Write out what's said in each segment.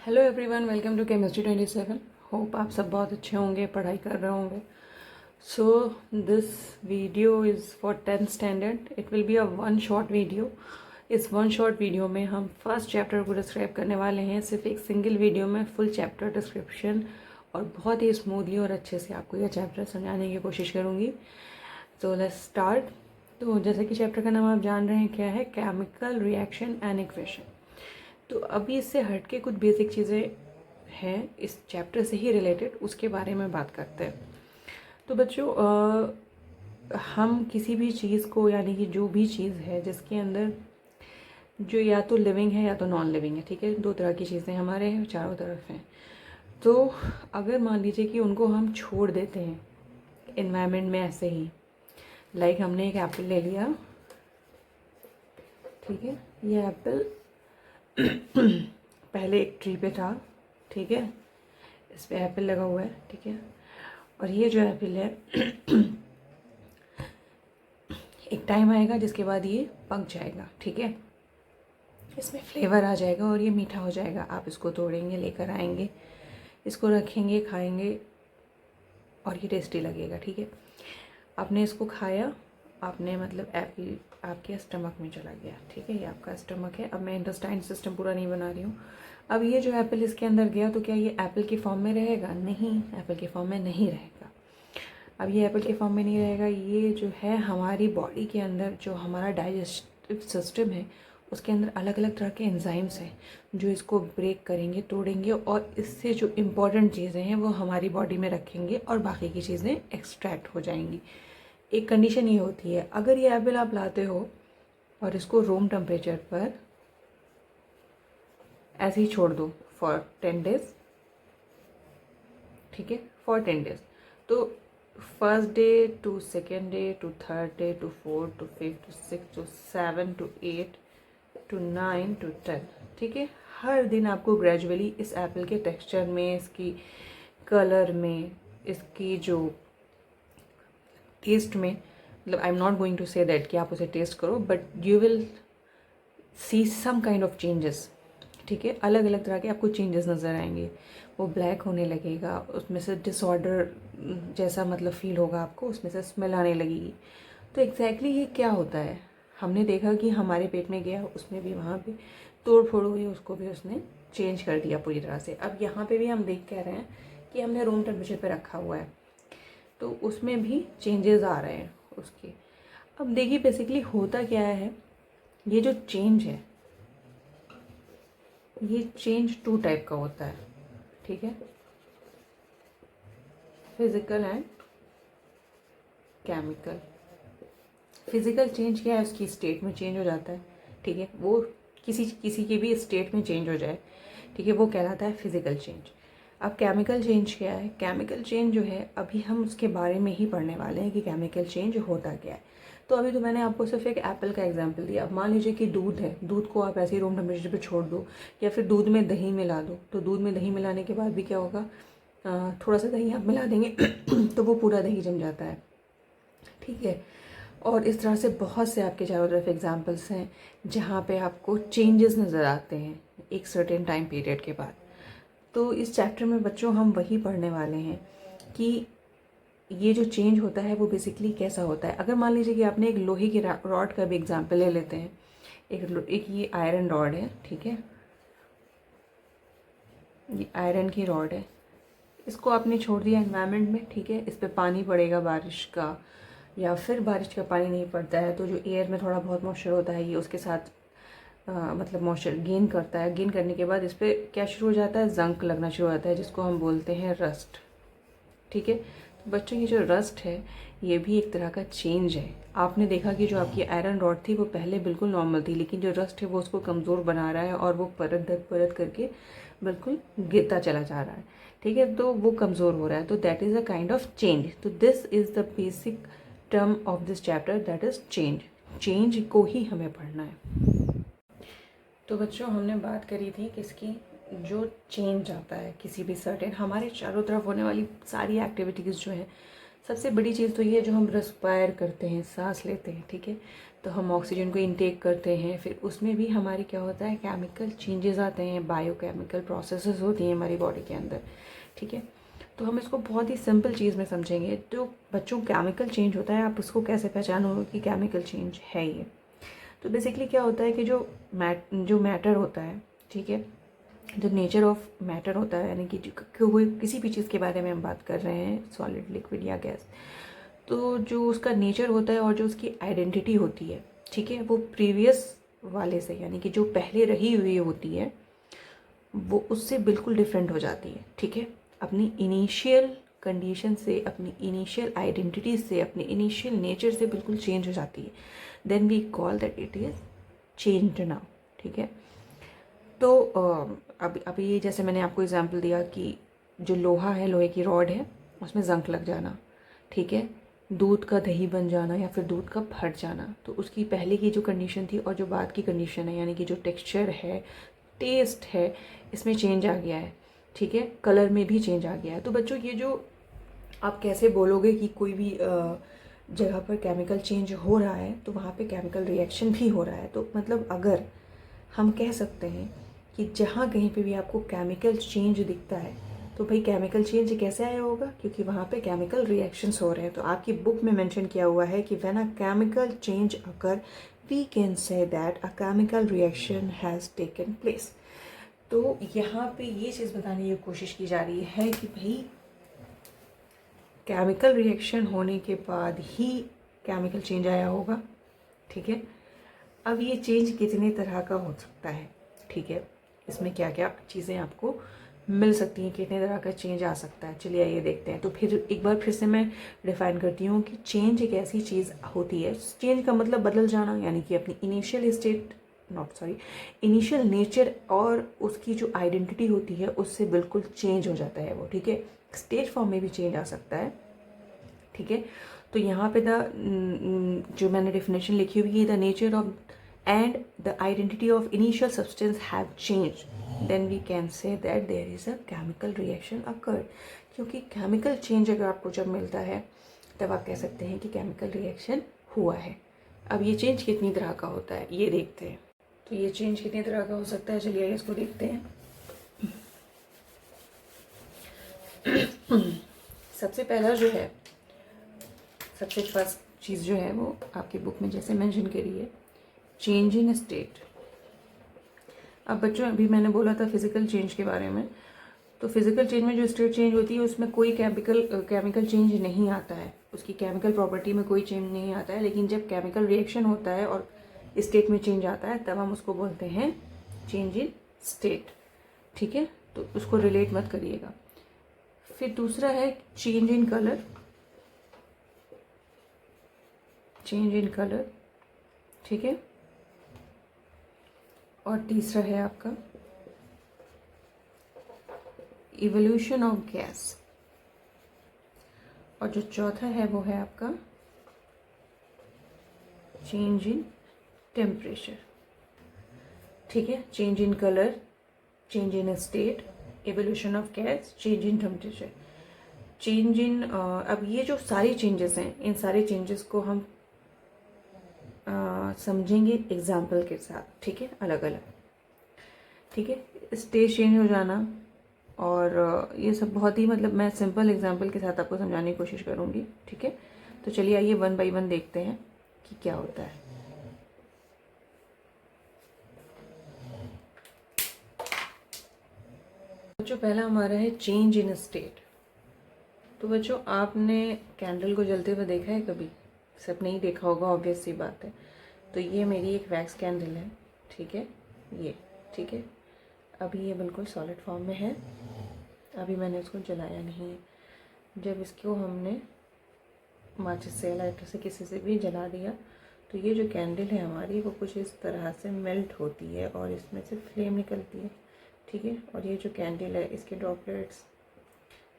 Hello everyone, welcome to chemistry 27। Hope आप सब बहुत अच्छे होंगे, पढ़ाई कर रहे होंगे। So this video is for 10th standard. It will be a one shot video. इस वन शॉर्ट वीडियो में हम फर्स्ट चैप्टर को डिस्क्राइब करने वाले हैं। सिर्फ एक सिंगल वीडियो में फुल चैप्टर डिस्क्रिप्शन और बहुत ही स्मूथली और अच्छे से आपको यह चैप्टर समझाने की कोशिश करूँगी। So let's start. तो जैसे कि चैप्टर का नाम आप जान रहे हैं क्या है, केमिकल रिएक्शन एंड इक्वेशन। तो अभी इससे हट के कुछ बेसिक चीज़ें हैं इस चैप्टर से ही रिलेटेड, उसके बारे में बात करते हैं। तो बच्चों हम किसी भी चीज़ को, यानी कि जो भी चीज़ है जिसके अंदर जो या तो लिविंग है या तो नॉन लिविंग है, ठीक है, दो तरह की चीज़ें हमारे चारों तरफ हैं। तो अगर मान लीजिए कि उनको हम छोड़ देते हैं इन्वायरमेंट में ऐसे ही, लाइक हमने एक एप्पल ले लिया, ठीक है, ये एप्पल पहले एक ट्री पे था, ठीक है, इस पे एप्पल लगा हुआ है, ठीक है, और ये जो एप्पल है एक टाइम आएगा जिसके बाद ये पक जाएगा, ठीक है, इसमें फ्लेवर आ जाएगा और ये मीठा हो जाएगा। आप इसको तोड़ेंगे, लेकर आएंगे, इसको रखेंगे, खाएंगे और ये टेस्टी लगेगा, ठीक है। आपने इसको खाया, आपने मतलब एप्पल आपके स्टमक में चला गया, ठीक है, ये आपका स्टमक है। अब मैं इंटेस्टाइन सिस्टम पूरा नहीं बना रही हूँ। अब ये जो एप्पल इसके अंदर गया, तो क्या ये एप्पल की फॉर्म में रहेगा? नहीं, एप्पल की फॉर्म में नहीं रहेगा। अब ये एप्पल के फॉर्म में नहीं रहेगा। ये जो है हमारी बॉडी के अंदर जो हमारा डाइजेस्टिव सिस्टम है, उसके अंदर अलग अलग तरह के एंजाइम्स हैं जो इसको ब्रेक करेंगे, तोड़ेंगे और इससे जो इम्पॉर्टेंट चीज़ें हैं वो हमारी बॉडी में रखेंगे और बाकी की चीज़ें एक्सट्रैक्ट हो जाएंगी। एक कंडीशन ये होती है, अगर ये एप्पल आप लाते हो और इसको रूम टेम्परेचर पर ऐसे ही छोड़ दो फॉर 10 डेज, ठीक है, फॉर 10 डेज, तो first day to second day to third day to fourth to fifth to six to seven to eight to 9 to 10, ठीक है, हर दिन आपको ग्रेजुअली इस एप्पल के टेक्सचर में, इसकी कलर में, इसकी जो टेस्ट में, मतलब I am not going to say that कि आप उसे टेस्ट करो, but you will see some kind of changes, ठीक है, अलग अलग तरह के आपको चेंजेस नज़र आएंगे। वो ब्लैक होने लगेगा, उसमें से डिसऑर्डर जैसा मतलब फील होगा आपको, उसमें से स्मेल आने लगेगी। तो एग्जैक्टली ये क्या होता है? हमने देखा कि हमारे पेट में गया, उसमें भी वहाँ पे तोड़ फोड़ हुई, उसको भी उसने चेंज कर दिया पूरी तरह से। अब यहाँ पे भी हम देख कह रहे हैं कि हमने रूम टेम्परेचर पे रखा हुआ है, तो उसमें भी चेंजेस आ रहे हैं उसके। अब देखिए बेसिकली होता क्या है, ये जो चेंज है, ये चेंज टू टाइप का होता है, ठीक है, physical and chemical. Physical change क्या है, उसकी स्टेट में चेंज हो जाता है, ठीक है, वो किसी किसी की भी स्टेट में चेंज हो जाए, ठीक है, वो कहलाता है फिजिकल चेंज। अब केमिकल चेंज क्या है? केमिकल चेंज जो है अभी हम उसके बारे में ही पढ़ने वाले हैं कि केमिकल चेंज होता क्या है। तो अभी तो मैंने आपको सिर्फ एक एप्पल का एग्जांपल दिया। अब मान लीजिए कि दूध है, दूध को आप ऐसे ही रूम टेम्परेचर पे छोड़ दो, या फिर दूध में दही मिला दो, तो दूध में दही मिलाने के बाद भी क्या होगा, थोड़ा सा दही आप मिला देंगे तो वो पूरा दही जम जाता है, ठीक है। और इस तरह से बहुत से आपके चारों तरफ एग्जाम्पल्स हैं जहाँ पे आपको चेंजेस नज़र आते हैं एक सर्टेन टाइम पीरियड के बाद। तो इस चैप्टर में बच्चों हम वही पढ़ने वाले हैं कि ये जो चेंज होता है वो बेसिकली कैसा होता है। अगर मान लीजिए कि आपने एक लोहे की रॉड का भी एग्जाम्पल ले लेते हैं, एक ये आयरन रॉड है, ठीक है, ये आयरन की रॉड है, इसको आपने छोड़ दिया एनवायरनमेंट में, ठीक है, इस पर पानी पड़ेगा बारिश का, या फिर बारिश का पानी नहीं पड़ता है तो जो एयर में थोड़ा बहुत मॉइस्चर होता है ये उसके साथ मतलब मॉइस्चर गेन करता है। गेन करने के बाद इस पर क्या शुरू हो जाता है, जंक लगना शुरू हो जाता है, जिसको हम बोलते हैं रस्ट, ठीक है। तो बच्चों ये जो रस्ट है ये भी एक तरह का चेंज है। आपने देखा कि जो आपकी आयरन रॉड थी वो पहले बिल्कुल नॉर्मल थी, लेकिन जो रस्ट है वो उसको कमज़ोर बना रहा है और वो परत दर परत करके बिल्कुल गिरता चला जा रहा है, ठीक है, तो वो कमज़ोर हो रहा है। तो that is a kind of change. तो this is the basic term of this chapter, that is change. Change को ही हमें पढ़ना है। तो बच्चों हमने बात करी थी किसकी, जो चेंज आता है किसी भी सर्टेन हमारे चारों तरफ होने वाली सारी एक्टिविटीज़ जो हैं सबसे बड़ी चीज़ तो ये है जो हम रेस्पायर करते हैं, सांस लेते हैं, ठीक है, तो हम ऑक्सीजन को इनटेक करते हैं, फिर उसमें भी हमारी क्या होता है, केमिकल चेंजेस आते हैं, बायोकेमिकल प्रोसेसेस होती हैं हमारी बॉडी के अंदर, ठीक है। तो हम इसको बहुत ही सिंपल चीज़ में समझेंगे। तो बच्चों केमिकल चेंज होता है, आप उसको कैसे पहचानोगे कि केमिकल चेंज है ये। तो बेसिकली क्या होता है कि जो मैटर होता है, ठीक है, जो नेचर ऑफ मैटर होता है, यानी कि कोई किसी भी चीज़ के बारे में हम बात कर रहे हैं, सॉलिड, लिक्विड या गैस, तो जो उसका नेचर होता है और जो उसकी आइडेंटिटी होती है, ठीक है, वो प्रीवियस वाले से, यानी कि जो पहले रही हुई होती है, वो उससे बिल्कुल डिफरेंट हो जाती है, ठीक है। अपनी इनिशियल कंडीशन से, अपनी इनिशियल आइडेंटिटी से, अपने इनिशियल नेचर से बिल्कुल चेंज हो जाती है। Then we call that it is changed now, ठीक है। तो अभी ये जैसे मैंने आपको एग्जांपल दिया कि जो लोहा है, लोहे की रॉड है, उसमें जंग लग जाना, ठीक है, दूध का दही बन जाना या फिर दूध का फट जाना, तो उसकी पहले की जो कंडीशन थी और जो बाद की कंडीशन है, यानी कि जो टेक्सचर है, टेस्ट है, इसमें चेंज आ गया है, ठीक है, कलर में भी चेंज आ गया है। तो बच्चों ये जो आप कैसे बोलोगे कि कोई भी जगह पर केमिकल चेंज हो रहा है तो वहाँ पे केमिकल रिएक्शन भी हो रहा है, तो मतलब अगर हम कह सकते हैं कि जहाँ कहीं पे भी आपको केमिकल चेंज दिखता है तो भाई केमिकल चेंज कैसे आया होगा, क्योंकि वहाँ पे केमिकल रिएक्शंस हो रहे हैं। तो आपकी बुक में मेंशन किया हुआ है कि when a chemical change occur we can say that a chemical reaction has taken place. तो यहाँ पे ये चीज़ बताने की कोशिश की जा रही है कि भाई केमिकल रिएक्शन होने के बाद ही केमिकल चेंज आया होगा, ठीक है। अब ये चेंज कितने तरह का हो सकता है, ठीक है, इसमें क्या क्या चीज़ें आपको मिल सकती हैं, कितने तरह का चेंज आ सकता है, चलिए आइए देखते हैं। तो फिर एक बार फिर से मैं डिफ़ाइन करती हूँ कि चेंज एक ऐसी चीज़ होती है, चेंज का मतलब बदल जाना, यानी कि अपनी इनिशियल नेचर और उसकी जो आइडेंटिटी होती है उससे बिल्कुल चेंज हो जाता है वो, ठीक है। स्टेज फॉर्म में भी चेंज आ सकता है, ठीक है। तो यहाँ पे जो मैंने डेफिनेशन लिखी हुई है, the nature of and the identity of initial substance have change, then we can say that there is a chemical reaction occurred. क्योंकि केमिकल चेंज अगर आपको जब मिलता है तब आप कह सकते हैं कि केमिकल रिएक्शन हुआ है। अब ये चेंज कितनी तरह का होता है ये देखते हैं। तो ये चेंज कितनी तरह का हो सकता है, चलिए इसको देखते हैं। सबसे पहला जो है, सबसे फर्स्ट चीज़ जो है वो आपकी बुक में जैसे मेंशन करी है, चेंज इन स्टेट। अब बच्चों अभी मैंने बोला था फिजिकल चेंज के बारे में, तो फिजिकल चेंज में जो स्टेट चेंज होती है उसमें कोई केमिकल चेंज नहीं आता है, उसकी केमिकल प्रॉपर्टी में कोई चेंज नहीं आता है। लेकिन जब केमिकल रिएक्शन होता है और स्टेट में चेंज आता है तब हम उसको बोलते हैं चेंज इन स्टेट, ठीक है। तो उसको रिलेट मत करिएगा। फिर दूसरा है change in colour, change in colour, ठीक है। और तीसरा है आपका इवोल्यूशन ऑफ गैस, और जो चौथा है वो है आपका चेंज इन टेम्परेचर, ठीक है। Change in colour, change in state, evolution of gas, change in temperature, change in अब ये जो सारी चेंजेस हैं, इन सारे चेंजेस को हम समझेंगे एग्जाम्पल के साथ, ठीक है, अलग अलग, ठीक है। स्टेज चेंज हो जाना और ये सब बहुत ही मतलब मैं सिंपल एग्जांपल के साथ आपको समझाने की कोशिश करूँगी, ठीक है। तो चलिए आइए वन बाय वन देखते हैं कि क्या होता है। बच्चों पहला हमारा है चेंज इन स्टेट। तो बच्चों आपने कैंडल को जलते हुए देखा है कभी? सब नहीं देखा होगा, ऑब्वियस सी बात है। तो ये मेरी एक वैक्स कैंडल है, ठीक है, ये, ठीक है। अभी ये बिल्कुल सॉलिड फॉर्म में है, अभी मैंने उसको जलाया नहीं है। जब इसको हमने माचिस से, लाइटर से, किसी से भी जला दिया तो ये जो कैंडल है हमारी वो कुछ इस तरह से मेल्ट होती है और इसमें से फ्लेम निकलती है, ठीक है। और ये जो कैंडल है इसके ड्रॉपलेट्स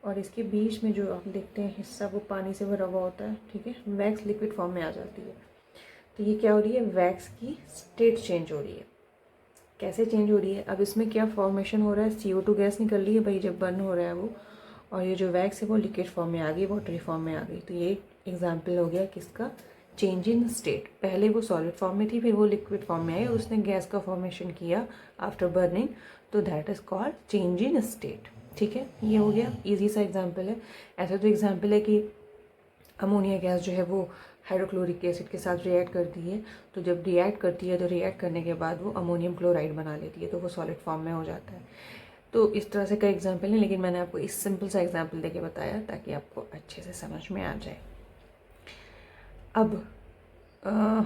और इसके बीच में जो आप देखते हैं हिस्सा वो पानी से भरा हुआ होता है, ठीक है, वैक्स लिक्विड फॉर्म में आ जाती है। तो ये क्या हो रही है, वैक्स की स्टेट चेंज हो रही है। कैसे चेंज हो रही है, अब इसमें क्या फॉर्मेशन हो रहा है, CO2 गैस निकल रही है भाई जब बर्न हो रहा है वो, और ये जो वैक्स है वो लिक्विड फॉर्म में आ गई, वाटरी फॉर्म में आ गई। तो ये एग्जाम्पल हो गया किसका, चेंज इन स्टेट। पहले वो सॉलिड फॉर्म में थी, फिर वो लिक्विड फॉर्म में आई और उसने गैस का फॉर्मेशन किया आफ्टर बर्निंग, तो that is called change in state. ठीक है, ये हो गया, इजी सा एग्जाम्पल है। ऐसा तो एग्जाम्पल है कि अमोनिया गैस जो है वो हाइड्रोक्लोरिक एसिड के साथ रिएक्ट करती है, तो जब रिएक्ट करती है तो रिएक्ट करने के बाद वो अमोनियम क्लोराइड बना लेती है, तो वो सॉलिड फॉर्म में हो जाता है। तो इस तरह से कई एग्जाम्पल हैं, लेकिन मैंने आपको इस सिंपल सा एग्जाम्पल देके बताया ताकि आपको अच्छे से समझ में आ जाए। अब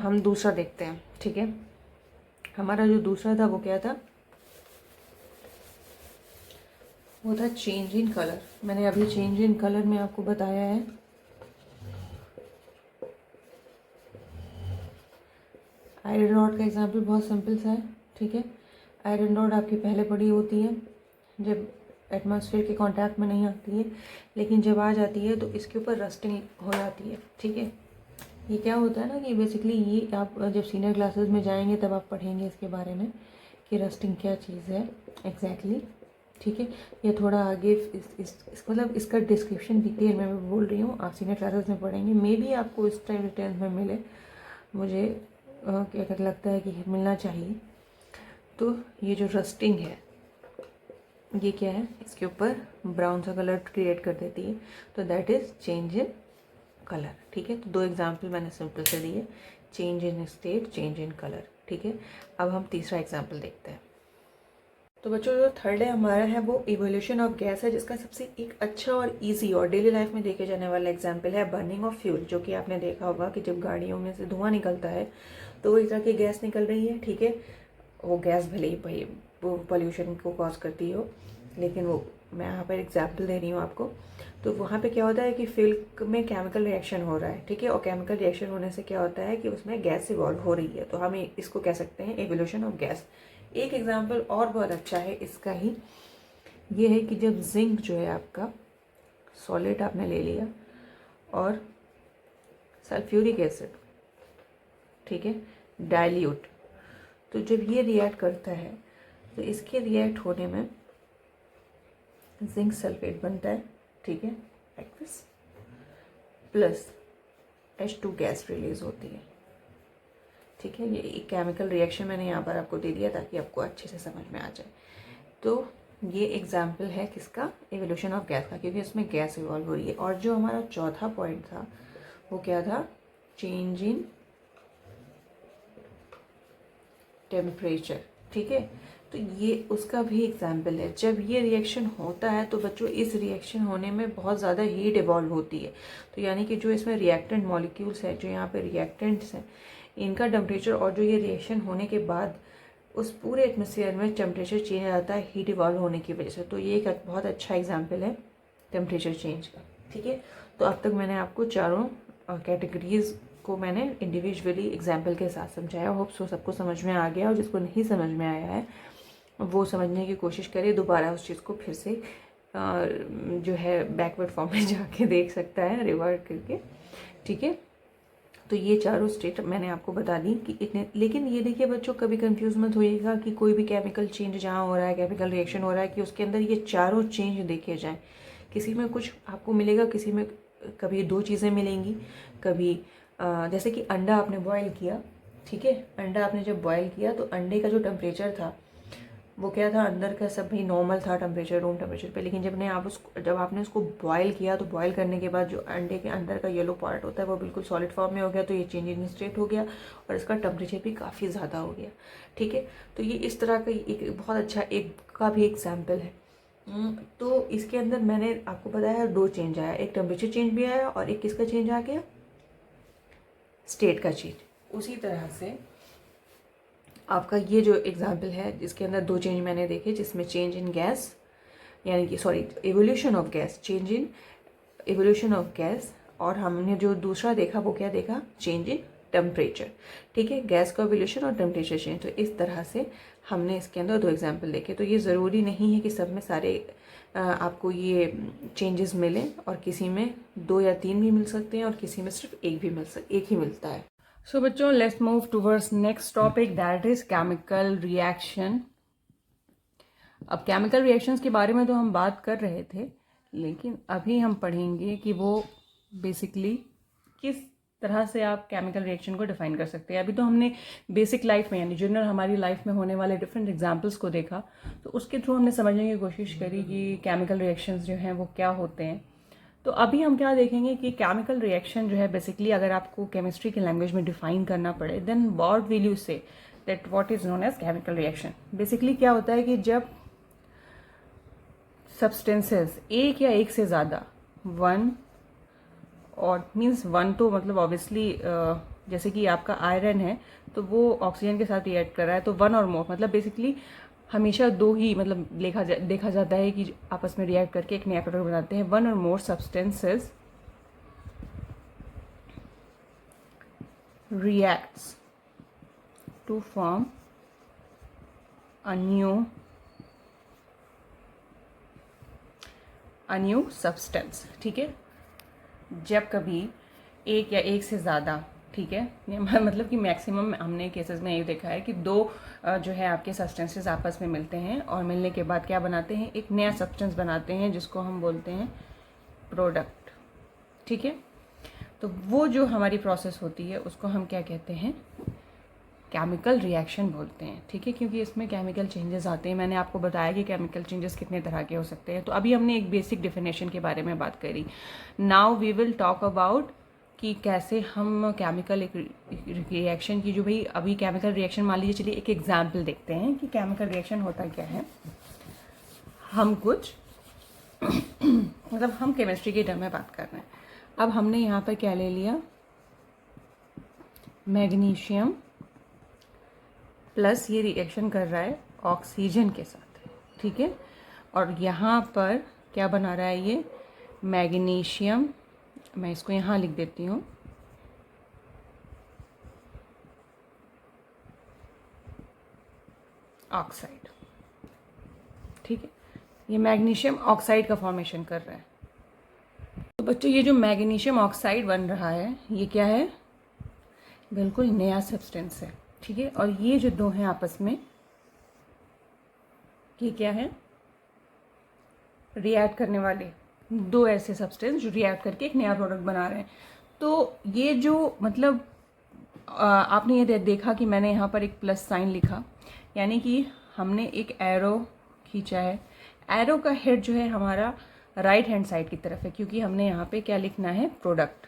हम दूसरा देखते हैं। ठीक है, हमारा जो दूसरा था वो क्या था, वो था चेंज इन कलर। मैंने अभी चेंज इन कलर में आपको बताया है। आयरन रॉड का एग्जाम्पल बहुत सिंपल सा है। ठीक है, आयरन रॉड आपकी पहले बड़ी होती है जब एटमॉस्फेयर के कांटेक्ट में नहीं आती है, लेकिन जब आ जाती है तो इसके ऊपर रस्टिंग हो जाती है। ठीक है, ये क्या होता है ना कि बेसिकली ये आप जब सीनियर क्लासेस में जाएंगे तब आप पढ़ेंगे इसके बारे में कि रस्टिंग क्या चीज़ है एग्जैक्टली। ठीक है, ये थोड़ा आगे मतलब इसका डिस्क्रिप्शन डिटेल मैं बोल रही हूँ, आप सीनियर क्लासेस में पढ़ेंगे। मे बी आपको इस टाइम डिटेल में मिले, मुझे क्या लगता है कि मिलना चाहिए। तो ये जो रस्टिंग है ये क्या है, इसके ऊपर ब्राउन सा कलर क्रिएट कर देती है, तो that is change in colour. ठीक है, तो दो एग्जाम्पल मैंने सिंपल से दिए, change in state, change in colour. ठीक है, अब हम तीसरा एग्जाम्पल देखते हैं। तो बच्चों जो थर्ड है हमारा है वो इवोल्यूशन ऑफ गैस है, जिसका सबसे एक अच्छा और इजी और डेली लाइफ में देखे जाने वाला एग्जाम्पल है बर्निंग ऑफ फ्यूल। जो कि आपने देखा होगा कि जब गाड़ियों में से धुआं निकलता है तो वो एक तरह की गैस निकल रही है। ठीक है, वो गैस भले ही भाई वो पोल्यूशन को कॉज करती हो, लेकिन वो मैं यहाँ पर एग्जाम्पल दे रही हूँ आपको। तो वहाँ पे क्या होता है कि फ्यूल में केमिकल रिएक्शन हो रहा है। ठीक है, और केमिकल रिएक्शन होने से क्या होता है कि उसमें गैस इवॉल्व हो रही है, तो हम इसको कह सकते हैं इवोल्यूशन ऑफ गैस। एक एग्जाम्पल और बहुत अच्छा है इसका ही, ये है कि जब जिंक जो है आपका सॉलिड आपने ले लिया और सल्फ्यूरिक एसिड, ठीक है, डाइल्यूट, तो जब ये रिएक्ट करता है तो इसके रिएक्ट होने में जिंक सल्फेट बनता है। ठीक है, like this, plus H2 gas release होती है। ठीक है, ये एक केमिकल रिएक्शन मैंने यहाँ पर आपको दे दिया ताकि आपको अच्छे से समझ में आ जाए। तो ये एग्जाम्पल है किसका, एवोल्यूशन ऑफ गैस का, क्योंकि इसमें गैस इवॉल्व हो रही है। और जो हमारा चौथा पॉइंट था वो क्या था, चेंज इन टेम्परेचर। ठीक है, तो ये उसका भी एग्जाम्पल है। जब ये रिएक्शन होता है तो बच्चों इस रिएक्शन होने में बहुत ज़्यादा हीट इवॉल्व होती है, तो यानी कि जो इसमें रिएक्टेंट मॉलिक्यूल्स हैं, जो यहाँ पे रिएक्टेंट्स हैं, इनका टेम्परेचर और जो ये रिएक्शन होने के बाद उस पूरे एटमॉस्फेयर में टेम्परेचर चेंज आ जाता है हीट इवॉल्व होने की वजह से। तो ये एक बहुत अच्छा एग्जाम्पल है टेम्परेचर चेंज का। ठीक है, तो अब तक मैंने आपको चारों कैटेगरीज को मैंने इंडिविजुअली एग्जाम्पल के साथ समझाया। होप सो सबको समझ में आ गया, और जिसको नहीं समझ में आया है वो समझने की कोशिश करे, दोबारा उस चीज़ को फिर से जो है बैकवर्ड फॉर्म में जाके देख सकता है रिवर्ट करके। ठीक है, तो ये चारों स्टेट मैंने आपको बता दी कि इतने। लेकिन ये देखिए बच्चों, कभी कंफ्यूज मत होइएगा कि कोई भी केमिकल चेंज जहाँ हो रहा है, केमिकल रिएक्शन हो रहा है, कि उसके अंदर ये चारों चेंज देखे जाएं। किसी में कुछ आपको मिलेगा, किसी में कभी दो चीज़ें मिलेंगी, कभी जैसे कि अंडा आपने बॉयल किया। ठीक है, अंडा आपने जब बॉयल किया तो अंडे का जो टेम्परेचर था वो क्या था, अंदर का सब भी नॉर्मल था टेम्परेचर, रूम टेम्परेचर पे। लेकिन जब आपने उसको बॉयल किया तो बॉयल करने के बाद जो अंडे के अंदर का येलो पार्ट होता है वो बिल्कुल सॉलिड फॉर्म में हो गया, तो ये चेंज इन स्टेट हो गया और इसका टेम्परेचर भी काफ़ी ज़्यादा हो गया। ठीक है, तो ये इस तरह का एक बहुत अच्छा एक का भी एग्जाम्पल है। तो इसके अंदर मैंने आपको बताया दो चेंज आया, एक टेम्परेचर चेंज भी आया और एक किसका चेंज आ गया, स्टेट का चेंज। उसी तरह से आपका ये जो एग्जाम्पल है जिसके अंदर दो चेंज मैंने देखे, जिसमें चेंज इन गैस यानी कि sorry evolution of gas, change in evolution of gas, और हमने जो दूसरा देखा वो क्या देखा, चेंज इन टेम्परेचर। ठीक है, गैस का एवोल्यूशन और टेम्परेचर चेंज। तो इस तरह से हमने इसके अंदर दो एग्जाम्पल देखे। तो ये ज़रूरी नहीं है कि सब में सारे आपको ये चेंजेस मिलें, और किसी में दो या तीन भी मिल सकते हैं और किसी में सिर्फ एक ही मिलता है। सो बच्चों, let's move towards next topic, that is chemical reaction. अब केमिकल रिएक्शंस के बारे में तो हम बात कर रहे थे, लेकिन अभी हम पढ़ेंगे कि वो बेसिकली किस तरह से आप केमिकल रिएक्शन को डिफाइन कर सकते हैं। अभी तो हमने बेसिक लाइफ में यानी जनरल हमारी लाइफ में होने वाले डिफरेंट एग्जांपल्स को देखा, तो उसके थ्रू हमने समझने की कोशिश करी कि केमिकल रिएक्शंस जो हैं वो क्या होते हैं। तो अभी हम क्या देखेंगे कि केमिकल रिएक्शन जो है बेसिकली अगर आपको केमिस्ट्री की लैंग्वेज में डिफाइन करना पड़े, then what will you say that what is known as chemical reaction. Basically क्या होता है कि जब सब्सटेंसेस एक या एक से ज़्यादा वन और मीन्स वन तो मतलब ऑब्वियसली जैसे कि आपका आयरन है तो वो ऑक्सीजन के साथ रिएक्ट कर रहा है, तो वन और मोर मतलब बेसिकली हमेशा दो ही मतलब देखा जाता है कि आपस में रिएक्ट करके एक नया प्रोडक्ट बनाते हैं। वन और more substances reacts to form a new substance. ठीक है, जब कभी एक या एक से ज़्यादा, ठीक है, मतलब कि मैक्सिमम हमने केसेस में ये देखा है कि दो जो है आपके सब्सटेंसेस आपस में मिलते हैं और मिलने के बाद क्या बनाते हैं, एक नया सब्सटेंस बनाते हैं जिसको हम बोलते हैं प्रोडक्ट। ठीक है, तो वो जो हमारी प्रोसेस होती है उसको हम क्या कहते हैं, केमिकल रिएक्शन बोलते हैं। ठीक है, क्योंकि इसमें केमिकल चेंजेस आते हैं। मैंने आपको बताया कि केमिकल चेंजेस कितने तरह के हो सकते हैं। तो अभी हमने एक बेसिक डेफिनेशन के बारे में बात करी। Now we will talk about कि कैसे हम केमिकल रिएक्शन की जो भाई अभी केमिकल रिएक्शन मान लीजिए, चलिए एक एग्जाम्पल देखते हैं कि केमिकल रिएक्शन होता क्या है। हम कुछ मतलब हम केमिस्ट्री के टर्म में बात कर रहे हैं। अब हमने यहाँ पर क्या ले लिया, मैग्नीशियम प्लस ये रिएक्शन कर रहा है ऑक्सीजन के साथ। ठीक है, और यहाँ पर क्या बना रहा है ये मैग्नीशियम, मैं इसको यहाँ लिख देती हूँ, ऑक्साइड। ठीक है, ये मैग्नीशियम ऑक्साइड का फॉर्मेशन कर रहा है। तो बच्चों ये जो मैग्नीशियम ऑक्साइड बन रहा है ये क्या है, बिल्कुल नया सब्सटेंस है। ठीक है, और ये जो दो हैं आपस में ये क्या है, रिएक्ट करने वाले दो ऐसे सब्सटेंस जो रिएक्ट करके एक नया प्रोडक्ट बना रहे हैं। तो ये जो मतलब आपने ये देखा कि मैंने यहाँ पर एक प्लस साइन लिखा, यानी कि हमने एक एरो खींचा है। एरो का हेड जो है हमारा राइट हैंड साइड की तरफ है, क्योंकि हमने यहाँ पे क्या लिखना है, प्रोडक्ट।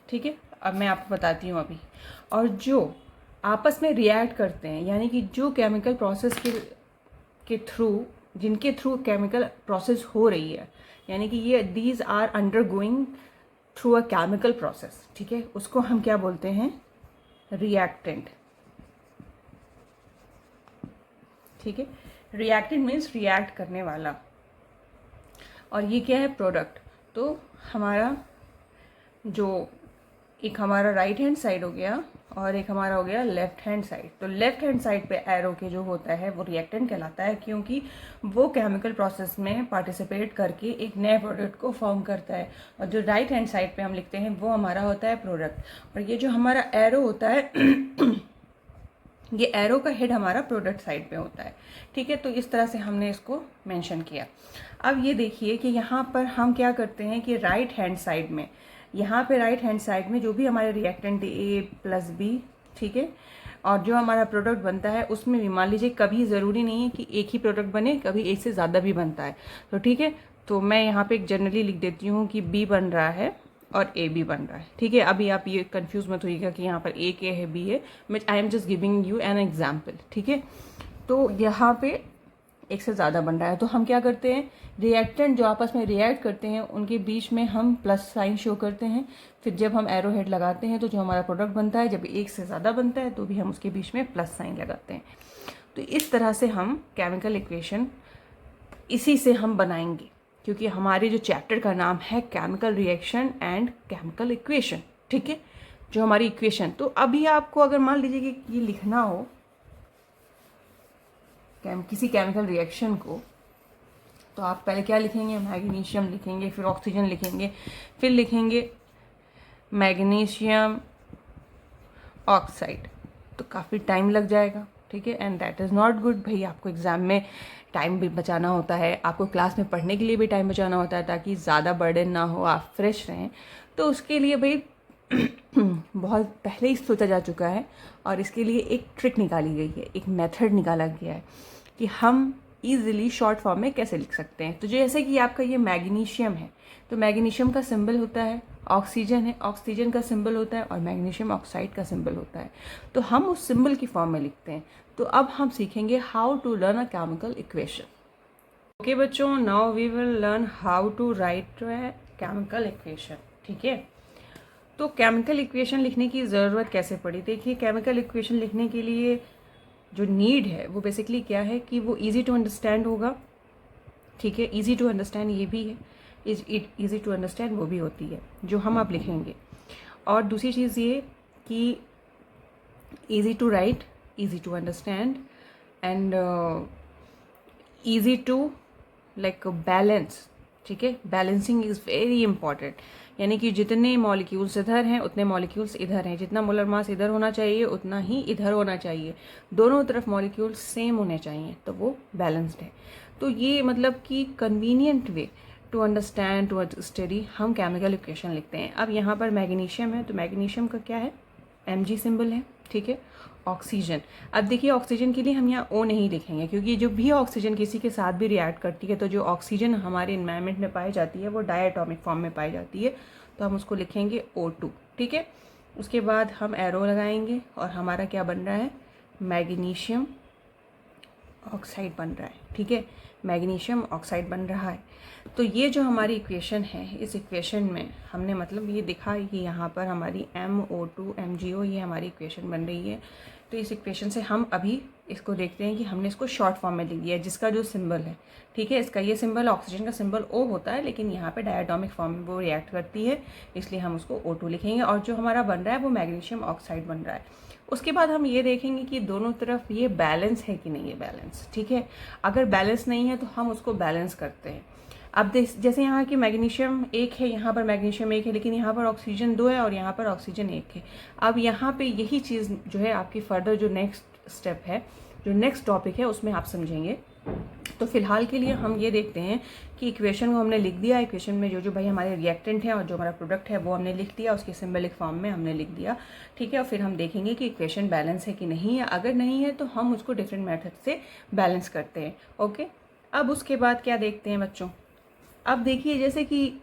ठीक है, अब मैं आपको बताती हूँ अभी। और जो आपस में रिएक्ट करते हैं, यानी कि जो केमिकल प्रोसेस के थ्रू, जिनके थ्रू केमिकल प्रोसेस हो रही है, यानी कि ये these are undergoing through a chemical process. ठीक है, उसको हम क्या बोलते हैं, रिएक्टेंट। ठीक है, रिएक्टेंट मीन्स रिएक्ट करने वाला, और ये क्या है, प्रोडक्ट। तो हमारा जो एक हमारा राइट हैंड साइड हो गया और एक हमारा हो गया लेफ्ट हैंड साइड। तो लेफ्ट हैंड साइड पे एरो के जो होता है वो रिएक्टेंट कहलाता है, क्योंकि वो केमिकल प्रोसेस में पार्टिसिपेट करके एक नए प्रोडक्ट को फॉर्म करता है। और जो राइट हैंड साइड पे हम लिखते हैं वो हमारा होता है प्रोडक्ट। और ये जो हमारा एरो होता है ये एरो का हेड हमारा प्रोडक्ट साइड पे होता है। ठीक है, तो इस तरह से हमने इसको मेंशन किया। अब ये देखिए कि यहाँ पर हम क्या करते हैं कि राइट हैंड साइड में, यहाँ पे राइट हैंड साइड में जो भी हमारे रिएक्टेंट ए प्लस बी, ठीक है, और जो हमारा प्रोडक्ट बनता है उसमें भी मान लीजिए कभी ज़रूरी नहीं है कि एक ही प्रोडक्ट बने, कभी एक से ज़्यादा भी बनता है। तो ठीक है, तो मैं यहाँ पे एक जनरली लिख देती हूँ कि बी बन रहा है और ए बी बन रहा है। ठीक है, अभी आप ये कंफ्यूज मत होइएगा कि यहाँ पर ए के है बी है, आई am just giving you an example. ठीक है, तो यहाँ पे एक से ज़्यादा बन रहा है, तो हम क्या करते हैं, रिएक्टेंट जो आपस में रिएक्ट करते हैं उनके बीच में हम प्लस साइन शो करते हैं। फिर जब हम एरो हेड लगाते हैं तो जो हमारा प्रोडक्ट बनता है, जब एक से ज़्यादा बनता है तो भी हम उसके बीच में प्लस साइन लगाते हैं। तो इस तरह से हम केमिकल इक्वेशन इसी से हम बनाएंगे, क्योंकि हमारे जो चैप्टर का नाम है chemical reaction and chemical equation. ठीक है, जो हमारी इक्वेशन, तो अभी आपको अगर मान लीजिए कि ये लिखना हो किसी केमिकल रिएक्शन को, तो आप पहले क्या लिखेंगे, मैग्नीशियम लिखेंगे, फिर ऑक्सीजन लिखेंगे, फिर लिखेंगे मैग्नीशियम ऑक्साइड, तो काफ़ी टाइम लग जाएगा। ठीक है, and that is not good. भाई आपको एग्ज़ाम में टाइम भी बचाना होता है, आपको क्लास में पढ़ने के लिए भी टाइम बचाना होता है ताकि ज़्यादा बर्डन ना हो, आप फ्रेश रहें। तो उसके लिए भाई बहुत पहले ही सोचा जा चुका है और इसके लिए एक ट्रिक निकाली गई है, एक मेथड निकाला गया है कि हम ईजिली शॉर्ट फॉर्म में कैसे लिख सकते हैं। तो जैसे कि आपका ये मैग्नीशियम है, तो मैग्नीशियम का सिंबल होता है ऑक्सीजन है, ऑक्सीजन का सिंबल होता है और मैग्नीशियम ऑक्साइड का सिंबल होता है। तो हम उस सिंबल की फॉर्म में लिखते हैं। तो अब हम सीखेंगे how to learn a chemical equation. Okay बच्चों, now we will learn how to write chemical equation. ठीक है, तो केमिकल इक्वेशन लिखने की ज़रूरत कैसे पड़ी? देखिए, केमिकल इक्वेशन लिखने के लिए जो नीड है वो बेसिकली क्या है कि वो इजी टू अंडरस्टैंड होगा। ठीक है, इजी टू अंडरस्टैंड ये भी है, इजी टू अंडरस्टैंड वो भी होती है जो हम अब लिखेंगे। और दूसरी चीज़ ये कि easy to write, easy to understand and easy to like balance. ठीक है, बैलेंसिंग इज़ वेरी इंपॉर्टेंट, यानी कि जितने मॉलिक्यूल्स इधर हैं उतने मॉलिक्यूल्स इधर हैं, जितना मोलर मास इधर होना चाहिए उतना ही इधर होना चाहिए, दोनों तरफ मॉलिक्यूल्स सेम होने चाहिए, तो वो बैलेंस्ड है। तो ये मतलब कि convenient way to understand, to study हम केमिकल इक्वेशन लिखते हैं। अब यहाँ पर मैग्नीशियम है, तो मैग्नीशियम का क्या है, Mg सिंबल है। ठीक है, ऑक्सीजन, अब देखिए ऑक्सीजन के लिए हम यहाँ O नहीं लिखेंगे क्योंकि जो भी ऑक्सीजन किसी के साथ भी रिएक्ट करती है, तो जो ऑक्सीजन हमारे इन्वायरमेंट में पाई जाती है वो डायटोमिक फॉर्म में पाई जाती है, तो हम उसको लिखेंगे O2। ठीक है, उसके बाद हम एरो लगाएंगे और हमारा क्या बन रहा है, मैग्नीशियम ऑक्साइड बन रहा है। ठीक है, मैग्नीशियम ऑक्साइड बन रहा है। तो ये जो हमारी इक्वेशन है, इस इक्वेशन में हमने मतलब ये दिखा कि यहाँ पर हमारी MO2 MgO ये हमारी इक्वेशन बन रही है। तो इस इक्वेशन से हम अभी इसको देखते हैं कि हमने इसको शॉर्ट फॉर्म में लिख दिया है, जिसका जो सिंबल है, ठीक है, इसका ये सिंबल ऑक्सीजन का सिंबल O होता है, लेकिन यहाँ पे डायटोमिक फॉर्म में वो रिएक्ट करती है, इसलिए हम उसको O2 लिखेंगे। और जो हमारा बन रहा है वो मैग्नीशियम ऑक्साइड बन रहा है। उसके बाद हम ये देखेंगे कि दोनों तरफ ये बैलेंस है कि नहीं है बैलेंस। ठीक है, अगर बैलेंस नहीं है तो हम उसको बैलेंस करते हैं। अब जैसे यहाँ की मैग्नीशियम 1 है, यहाँ पर मैग्नीशियम 1 है, लेकिन यहाँ पर ऑक्सीजन 2 है और यहाँ पर ऑक्सीजन 1 है। अब यहाँ पे यही चीज़ जो है आपकी फर्दर जो नेक्स्ट स्टेप है, जो नेक्स्ट टॉपिक है, उसमें आप समझेंगे। तो फिलहाल के लिए हम ये देखते हैं कि इक्वेशन को हमने लिख दिया, इक्वेशन में जो जो भाई हमारे रिएक्टेंट है और जो हमारा प्रोडक्ट है वो हमने लिख दिया, उसके सिंबलिक फॉर्म में हमने लिख दिया। ठीक है, और फिर हम देखेंगे कि इक्वेशन बैलेंस है कि नहीं है। अगर नहीं है तो हम उसको डिफरेंट मेथड से बैलेंस करते हैं। ओके, अब उसके बाद क्या देखते हैं बच्चों, अब देखिए जैसे कि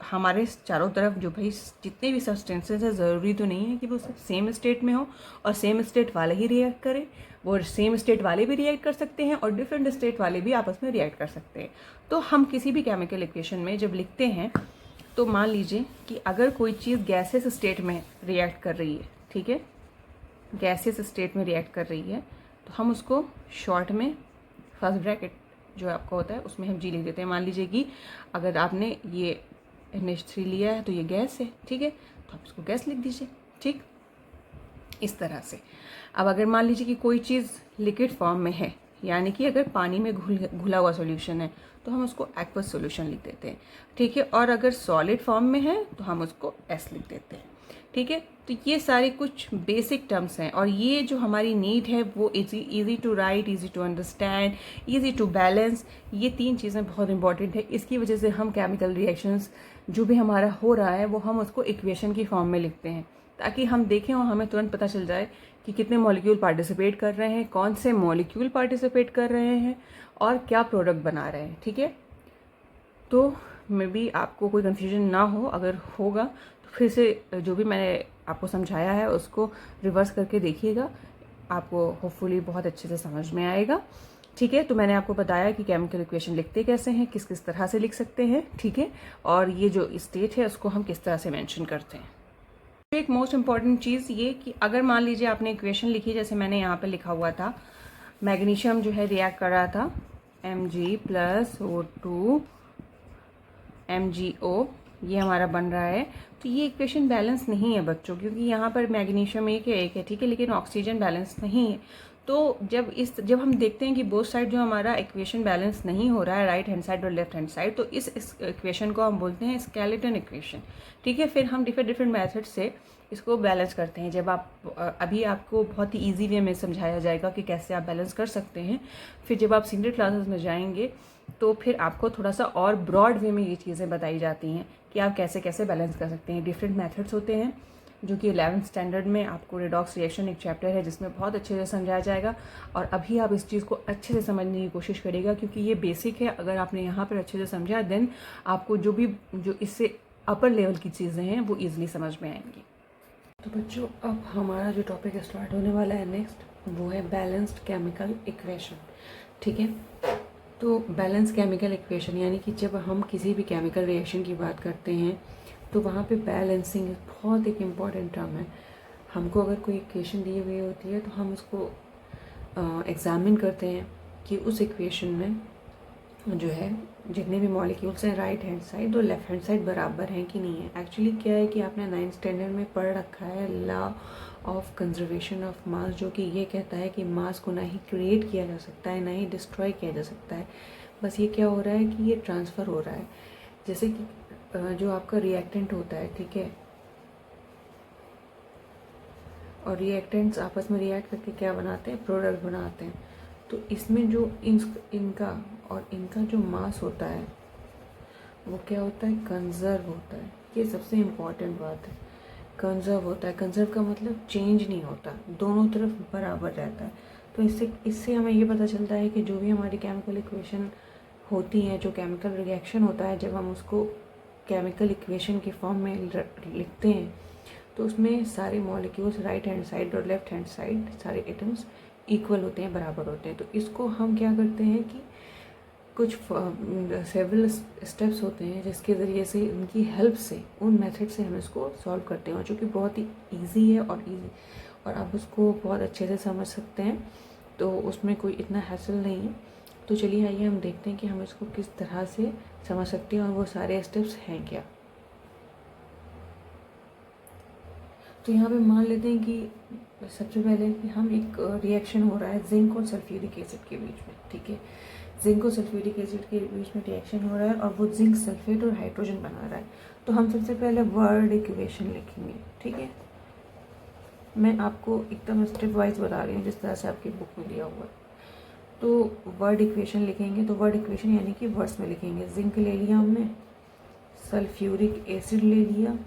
हमारे चारों तरफ जो भाई जितने भी सब्सटेंसेस है, ज़रूरी तो नहीं है कि वो सब सेम स्टेट में हो और सेम स्टेट वाले ही रिएक्ट करें, वो सेम स्टेट वाले भी रिएक्ट कर सकते हैं और डिफरेंट स्टेट वाले भी आपस में रिएक्ट कर सकते हैं। तो हम किसी भी केमिकल इक्वेशन में जब लिखते हैं तो मान लीजिए कि अगर कोई चीज़ गैसेस स्टेट में रिएक्ट कर रही है, ठीक है, गैसेस स्टेट में रिएक्ट कर रही है, तो हम उसको शॉर्ट में फर्स्ट ब्रैकेट जो आपका होता है उसमें हम G लिख देते हैं। मान लीजिए कि अगर आपने ये NH3 लिया है तो ये गैस है, ठीक है, तो आप इसको गैस लिख दीजिए। ठीक, इस तरह से। अब अगर मान लीजिए कि कोई चीज़ लिक्विड फॉर्म में है, यानी कि अगर पानी में घुला हुआ सॉल्यूशन है, तो हम उसको एक्वस सॉल्यूशन लिख देते हैं। ठीक है, और अगर सॉलिड फॉर्म में है तो हम उसको S लिख देते हैं। ठीक है, तो ये सारे कुछ बेसिक टर्म्स हैं और ये जो हमारी नीड है वो easy to write, easy to understand, easy to balance, ये 3 चीज़ें बहुत इंपॉर्टेंट है। इसकी वजह से हम केमिकल रिएक्शंस जो भी हमारा हो रहा है वो हम उसको इक्वेशन की फॉर्म में लिखते हैं, ताकि हम देखें और हमें तुरंत पता चल जाए कि कितने मॉलिक्यूल पार्टिसिपेट कर रहे हैं, कौन से मॉलिक्यूल पार्टिसिपेट कर रहे हैं और क्या प्रोडक्ट बना रहे हैं। ठीक है, तो मे बी आपको कोई कन्फ्यूजन ना हो, अगर होगा तो फिर से जो भी मैंने आपको समझाया है उसको रिवर्स करके देखिएगा, आपको होपफुली बहुत अच्छे से समझ में आएगा। ठीक है, तो मैंने आपको बताया कि केमिकल इक्वेशन लिखते कैसे हैं, किस किस तरह से लिख सकते हैं। ठीक है, और ये जो स्टेट है उसको हम किस तरह से मेंशन करते हैं। एक मोस्ट इम्पॉर्टेंट चीज़ ये कि अगर मान लीजिए आपने इक्वेशन लिखी, जैसे मैंने यहाँ पे लिखा हुआ था, मैग्नीशियम जो है रिएक्ट कर रहा था Mg + O2 MgO, ये हमारा बन रहा है, तो ये इक्वेशन बैलेंस नहीं है बच्चों, क्योंकि यहाँ पर मैग्नीशियम 1 है, ठीक है, लेकिन ऑक्सीजन बैलेंस नहीं है। तो जब हम देखते हैं कि बोथ साइड जो हमारा इक्वेशन बैलेंस नहीं हो रहा है, राइट हैंड साइड और लेफ्ट हैंड साइड, तो इस इक्वेशन को हम बोलते हैं स्केलेटन इक्वेशन। ठीक है, फिर हम डिफरेंट मेथड से इसको बैलेंस करते हैं। जब आप अभी आपको बहुत ही ईजी वे में समझाया जाएगा कि कैसे आप बैलेंस कर सकते हैं। फिर जब आप सीनियर क्लासेस में जाएंगे तो फिर आपको थोड़ा सा और ब्रॉड वे में ये चीज़ें बताई जाती हैं कि आप कैसे कैसे बैलेंस कर सकते हैं। डिफरेंट मेथड्स होते हैं जो कि 11th स्टैंडर्ड में आपको रेडॉक्स रिएक्शन एक चैप्टर है जिसमें बहुत अच्छे से समझाया जाएगा। और अभी आप इस चीज़ को अच्छे से समझने की कोशिश करिएगा क्योंकि ये बेसिक है। अगर आपने यहाँ पर अच्छे से समझा देन आपको जो इससे अपर लेवल की चीज़ें हैं वो ईजिली समझ में आएंगी। तो बच्चों अब हमारा जो टॉपिक स्टार्ट होने वाला है नेक्स्ट, वो है बैलेंस्ड केमिकल इक्वेशन। ठीक है, तो बैलेंस केमिकल इक्वेशन यानी कि जब हम किसी भी केमिकल रिएक्शन की बात करते हैं तो वहाँ पे बैलेंसिंग बहुत एक इम्पॉर्टेंट टर्म है। हमको अगर कोई इक्वेशन दी हुई होती है तो हम उसको एग्जामिन करते हैं कि उस इक्वेशन में जो है जितने भी मॉलिक्यूल्स हैं राइट हैंड साइड और लेफ्ट हैंड साइड बराबर हैं कि नहीं है। एक्चुअली क्या है कि आपने 9th स्टैंडर्ड में पढ़ रखा है law of conservation of mass, जो कि ये कहता है कि मास को ना ही क्रिएट किया जा सकता है ना ही डिस्ट्रॉय किया जा सकता है। बस ये क्या हो रहा है कि ये ट्रांसफ़र हो रहा है। जैसे कि जो आपका रिएक्टेंट होता है, ठीक है, और रिएक्टेंट्स आपस में रिएक्ट करके क्या बनाते हैं, प्रोडक्ट बनाते हैं। तो इसमें जो इनका और इनका जो मास होता है वो क्या होता है, कंजर्व होता है। ये सबसे इम्पॉर्टेंट बात है, कंजर्व होता है। कंजर्व का मतलब चेंज नहीं होता, दोनों तरफ बराबर रहता है। तो इससे हमें ये पता चलता है कि जो भी हमारी केमिकल इक्वेशन होती है, जो केमिकल रिएक्शन होता है, जब हम उसको केमिकल इक्वेशन के फॉर्म में लिखते हैं तो उसमें सारे मॉलिक्यूल्स राइट हैंड साइड और लेफ्ट हैंड साइड सारे एटम्स इक्वल होते हैं, बराबर होते हैं। तो इसको हम क्या करते हैं कि कुछ सेवरल स्टेप्स होते हैं जिसके ज़रिए से उनकी हेल्प से, उन मेथड से हम इसको सॉल्व करते हैं, जो कि बहुत ही इजी है और आप उसको बहुत अच्छे से समझ सकते हैं। तो उसमें कोई इतना हैसल नहीं है। तो चलिए आइए हम देखते हैं कि हम इसको किस तरह से समझ सकते हैं और वो सारे स्टेप्स हैं क्या। तो यहाँ पे मान लेते हैं कि सबसे पहले कि हम एक रिएक्शन हो रहा है जिंक और सल्फ्यूरिक एसिड के बीच में। ठीक है, जिंक और सल्फ्यूरिक एसिड के बीच में रिएक्शन हो रहा है और वो जिंक सल्फेट और हाइड्रोजन बना रहा है। तो हम सबसे पहले वर्ड इक्वेशन लिखेंगे। ठीक है, मैं आपको एकदम स्टेप वाइज बता रही हूँ जिस तरह से आपकी बुक में दिया हुआ है। तो वर्ड इक्वेशन लिखेंगे, तो वर्ड इक्वेशन यानी कि वर्ड्स में लिखेंगे। जिंक ले लिया हमने, सल्फ्यूरिक एसिड ले लिया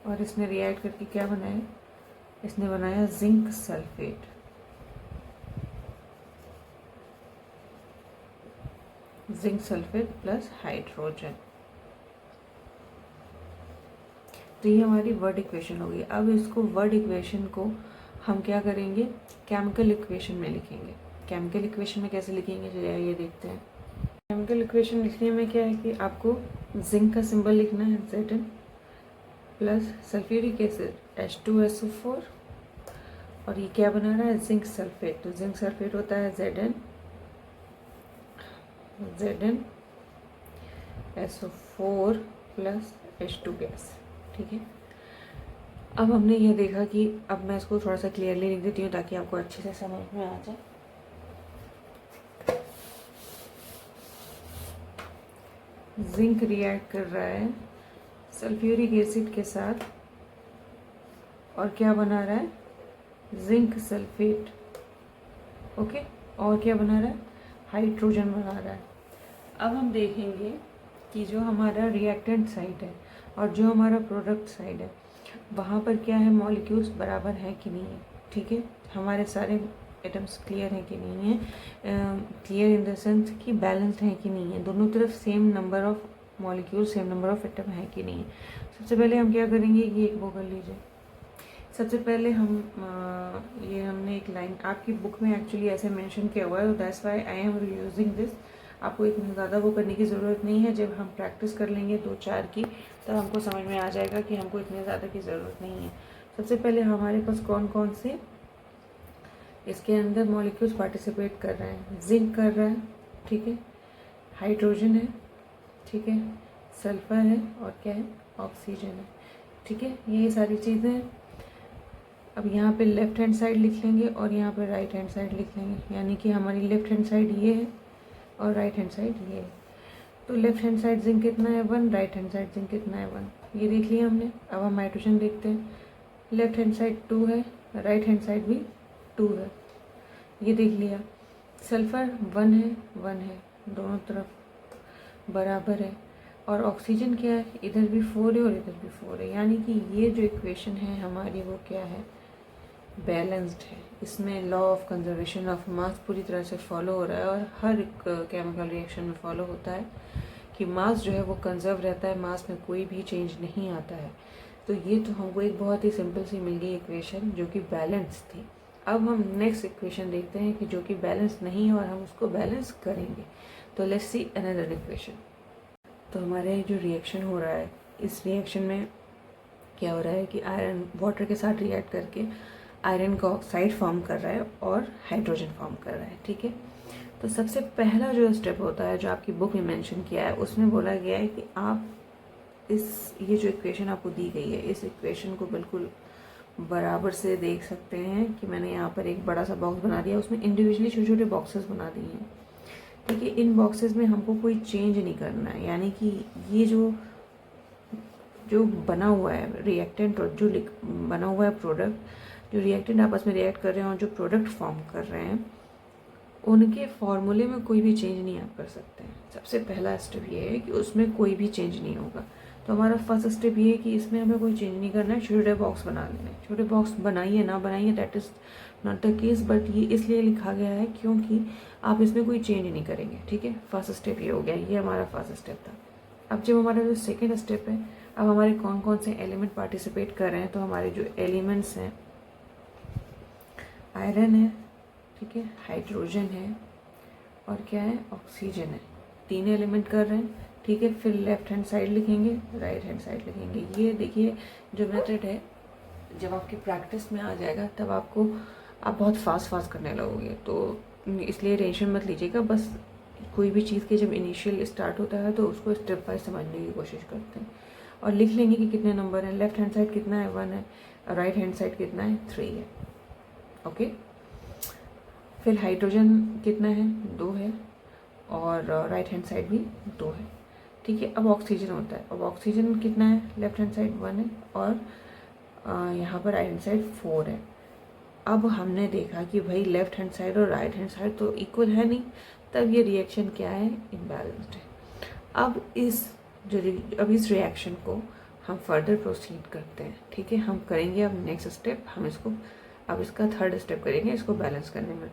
और इसने रिएक्ट करके क्या बनाया, इसने बनाया zinc sulphate. Zinc sulphate plus hydrogen. तो ये हमारी वर्ड इक्वेशन होगी। अब इसको वर्ड इक्वेशन को हम क्या करेंगे, केमिकल इक्वेशन में लिखेंगे। केमिकल इक्वेशन में कैसे लिखेंगे चलिए ये देखते हैं। केमिकल इक्वेशन लिखने में क्या है कि आपको जिंक का सिंबल लिखना है Zn plus sulphuric acid H2SO4 और ये क्या बना रहा है, जिंक सल्फेट। तो जिंक सल्फेट होता है ZnSO4 प्लस H2 गैस। ठीक है, अब हमने ये देखा कि अब मैं इसको थोड़ा सा क्लियरली लिख देती हूँ ताकि आपको अच्छे से समझ में आ जाए। जिंक रिएक्ट कर रहा है सल्फ्यूरिक एसिड के साथ और क्या बना रहा है, जिंक सल्फेट। ओके, और क्या बना रहा है, हाइड्रोजन बना रहा है। अब हम देखेंगे कि जो हमारा रिएक्टेंट साइड है और जो हमारा प्रोडक्ट साइड है वहाँ पर क्या है, मॉलिक्यूल्स बराबर हैं कि नहीं है। ठीक है, हमारे सारे एटम्स क्लियर हैं कि नहीं है, क्लियर इन द सेंस कि बैलेंस्ड हैं कि नहीं है, दोनों तरफ same number of molecule same number of atom है कि नहीं है। सबसे पहले हम क्या करेंगे, ये एक वो कर लीजिए। सबसे पहले हम ये हमने एक लाइन आपकी बुक में एक्चुअली ऐसे मेंशन किया हुआ है, that's why I am using this. आपको इतना ज़्यादा वो करने की ज़रूरत नहीं है। जब हम प्रैक्टिस कर लेंगे 2-4 की तब हमको समझ में आ जाएगा कि हमको इतने ज़्यादा की ज़रूरत नहीं है। सबसे पहले हमारे पास कौन कौन से इसके अंदर मॉलिक्यूल्स पार्टिसिपेट कर रहे हैं, जिंक कर रहा है, ठीक है, हाइड्रोजन है, ठीक है, सल्फर है और क्या है, ऑक्सीजन है। ठीक है, ये सारी चीज़ें हैं। अब यहाँ पे लेफ़्ट हैंड साइड लिख लेंगे और यहाँ पे राइट हैंड साइड लिख लेंगे, यानी कि हमारी लेफ़्ट हैंड साइड ये है और राइट हैंड साइड ये है। तो लेफ्ट हैंड साइड जिंक कितना है 1, राइट हैंड साइड जिंक कितना है 1, ये देख लिया हमने। अब हम हाइड्रोजन देखते हैं, लेफ्ट हैंड साइड 2 है, राइट हैंड साइड भी 2 है, ये देख लिया। सल्फर 1 है 1 है, दोनों तरफ बराबर है। और ऑक्सीजन क्या है, इधर भी 4 है और इधर भी 4 है, यानी कि ये जो इक्वेशन है हमारी वो क्या है, बैलेंस्ड है। इसमें law of conservation of mass पूरी तरह से फॉलो हो रहा है और हर एक केमिकल रिएक्शन में फॉलो होता है कि मास जो है वो कंजर्व रहता है, मास में कोई भी चेंज नहीं आता है। तो ये तो हमको एक बहुत ही सिंपल सी मिल गई इक्वेशन जो कि बैलेंस थी। अब हम नेक्स्ट इक्वेशन देखते हैं कि जो कि बैलेंस नहीं है और हम उसको बैलेंस करेंगे। तो लेट्स सी अनदर इक्वेशन। तो हमारे जो रिएक्शन हो रहा है, इस रिएक्शन में क्या हो रहा है कि आयरन वाटर के साथ रिएक्ट करके आयरन का ऑक्साइड फॉर्म कर रहा है और हाइड्रोजन फॉर्म कर रहा है, ठीक है। तो सबसे पहला जो स्टेप होता है, जो आपकी बुक में मेंशन किया है, उसमें बोला गया है कि आप ये जो इक्वेशन आपको दी गई है, इस इक्वेशन को बिल्कुल बराबर से देख सकते हैं कि मैंने यहाँ पर एक बड़ा सा बॉक्स बना दिया, उसमें इंडिविजुअली छोटे छोटे बॉक्सेस बना दिए हैं, ठीक है। इन बॉक्सेस में हमको कोई चेंज नहीं करना है, यानी कि ये जो बना हुआ है रिएक्टेंट और जो बना हुआ है प्रोडक्ट, जो रिएक्टेंट आपस में रिएक्ट कर रहे हैं और जो प्रोडक्ट फॉर्म कर रहे हैं, उनके फॉर्मूले में कोई भी चेंज नहीं आप कर सकते हैं। सबसे पहला स्टेप ये है कि उसमें कोई भी चेंज नहीं होगा। तो हमारा फर्स्ट स्टेप ये है कि इसमें हमें कोई चेंज नहीं करना है, छोटे बॉक्स बना लेने। छोटे बॉक्स बनाइए ना बनाइए that is not the case, but ये इसलिए लिखा गया है क्योंकि आप इसमें कोई चेंज नहीं करेंगे, ठीक है। फर्स्ट स्टेप ये हो गया, ये हमारा फर्स्ट स्टेप था। अब जब हमारा जो सेकेंड स्टेप है, अब हमारे कौन कौन से एलिमेंट पार्टिसिपेट कर रहे हैं। तो हमारे जो एलिमेंट्स हैं, आयरन है, ठीक है, हाइड्रोजन है और क्या है, ऑक्सीजन है। 3 एलिमेंट कर रहे हैं, ठीक है। फिर लेफ्ट हैंड साइड लिखेंगे, राइट हैंड साइड लिखेंगे। ये देखिए जो मेथड है, जब आपकी प्रैक्टिस में आ जाएगा तब आप बहुत फास्ट करने लगोगे, तो इसलिए टेंशन मत लीजिएगा। बस कोई भी चीज़ के जब इनिशियल स्टार्ट होता है तो उसको स्टेप बाय समझने की कोशिश करते हैं और लिख लेंगे कि कितने नंबर हैं। लेफ्ट हैंड साइड कितना है 1 है, राइट हैंड साइड कितना है 3 है, ओके। फिर हाइड्रोजन कितना है 2 है और राइट हैंड साइड भी 2 है, ठीक है। अब ऑक्सीजन होता है, अब ऑक्सीजन कितना है, लेफ्ट हैंड साइड 1 है और यहाँ पर राइट हैंड साइड 4 है। अब हमने देखा कि भाई लेफ्ट हैंड साइड और राइट हैंड साइड तो इक्वल है नहीं, तब ये रिएक्शन क्या है, इम्बैलेंस्ड है। अब इस रिएक्शन को हम फर्दर प्रोसीड करते हैं, ठीक है। हम करेंगे अब नेक्स्ट स्टेप, हम इसको अब इसका थर्ड स्टेप करेंगे इसको बैलेंस करने में।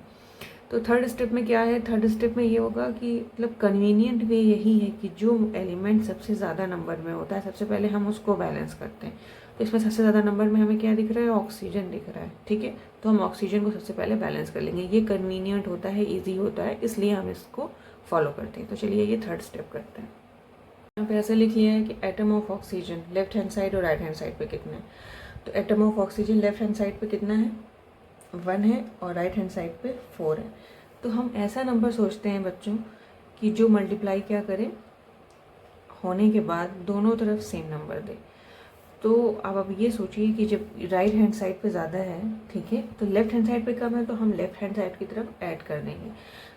तो थर्ड स्टेप में क्या है, थर्ड स्टेप में ये होगा कि मतलब कन्वीनियंट वे यही है कि जो एलिमेंट सबसे ज़्यादा नंबर में होता है सबसे पहले हम उसको बैलेंस करते हैं। तो इसमें सबसे ज़्यादा नंबर में हमें क्या दिख रहा है, ऑक्सीजन दिख रहा है, ठीक है। तो हम ऑक्सीजन को सबसे पहले बैलेंस कर लेंगे, ये कन्वीनियंट होता है, ईजी होता है, इसलिए हम इसको फॉलो करते हैं। तो चलिए ये थर्ड स्टेप करते हैं। यहाँ पे ऐसे लिख लिया है कि atom of oxygen left hand side और राइट हैंड साइड पे कितना है। तो atom of oxygen left hand side पे कितना है, 1 है और राइट हैंड साइड पे 4 है। तो हम ऐसा नंबर सोचते हैं बच्चों कि जो मल्टीप्लाई क्या करें होने के बाद दोनों तरफ सेम नंबर दे। तो अब ये सोचिए कि जब राइट हैंड साइड पे ज़्यादा है, ठीक है, तो लेफ्ट हैंड साइड पे कम है, तो हम लेफ्ट हैंड साइड की तरफ ऐड कर देंगे।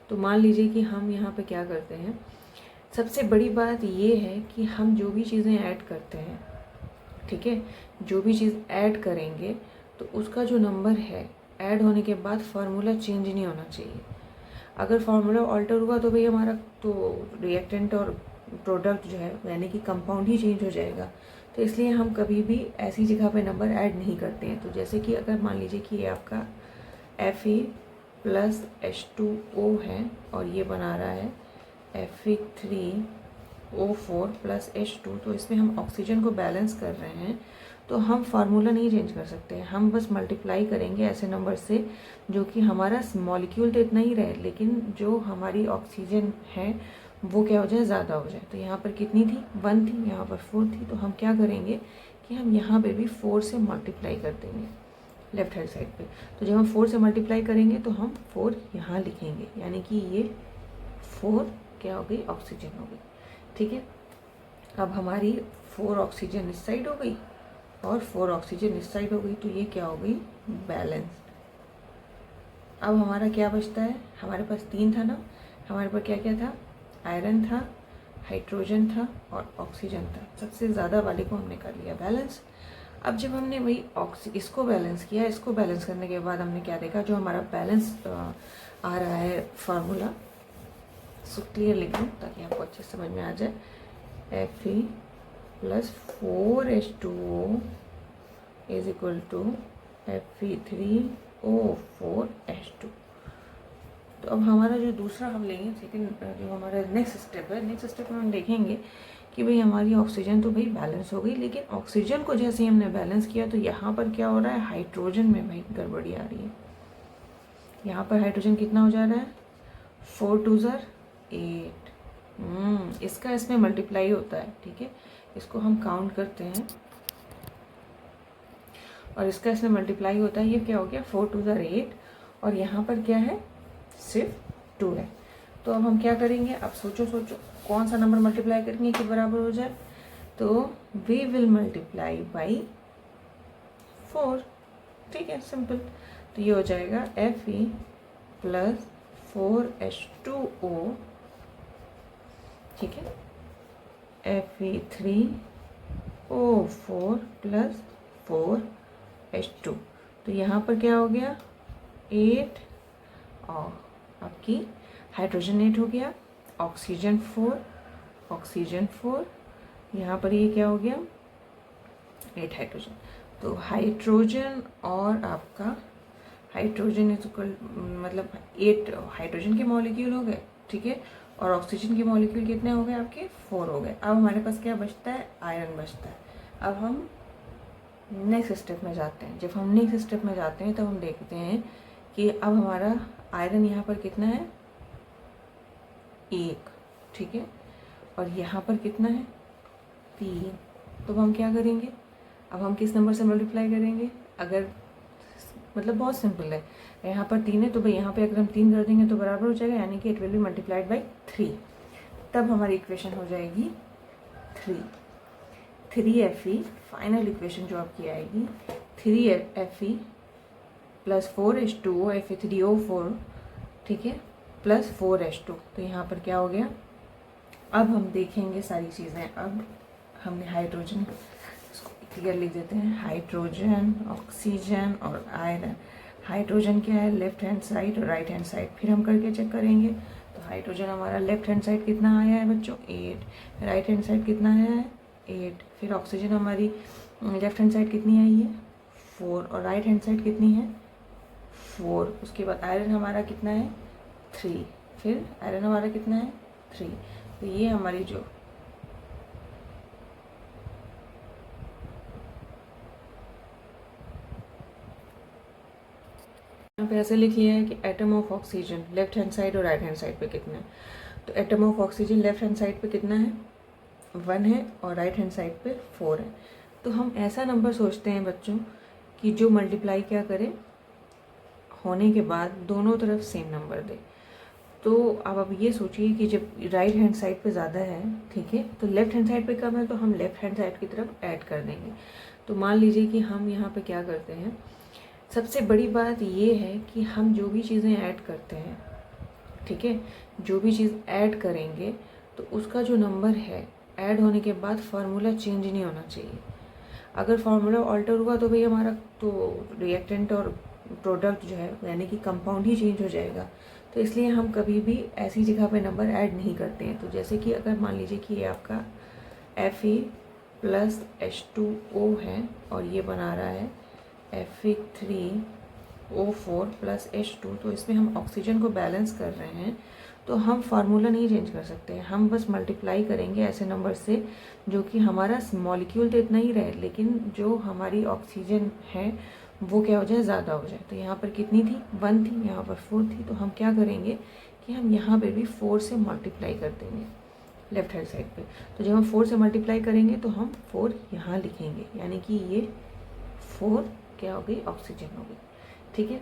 तो मान लीजिए कि हम यहाँ पे क्या करते हैं, सबसे बड़ी बात ये है कि हम जो भी चीज़ें ऐड करते हैं, ठीक है, जो भी चीज़ ऐड करेंगे तो उसका जो नंबर है ऐड होने के बाद फार्मूला चेंज नहीं होना चाहिए। अगर फार्मूला ऑल्टर हुआ तो भाई हमारा तो रिएक्टेंट और प्रोडक्ट जो है यानी कि कंपाउंड ही चेंज हो जाएगा। तो इसलिए हम कभी भी ऐसी जगह पे नंबर ऐड नहीं करते हैं। तो जैसे कि अगर मान लीजिए कि ये आपका Fe+H2O है और ये बना रहा है Fe3O4+H2, तो इसमें हम ऑक्सीजन को बैलेंस कर रहे हैं, तो हम फार्मूला नहीं चेंज कर सकते हैं। हम बस मल्टीप्लाई करेंगे ऐसे नंबर से जो कि हमारा मॉलिक्यूल तो इतना ही रहे, लेकिन जो हमारी ऑक्सीजन है वो क्या हो जाए, ज़्यादा हो जाए। तो यहाँ पर कितनी थी, 1 थी, यहाँ पर 4 थी। तो हम क्या करेंगे कि हम यहाँ पे भी 4 से मल्टीप्लाई कर देंगे लेफ्ट हैंड साइड पे। तो जब हम 4 से मल्टीप्लाई करेंगे तो हम 4 यहाँ लिखेंगे, यानी कि ये 4 क्या हो गई, ऑक्सीजन हो गई, ठीक है। अब हमारी 4 ऑक्सीजन इस साइड हो गई और 4 ऑक्सीजन इस साइड हो गई, तो ये क्या हो गई, बैलेंस्ड। अब हमारा क्या बचता है, हमारे पास 3 था ना, हमारे पास क्या क्या था, आयरन था, हाइड्रोजन था और ऑक्सीजन था, सबसे ज़्यादा वाले को हमने कर लिया बैलेंस। अब जब हमने वही इसको बैलेंस किया, इसको बैलेंस करने के बाद हमने क्या देखा, जो हमारा बैलेंस आ रहा है फार्मूला, सो क्लियर लिख दूँ ताकि आपको अच्छे से समझ में आ जाए। Fe plus 4H2O is equal to Fe3O4H2। तो अब हमारा जो दूसरा हम लेंगे, सेकेंड जो हमारा नेक्स्ट स्टेप है, नेक्स्ट स्टेप में हम देखेंगे कि भाई हमारी ऑक्सीजन तो भाई बैलेंस हो गई, लेकिन ऑक्सीजन को जैसे ही हमने बैलेंस किया तो यहाँ पर क्या हो रहा है, हाइड्रोजन में भाई गड़बड़ी आ रही है। यहाँ पर हाइड्रोजन कितना हो जा रहा है, 4 2 8। इसका इसमें मल्टीप्लाई होता है, ठीक है, इसको हम काउंट करते हैं और इसका इसमें मल्टीप्लाई होता है। ये क्या हो गया, 4 2 8 और यहाँ पर क्या है, सिर्फ 2 है। तो अब हम क्या करेंगे, अब सोचो कौन सा नंबर मल्टीप्लाई करेंगे कि बराबर हो जाए, तो वी विल मल्टीप्लाई बाई 4, ठीक है, सिंपल। तो ये हो जाएगा Fe प्लस 4H2O, ठीक है, Fe3O4 प्लस 4H2। तो यहाँ पर क्या हो गया, 8 और आपकी हाइड्रोजन 8 हो गया, ऑक्सीजन 4, यहाँ पर ये क्या हो गया, 8 हाइड्रोजन। तो हाइड्रोजन और आपका हाइड्रोजन इज इक्वल, मतलब 8 हाइड्रोजन के मॉलिक्यूल हो गए, ठीक है, और ऑक्सीजन के मॉलिक्यूल कितने हो गए आपके, 4 हो गए। अब हमारे पास क्या बचता है, आयरन बचता है। अब हम नेक्स्ट स्टेप में जाते हैं। जब हम नेक्स्ट स्टेप में जाते हैं तब हम देखते हैं कि अब हमारा आयरन यहाँ पर कितना है, 1, ठीक है, और यहाँ पर कितना है, 3। तो हम क्या करेंगे, अब हम किस नंबर से मल्टीप्लाई करेंगे, अगर मतलब बहुत सिंपल है, यहाँ पर 3 है तो भाई यहाँ पे अगर हम 3 कर देंगे तो बराबर हो जाएगा, यानी कि it will B multiplied by 3। तब हमारी इक्वेशन हो जाएगी 3Fe, फाइनल इक्वेशन जो आपकी आएगी 3Fe प्लस 4H2O Fe3O4, ठीक है, प्लस 4H2। तो यहाँ पर क्या हो गया, अब हम देखेंगे सारी चीज़ें। अब हमने हाइड्रोजन, इसको क्लियर लिख देते हैं, हाइड्रोजन, ऑक्सीजन और आयरन। हाइड्रोजन क्या है, लेफ्ट हैंड साइड और राइट हैंड साइड, फिर हम करके चेक करेंगे। तो हाइड्रोजन हमारा लेफ्ट हैंड साइड कितना आया है बच्चों, 8, राइट हैंड साइड कितना आया है, 8। फिर ऑक्सीजन हमारी लेफ्ट हैंड साइड कितनी आई है, 4, और राइट हैंड साइड कितनी है, 4। उसके बाद आयरन हमारा कितना है, 3, फिर आयरन हमारा कितना है, 3। तो ये हमारी जो यहाँ पे ऐसे लिख लिया है कि atom of oxygen left hand side और राइट हैंड साइड पे कितना है। तो atom of oxygen left hand side पे कितना है, 1 है, और राइट हैंड साइड पे 4 है। तो हम ऐसा नंबर सोचते हैं बच्चों कि जो मल्टीप्लाई क्या करे, होने के बाद दोनों तरफ सेम नंबर दे। तो अब ये सोचिए कि जब राइट हैंड साइड पे ज़्यादा है, ठीक है, तो लेफ्ट हैंड साइड पे कम है, तो हम लेफ्ट हैंड साइड की तरफ ऐड कर देंगे। तो मान लीजिए कि हम यहाँ पे क्या करते हैं, सबसे बड़ी बात ये है कि हम जो भी चीज़ें ऐड करते हैं, ठीक है, जो भी चीज़ ऐड करेंगे तो उसका जो नंबर है ऐड होने के बाद फार्मूला चेंज नहीं होना चाहिए। अगर फार्मूला ऑल्टर हुआ तो भाई हमारा तो रिएक्टेंट और प्रोडक्ट जो है यानी कि कंपाउंड ही चेंज हो जाएगा। तो इसलिए हम कभी भी ऐसी जगह पे नंबर ऐड नहीं करते हैं। तो जैसे कि अगर मान लीजिए कि ये आपका Fe प्लस H2O है और ये बना रहा है Fe3O4 प्लस H2, तो इसमें हम ऑक्सीजन को बैलेंस कर रहे हैं, तो हम फार्मूला नहीं चेंज कर सकते। हम बस मल्टीप्लाई करेंगे ऐसे नंबर से जो कि हमारा मॉलिक्यूल तो इतना ही रहे, लेकिन जो हमारी ऑक्सीजन है वो क्या हो जाए, ज़्यादा हो जाए। तो यहाँ पर कितनी थी, 1 थी, यहाँ पर 4 थी। तो हम क्या करेंगे कि हम यहाँ पे भी 4 से मल्टीप्लाई कर देंगे लेफ्ट हैंड साइड पे। तो जब हम 4 से मल्टीप्लाई करेंगे तो हम 4 यहाँ लिखेंगे, यानी कि ये 4 क्या हो गई, ऑक्सीजन हो गई, ठीक है।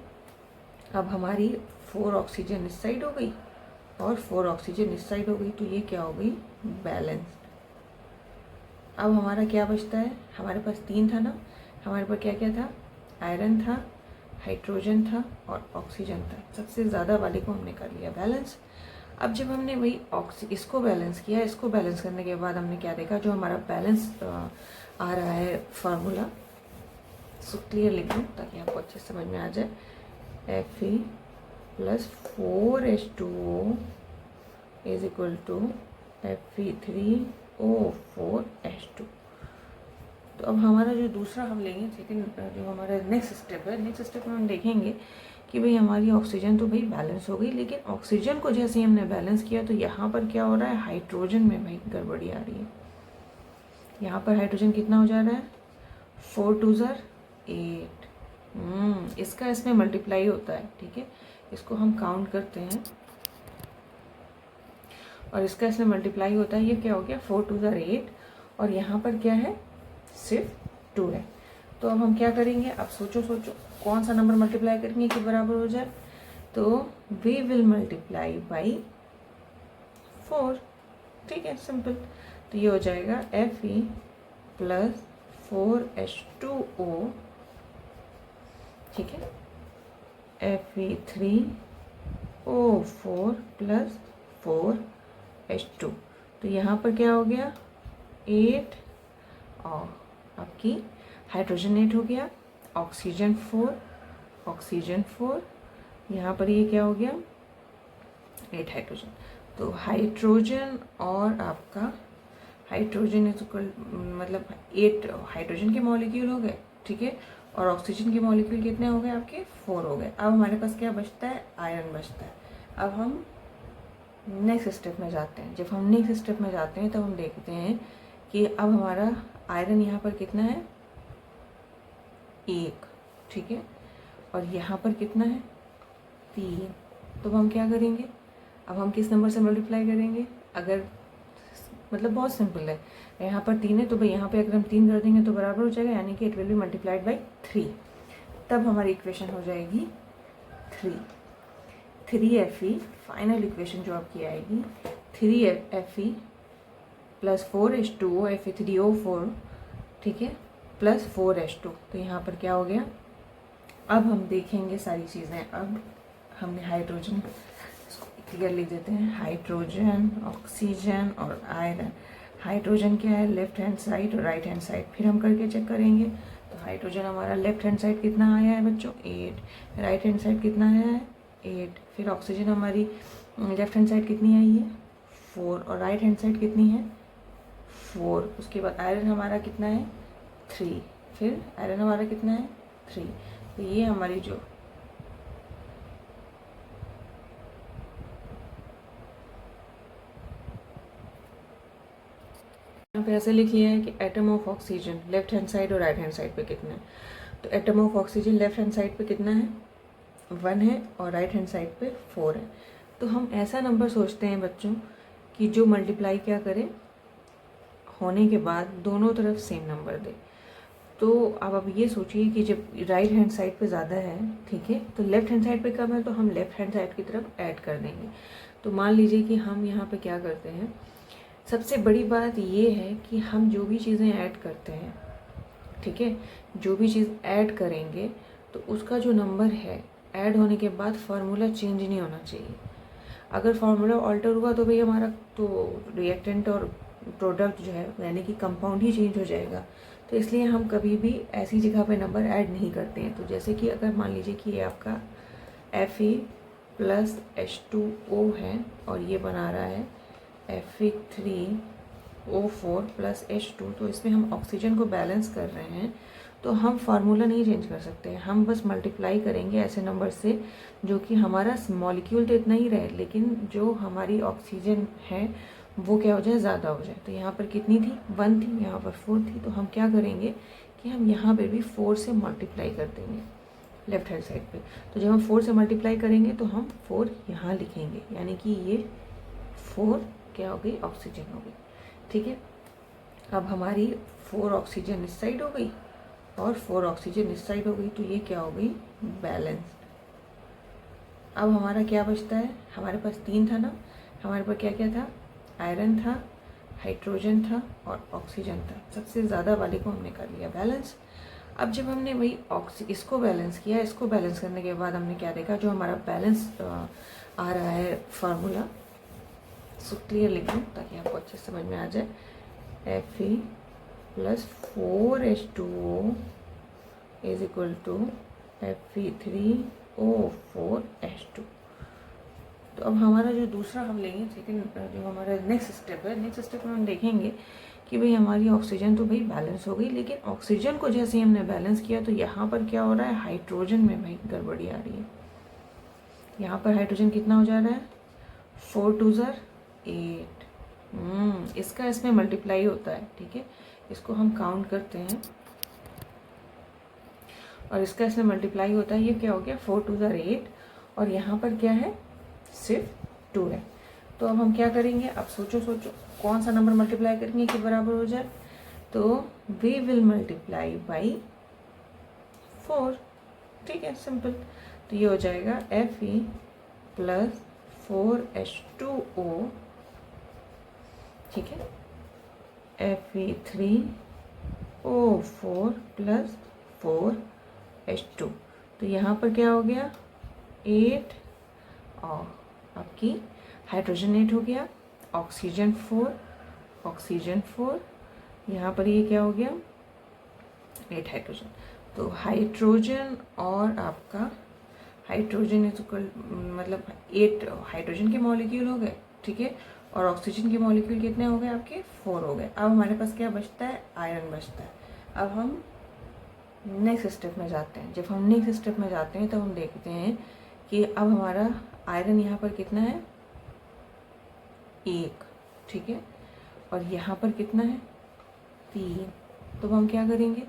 अब हमारी 4 ऑक्सीजन इस साइड हो गई और 4 ऑक्सीजन इस साइड हो गई, तो ये क्या हो गई, बैलेंस्ड। अब हमारा क्या बचता है, हमारे पास 3 था ना, हमारे पास क्या क्या था, आयरन था, हाइड्रोजन था और ऑक्सीजन था। सबसे ज़्यादा वाले को हमने कर लिया बैलेंस। अब जब हमने वही इसको बैलेंस किया, इसको बैलेंस करने के बाद हमने क्या देखा, जो हमारा बैलेंस आ रहा है फार्मूला, सो क्लियर लिख दूँ ताकि आपको अच्छे से समझ में आ जाए। Fe plus 4H2O is equal to Fe3O4H2। तो अब हमारा जो दूसरा हम लेंगे, सेकेंड जो हमारा नेक्स्ट स्टेप है, नेक्स्ट स्टेप में हम देखेंगे कि भाई हमारी ऑक्सीजन तो भाई बैलेंस हो गई, लेकिन ऑक्सीजन को जैसे ही हमने बैलेंस किया तो यहाँ पर क्या हो रहा है, हाइड्रोजन में भाई गड़बड़ी आ रही है। यहाँ पर हाइड्रोजन कितना हो जा रहा है, 4 2 8। इसका इसमें मल्टीप्लाई होता है, ठीक है, इसको हम काउंट करते हैं और इसका इसमें मल्टीप्लाई होता है। ये क्या हो गया, 4 2 8 और यहाँ पर क्या है, सिर्फ 2 है। तो अब हम क्या करेंगे, अब सोचो कौन सा नंबर मल्टीप्लाई करेंगे कि बराबर हो जाए, तो वी विल मल्टीप्लाई बाई 4, ठीक है, सिंपल। तो ये हो जाएगा Fe प्लस 4H2O, ठीक है, Fe3O4 प्लस 4H2। तो यहाँ पर क्या हो गया, 8 और आपकी हाइड्रोजन 8 हो गया, ऑक्सीजन 4, यहाँ पर ये क्या हो गया, 8 हाइड्रोजन। तो हाइड्रोजन और आपका हाइड्रोजन इज इक्वल, मतलब 8 हाइड्रोजन के मॉलिक्यूल हो गए, ठीक है, और ऑक्सीजन के मॉलिक्यूल कितने हो गए आपके, 4 हो गए। अब हमारे पास क्या बचता है, आयरन बचता है। अब हम नेक्स्ट स्टेप में जाते हैं। जब हम नेक्स्ट स्टेप में जाते हैं तब हम देखते हैं कि अब हमारा आयरन यहाँ पर कितना है, 1, ठीक है, और यहाँ पर कितना है, 3। तो हम क्या करेंगे, अब हम किस नंबर से मल्टीप्लाई करेंगे, अगर मतलब बहुत सिंपल है, यहाँ पर 3 है तो भाई यहाँ पे अगर हम 3 कर देंगे तो बराबर हो जाएगा, यानी कि it will B multiplied by 3। तब हमारी इक्वेशन हो जाएगी 3Fe, फाइनल इक्वेशन जो आपकी आएगी 3Fe प्लस 4H2O Fe3O4, ठीक है, प्लस 4H2। तो यहाँ पर क्या हो गया, अब हम देखेंगे सारी चीज़ें। अब हमने हाइड्रोजन, इसको क्लियर लिख देते हैं, हाइड्रोजन, ऑक्सीजन और आयरन। हाइड्रोजन क्या है, लेफ्ट हैंड साइड और राइट हैंड साइड, फिर हम करके चेक करेंगे। तो हाइड्रोजन हमारा लेफ्ट हैंड साइड कितना आया है बच्चों, 8, राइट हैंड साइड कितना आया है, 8। फिर ऑक्सीजन हमारी लेफ्ट हैंड साइड कितनी आई है, 4, और राइट हैंड साइड कितनी है, 4। उसके बाद आयरन हमारा कितना है, 3। फिर आयरन हमारा कितना है, 3। तो ये हमारी जो यहाँ पे ऐसे लिख लिया है कि atom of oxygen left hand side और राइट हैंड साइड पे कितना है। तो atom of oxygen left hand side पे कितना है, 1 है, और राइट हैंड साइड पे 4 है। तो हम ऐसा नंबर सोचते हैं बच्चों कि जो मल्टीप्लाई क्या करे, होने के बाद दोनों तरफ सेम नंबर दे। तो अब ये सोचिए कि जब राइट हैंड साइड पे ज़्यादा है, ठीक है, तो लेफ्ट हैंड साइड पे कम है, तो हम लेफ्ट हैंड साइड की तरफ ऐड कर देंगे। तो मान लीजिए कि हम यहाँ पे क्या करते हैं, सबसे बड़ी बात ये है कि हम जो भी चीज़ें ऐड करते हैं, ठीक है, जो भी चीज़ ऐड करेंगे तो उसका जो नंबर है ऐड होने के बाद फार्मूला चेंज नहीं होना चाहिए। अगर फार्मूला ऑल्टर हुआ तो भाई हमारा तो रिएक्टेंट और प्रोडक्ट जो है यानी कि कंपाउंड ही चेंज हो जाएगा। तो इसलिए हम कभी भी ऐसी जगह पे नंबर ऐड नहीं करते हैं। तो जैसे कि अगर मान लीजिए कि ये आपका Fe प्लस H2O है और ये बना रहा है Fe3O4 प्लस H2, तो इसमें हम ऑक्सीजन को बैलेंस कर रहे हैं, तो हम फार्मूला नहीं चेंज कर सकते। हम बस मल्टीप्लाई करेंगे ऐसे नंबर से जो कि हमारा मॉलिक्यूल तो इतना ही रहे, लेकिन जो हमारी ऑक्सीजन है वो क्या हो जाए, ज़्यादा हो जाए। तो यहाँ पर कितनी थी, 1 थी, यहाँ पर 4 थी। तो हम क्या करेंगे कि हम यहाँ पे भी 4 से मल्टीप्लाई कर देंगे लेफ्ट हैंड साइड पे। तो जब हम 4 से मल्टीप्लाई करेंगे तो हम 4 यहाँ लिखेंगे, यानी कि ये 4 क्या हो गई, ऑक्सीजन हो गई, ठीक है। अब हमारी 4 ऑक्सीजन इस साइड हो गई और 4 ऑक्सीजन इस साइड हो गई, तो ये क्या हो गई, बैलेंस। अब हमारा क्या बचता है, हमारे पास 3 था ना, हमारे पास क्या क्या था, आयरन था, हाइड्रोजन था और ऑक्सीजन था। सबसे ज़्यादा वाले को हमने कर लिया बैलेंस। अब जब हमने वही इसको बैलेंस किया, इसको बैलेंस करने के बाद हमने क्या देखा, जो हमारा बैलेंस आ रहा है फार्मूला, सो क्लियर लिख लूँ ताकि आपको अच्छे समझ में आ जाए। Fe plus 4H2O is equal to Fe3O4H2। तो अब हमारा जो दूसरा हम लेंगे, सेकेंड जो हमारा नेक्स्ट स्टेप है, नेक्स्ट स्टेप में हम देखेंगे कि भाई हमारी ऑक्सीजन तो भाई बैलेंस हो गई, लेकिन ऑक्सीजन को जैसे ही हमने बैलेंस किया तो यहाँ पर क्या हो रहा है, हाइड्रोजन में भाई गड़बड़ी आ रही है। यहाँ पर हाइड्रोजन कितना हो जा रहा है, 4 2 8। इसका इसमें मल्टीप्लाई होता है, ठीक है, इसको हम काउंट करते हैं और इसका इसमें मल्टीप्लाई होता है। ये क्या हो गया, 4 2 8 और यहाँ पर क्या है, सिर्फ 2 है। तो अब हम क्या करेंगे, अब सोचो कौन सा नंबर मल्टीप्लाई करेंगे कि बराबर हो जाए, तो वी विल मल्टीप्लाई बाई 4, ठीक है, सिंपल। तो ये हो जाएगा Fe प्लस 4H2O, ठीक है, Fe3O4 प्लस 4H2। तो यहाँ पर क्या हो गया, 8 और आपकी हाइड्रोजन 8 हो गया, ऑक्सीजन 4, यहाँ पर ये क्या हो गया, 8 हाइड्रोजन। तो हाइड्रोजन और आपका हाइड्रोजन इज इक्वल, मतलब 8 हाइड्रोजन के मॉलिक्यूल हो गए, ठीक है, और ऑक्सीजन के मॉलिक्यूल कितने हो गए आपके, 4 हो गए। अब हमारे पास क्या बचता है, आयरन बचता है। अब हम नेक्स्ट स्टेप में जाते हैं। जब हम नेक्स्ट स्टेप में जाते हैं तो हम देखते हैं कि अब हमारा आयरन यहाँ पर कितना है, 1, ठीक है, और यहाँ पर कितना है, 3। तो हम क्या करेंगे,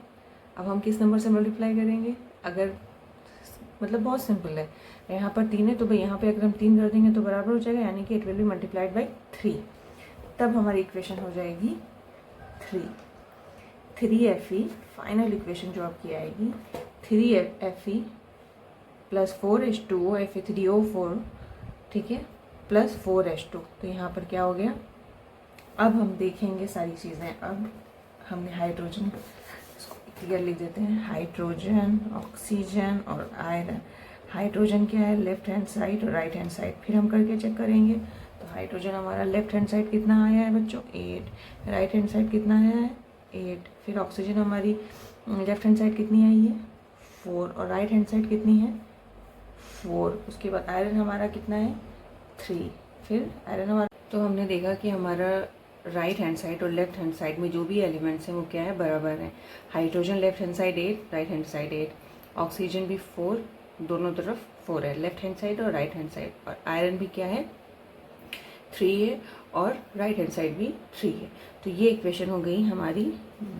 अब हम किस नंबर से मल्टीप्लाई करेंगे, अगर मतलब बहुत सिंपल है, यहाँ पर 3 है तो भाई यहाँ पे अगर हम 3 कर देंगे तो बराबर हो जाएगा, यानी कि it will B multiplied by 3। तब हमारी इक्वेशन हो जाएगी 3Fe, फाइनल इक्वेशन जो आपकी आएगी 3Fe प्लस 4H2O Fe3O4, ठीक है, प्लस 4H2। तो यहाँ पर क्या हो गया, अब हम देखेंगे सारी चीज़ें। अब हमने हाइड्रोजन, इसको क्लियर लिख देते हैं, हाइड्रोजन, ऑक्सीजन और आयरन। हाइड्रोजन क्या है, लेफ्ट हैंड साइड और राइट हैंड साइड, फिर हम करके चेक करेंगे। तो हाइड्रोजन हमारा लेफ्ट हैंड साइड कितना आया है बच्चों, 8, राइट हैंड साइड कितना आया है, 8। फिर ऑक्सीजन हमारी लेफ्ट हैंड साइड कितनी आई है, 4, और राइट हैंड साइड कितनी है, 4। उसके बाद आयरन हमारा कितना है, 3। फिर आयरन हमारा, तो हमने देखा कि हमारा राइट हैंड साइड और लेफ्ट हैंड साइड में जो भी एलिमेंट्स हैं वो क्या है, बराबर हैं। Hydrogen left hand side 8, right hand side 8, oxygen भी 4, दोनों तरफ 4 है, लेफ्ट हैंड साइड और राइट हैंड साइड, और आयरन भी क्या है, 3 है, और राइट हैंड साइड भी 3 है। तो ये इक्वेशन हो गई हमारी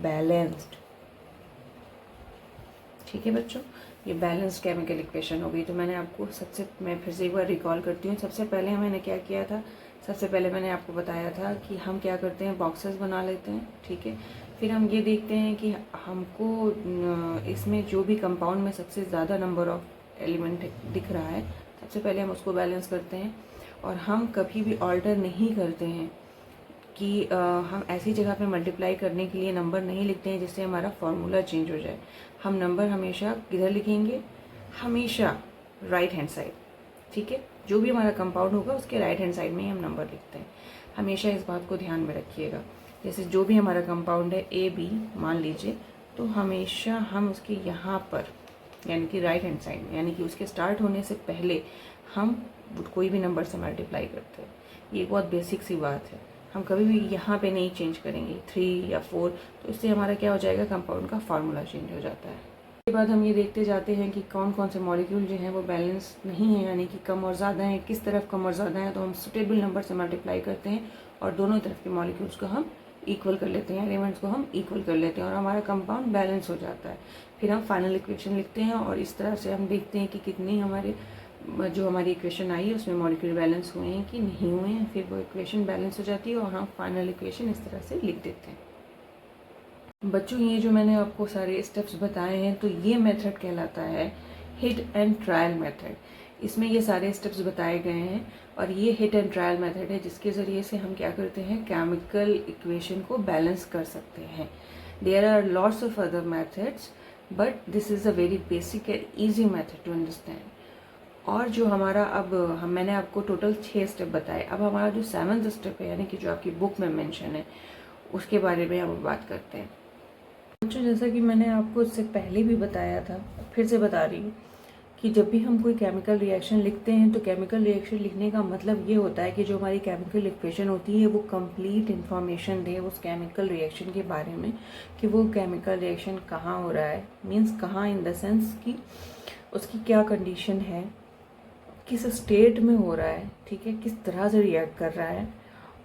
बैलेंस्ड, ठीक है बच्चों, ये बैलेंस्ड केमिकल इक्वेशन हो गई। तो मैंने आपको मैं फिर से एक बार रिकॉल करती हूँ। सबसे पहले मैंने क्या किया था, सबसे पहले मैंने आपको बताया था कि हम क्या करते हैं, बॉक्सेस बना लेते हैं, ठीक है। फिर हम ये देखते हैं कि हमको इसमें जो भी कंपाउंड में सबसे ज़्यादा नंबर ऑफ एलिमेंट दिख रहा है, सबसे पहले हम उसको बैलेंस करते हैं। और हम कभी भी ऑल्टर नहीं करते हैं कि हम ऐसी जगह पे मल्टीप्लाई करने के लिए नंबर नहीं लिखते हैं जिससे हमारा फार्मूला चेंज हो जाए। हम नंबर हमेशा किधर लिखेंगे, हमेशा राइट हैंड साइड, ठीक है, जो भी हमारा कंपाउंड होगा उसके राइट हैंड साइड में ही हम नंबर लिखते हैं। हमेशा इस बात को ध्यान में रखिएगा। जैसे जो भी हमारा कंपाउंड है AB मान लीजिए, तो हमेशा हम उसके यहाँ पर यानी कि राइट हैंड साइड में, यानी कि उसके स्टार्ट होने से पहले हम कोई भी नंबर से मल्टीप्लाई करते हैं। ये बहुत बेसिक सी बात है, हम कभी भी यहाँ पे नहीं चेंज करेंगे 3 या 4, तो इससे हमारा क्या हो जाएगा, कंपाउंड का फार्मूला चेंज हो जाता है। उसके बाद हम ये देखते जाते हैं कि कौन कौन से मॉलिक्यूल जो हैं वो बैलेंस नहीं है, यानी कि कम और ज़्यादा हैं, किस तरफ कम और ज़्यादा है, तो हम सुटेबल नंबर से मल्टीप्लाई करते हैं और दोनों तरफ के मॉलिक्यूल्स को हम इक्वल कर लेते हैं, एलिमेंट्स को हम इक्वल कर लेते हैं और हमारा कंपाउंड बैलेंस हो जाता है। फिर हम फाइनल इक्वेशन लिखते हैं और इस तरह से हम देखते हैं कि कितनी जो हमारी इक्वेशन आई है उसमें मॉलिक्यूल बैलेंस हुए हैं कि नहीं हुए हैं। फिर वो इक्वेशन बैलेंस हो जाती है और हम फाइनल इक्वेशन इस तरह से लिख देते हैं। बच्चों, ये जो मैंने आपको सारे स्टेप्स बताए हैं, तो ये मेथड कहलाता है हिट एंड ट्रायल मेथड। इसमें ये सारे स्टेप्स बताए गए हैं और ये हिट एंड ट्रायल मेथड है जिसके ज़रिए से हम क्या करते हैं, केमिकल इक्वेशन को बैलेंस कर सकते हैं। There are lots of other methods but this is a very basic and easy method to understand. और जो हमारा मैंने आपको टोटल 6 स्टेप बताए। अब हमारा जो 7th स्टेप है, यानी कि जो आपकी बुक में मेंशन है, उसके बारे में हम बात करते हैं। बच्चों, जैसा कि मैंने आपको इससे पहले भी बताया था, फिर से बता रही हूँ कि जब भी हम कोई केमिकल रिएक्शन लिखते हैं तो केमिकल रिएक्शन लिखने का मतलब ये होता है कि जो हमारी केमिकल इक्वेशन होती है वो कंप्लीट इन्फॉर्मेशन दे उस केमिकल रिएक्शन के बारे में, कि वो केमिकल रिएक्शन कहाँ हो रहा है, मीन्स कहाँ, इन द सेंस कि उसकी क्या कंडीशन है, किस स्टेट में हो रहा है, ठीक है, किस तरह से रिएक्ट कर रहा है,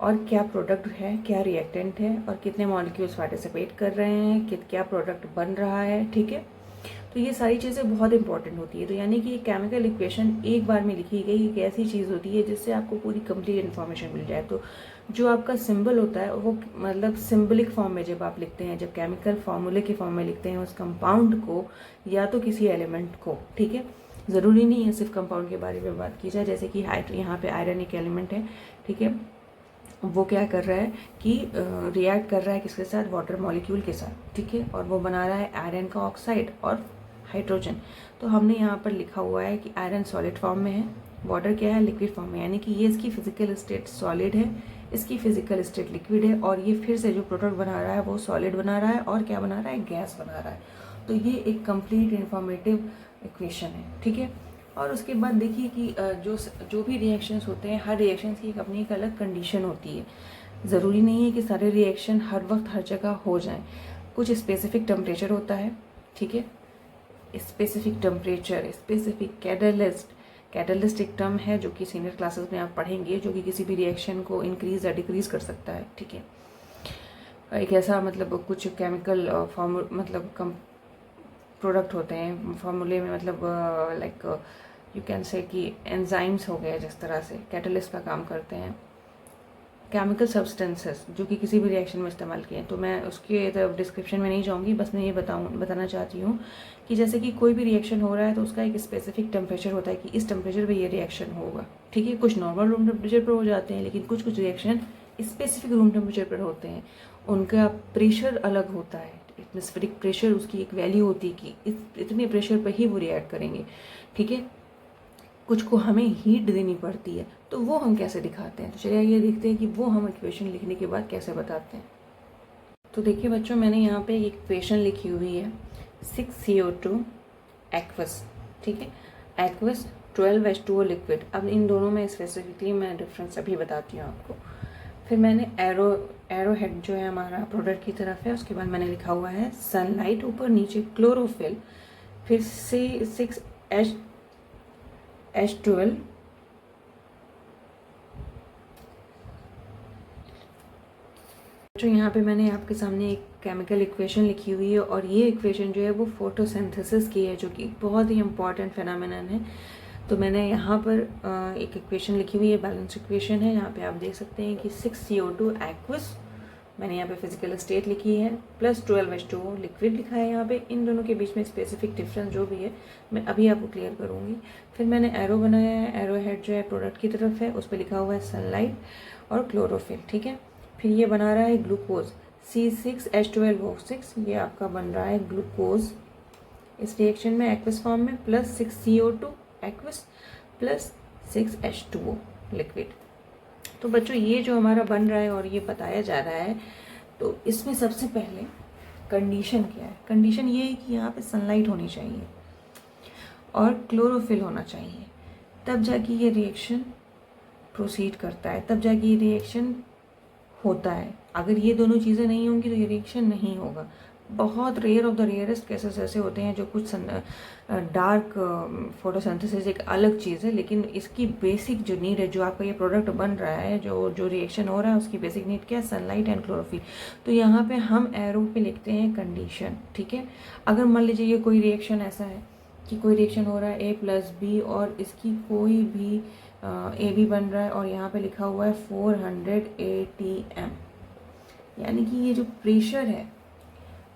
और क्या प्रोडक्ट है, क्या रिएक्टेंट है, और कितने मॉलिक्यूल्स पार्टिसिपेट कर रहे हैं, क्या प्रोडक्ट बन रहा है, ठीक है। तो ये सारी चीज़ें बहुत इंपॉर्टेंट होती है। तो यानी कि ये केमिकल इक्वेशन एक बार में लिखी गई एक ऐसी चीज़ होती है जिससे आपको पूरी कंप्लीट इन्फॉर्मेशन मिल जाए। तो जो आपका सिंबल होता है वो मतलब सिंबलिक फॉर्म में जब आप लिखते हैं, जब केमिकल फॉर्मूले के फॉर्म में लिखते हैं उस कंपाउंड को या तो किसी एलिमेंट को, ठीक है, ज़रूरी नहीं है सिर्फ कंपाउंड के बारे में बात की जाए। जैसे कि यहाँ पे आयरन एक एलिमेंट है, ठीक है, वो क्या कर रहा है कि रिएक्ट कर रहा है किसके साथ, वाटर मॉलिक्यूल के साथ, ठीक है, और वो बना रहा है आयरन का ऑक्साइड और हाइड्रोजन। तो हमने यहाँ पर लिखा हुआ है कि आयरन सॉलिड फॉर्म में है, वाटर क्या है, लिक्विड फॉर्म में, यानी कि ये इसकी फिजिकल स्टेट सॉलिड है, इसकी फिजिकल स्टेट लिक्विड है, और ये फिर से जो प्रोडक्ट बना रहा है वो सॉलिड बना रहा है और क्या बना रहा है, गैस बना रहा है। तो ये एक कंप्लीट इंफॉर्मेटिव इक्वेशन है, ठीक है। और उसके बाद देखिए कि जो भी रिएक्शंस होते हैं, हर रिएक्शन की अपनी एक अलग कंडीशन होती है। ज़रूरी नहीं है कि सारे रिएक्शन हर वक्त हर जगह हो जाएं। कुछ स्पेसिफिक टेम्परेचर होता है, ठीक है, स्पेसिफिक टेम्परेचर, स्पेसिफिक कैटलिस्ट एक टर्म है जो कि सीनियर क्लासेस में आप पढ़ेंगे, जो कि किसी भी रिएक्शन को इंक्रीज या डिक्रीज कर सकता है, ठीक है। एक ऐसा मतलब कुछ केमिकल प्रोडक्ट होते हैं फॉर्मूले में, मतलब लाइक यू कैन से कि एंजाइम्स हो गए, जिस तरह से कैटलिस्ट का काम करते हैं, केमिकल सब्सटेंसेस जो कि किसी भी रिएक्शन में इस्तेमाल किए हैं। तो मैं उसके तरफ डिस्क्रिप्शन में नहीं जाऊंगी, बस मैं ये बताना चाहती हूँ कि जैसे कि कोई भी रिएक्शन हो रहा है तो उसका एक स्पेसिफिक टेम्परेचर होता है कि इस टेम्परेचर पे ये रिएक्शन होगा, ठीक है। कुछ नॉर्मल रूम टेम्परेचर पर हो जाते हैं, लेकिन कुछ रिएक्शन स्पेसिफिक रूम टेम्परेचर पर होते हैं, उनका प्रेशर अलग होता है, एटमॉस्फेरिक प्रेशर, उसकी एक वैल्यू होती है कि इतने प्रेशर पर ही वो रिएक्ट करेंगे, ठीक है। कुछ को हमें हीट देनी पड़ती है, तो वो हम कैसे दिखाते हैं। तो चलिए ये देखते हैं कि वो हम इक्वेशन लिखने के बाद कैसे बताते हैं। तो देखिए बच्चों, मैंने यहाँ पे एक इक्वेशन लिखी हुई है, 6CO2 एक्वस, ठीक है, एक्वस 12H2O लिक्विड। अब इन दोनों में स्पेसिफिकली मैं डिफरेंस अभी बताती हूँ आपको। फिर मैंने एरो हेड जो है हमारा प्रोडक्ट की तरफ है, उसके बाद मैंने लिखा हुआ है सनलाइट, ऊपर नीचे क्लोरोफिल, फिर से 6H12 जो यहाँ पे मैंने आपके सामने एक केमिकल इक्वेशन लिखी हुई है, और ये इक्वेशन जो है वो फोटोसिंथेसिस की है, जो कि बहुत ही इंपॉर्टेंट फेनोमेनन है। तो मैंने यहाँ पर एक इक्वेशन लिखी हुई है, बैलेंस इक्वेशन है। यहाँ पे आप देख सकते हैं कि 6CO2 एक्वस, मैंने यहाँ पे फिजिकल स्टेट लिखी है, प्लस 12H2O लिक्विड लिखा है। यहाँ पे इन दोनों के बीच में स्पेसिफिक डिफरेंस जो भी है मैं अभी आपको क्लियर करूँगी। फिर मैंने एरो बनाया है, एरो हेड जो है प्रोडक्ट की तरफ है, उस पर लिखा हुआ है सनलाइट और क्लोरोफिल, ठीक है। फिर ये बना रहा है ग्लूकोज, C6H12O6, ये आपका बन रहा है ग्लूकोज इस रिएक्शन में एक्वस फॉर्म में, plus 6CO2 aqueous plus 6H2O liquid. तो बच्चों ये जो हमारा बन रहा है और ये बताया जा रहा है, तो इसमें सबसे पहले कंडीशन क्या है। कंडीशन ये है कि यहाँ पे सनलाइट होनी चाहिए और क्लोरोफिल होना चाहिए, तब जाके ये रिएक्शन प्रोसीड करता है, तब जाके ये रिएक्शन होता है। अगर ये दोनों चीज़ें नहीं होंगी तो ये रिएक्शन नहीं होगा। बहुत rare of the rarest cases ऐसे होते हैं जो कुछ डार्क फोटोसिंथेसिस एक अलग चीज़ है, लेकिन इसकी बेसिक जो नीड है, जो आपका ये प्रोडक्ट बन रहा है, जो रिएक्शन हो रहा है, उसकी बेसिक नीड क्या है, सनलाइट एंड क्लोरोफिल। तो यहाँ पे हम एरो पे लिखते हैं कंडीशन, ठीक है। अगर मान लीजिए ये कोई रिएक्शन ऐसा है कि कोई रिएक्शन हो रहा है A+B और इसकी कोई भी AB बन रहा है और यहाँ पे लिखा हुआ है 400 ATM, यानी कि ये जो प्रेशर है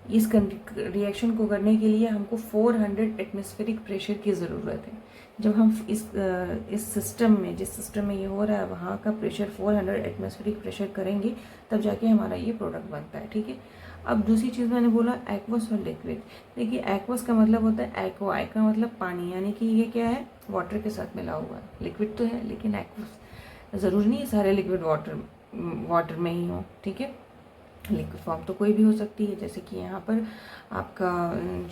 इस रिएक्शन को करने के लिए हमको 400 एटमॉस्फेरिक प्रेशर की ज़रूरत है। जब हम इस सिस्टम में, जिस सिस्टम में ये हो रहा है, वहाँ का प्रेशर 400 एटमॉस्फेरिक प्रेशर करेंगे, तब जाके हमारा ये प्रोडक्ट बनता है, ठीक है। अब दूसरी चीज़ मैंने बोला एक्वस और लिक्विड। देखिए एक्वस का मतलब होता है एक्वा, का मतलब पानी, यानी कि ये क्या है, वाटर के साथ मिला हुआ है, लिक्विड तो है लेकिन एक्वस। ज़रूरी नहीं है सारे लिक्विड वाटर में ही हो, ठीक है। लिक्विड फॉर्म तो कोई भी हो सकती है, जैसे कि यहाँ पर आपका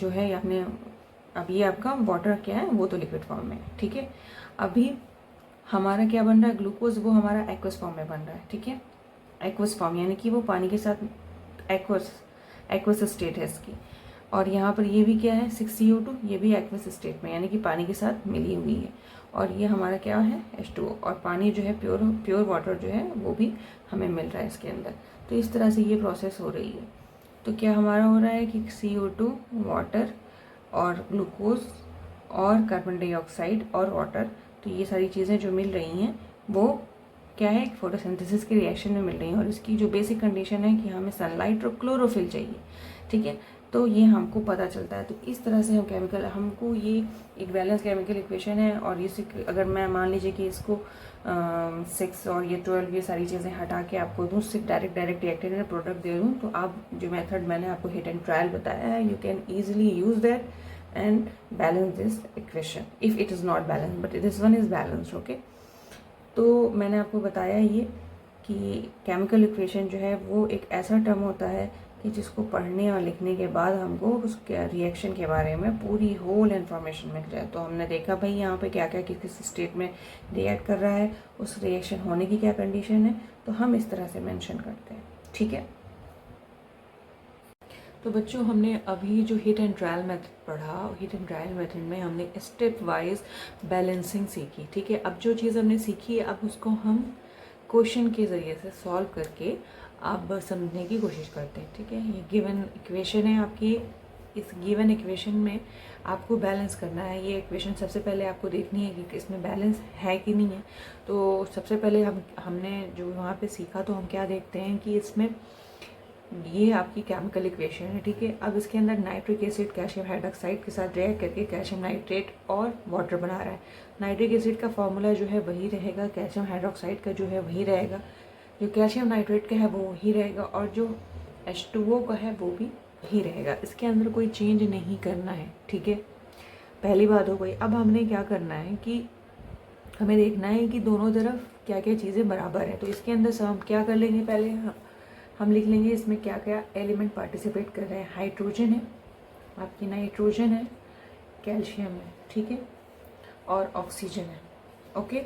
जो है आपने अब ये आपका वाटर क्या है वो तो लिक्विड फॉर्म में है, ठीक है। अभी हमारा क्या बन रहा है, ग्लूकोज, वो हमारा एक्वस फॉर्म में बन रहा है, ठीक है। एक्वस फॉर्म यानी कि वो पानी के साथ एक्वस स्टेट है इसकी। और यहाँ पर ये भी क्या है 6CO2, ये भी एक्वस स्टेट में यानी कि पानी के साथ मिली हुई है। और ये हमारा क्या है H2O, और पानी जो है प्योर वाटर जो है वो भी हमें मिल रहा है इसके अंदर। तो इस तरह से ये प्रोसेस हो रही है। तो क्या हमारा हो रहा है कि CO2, वाटर और ग्लूकोज और कार्बन डाइऑक्साइड और वाटर, तो ये सारी चीज़ें जो मिल रही हैं वो क्या है, फोटोसिंथेसिस के रिएक्शन में मिल रही हैं। और इसकी जो बेसिक कंडीशन है कि हमें सनलाइट और क्लोरोफिल चाहिए, ठीक है। तो ये हमको पता चलता है। तो इस तरह से हमको ये एक बैलेंस केमिकल इक्वेशन है। और ये अगर मैं मान लीजिए कि इसको 6 और ये 12 ये सारी चीज़ें हटा के आपको दूँ, सिर्फ डायरेक्ट रिएक्टेड एंड प्रोडक्ट दे दूँ, तो आप जो मेथड मैंने आपको हिट एंड ट्रायल बताया है, you can easily use that and balance this equation if it is not balance, but this one is balanced, okay. तो मैंने आपको बताया ये कि केमिकल इक्वेशन जो है वो एक ऐसा टर्म होता है कि जिसको पढ़ने और लिखने के बाद हमको उसके रिएक्शन के बारे में पूरी होल इन्फॉर्मेशन मिल जाए। तो हमने देखा भाई यहाँ पे क्या क्या किस स्टेट में रिएक्ट कर रहा है, उस रिएक्शन होने की क्या कंडीशन है, तो हम इस तरह से मेंशन करते हैं, ठीक है। तो बच्चों हमने अभी जो हिट एंड ट्रायल मेथड पढ़ा, हिट एंड ट्रायल मेथड में हमने स्टेप वाइज बैलेंसिंग सीखी, ठीक है। अब जो चीज़ हमने सीखी है अब उसको हम क्वेश्चन के ज़रिए से सॉल्व करके आप समझने की कोशिश करते हैं, ठीक है। ये गिवन इक्वेशन है आपकी, इस गिवन इक्वेशन में आपको बैलेंस करना है। ये इक्वेशन सबसे पहले आपको देखनी है कि इसमें बैलेंस है कि नहीं है। तो सबसे पहले हमने जो वहाँ पे सीखा, तो हम क्या देखते हैं कि इसमें ये आपकी केमिकल इक्वेशन है, ठीक है। अब इसके अंदर नाइट्रिक एसिड कैल्शियम हाइड्रॉक्साइड के साथ रिएक्ट करके कैल्शियम नाइट्रेट और वाटर बना रहा है। नाइट्रिक एसिड का फॉर्मूला जो है वही रहेगा, कैल्शियम हाइड्रॉक्साइड का जो है वही रहेगा, जो कैल्शियम नाइट्रेट का है वो वही रहेगा, और जो H2O का है वो भी वही रहेगा। इसके अंदर कोई चेंज नहीं करना है, ठीक है। पहली बात हो गई। अब हमने क्या करना है कि हमें देखना है कि दोनों तरफ क्या क्या चीज़ें बराबर है। तो इसके अंदर सब हम क्या कर लेंगे, पहले हम लिख लेंगे इसमें क्या क्या एलिमेंट पार्टिसिपेट कर रहे हैं। हाइड्रोजन है, आपकी नाइट्रोजन है, कैल्शियम है, ठीक है, और ऑक्सीजन है, ओके।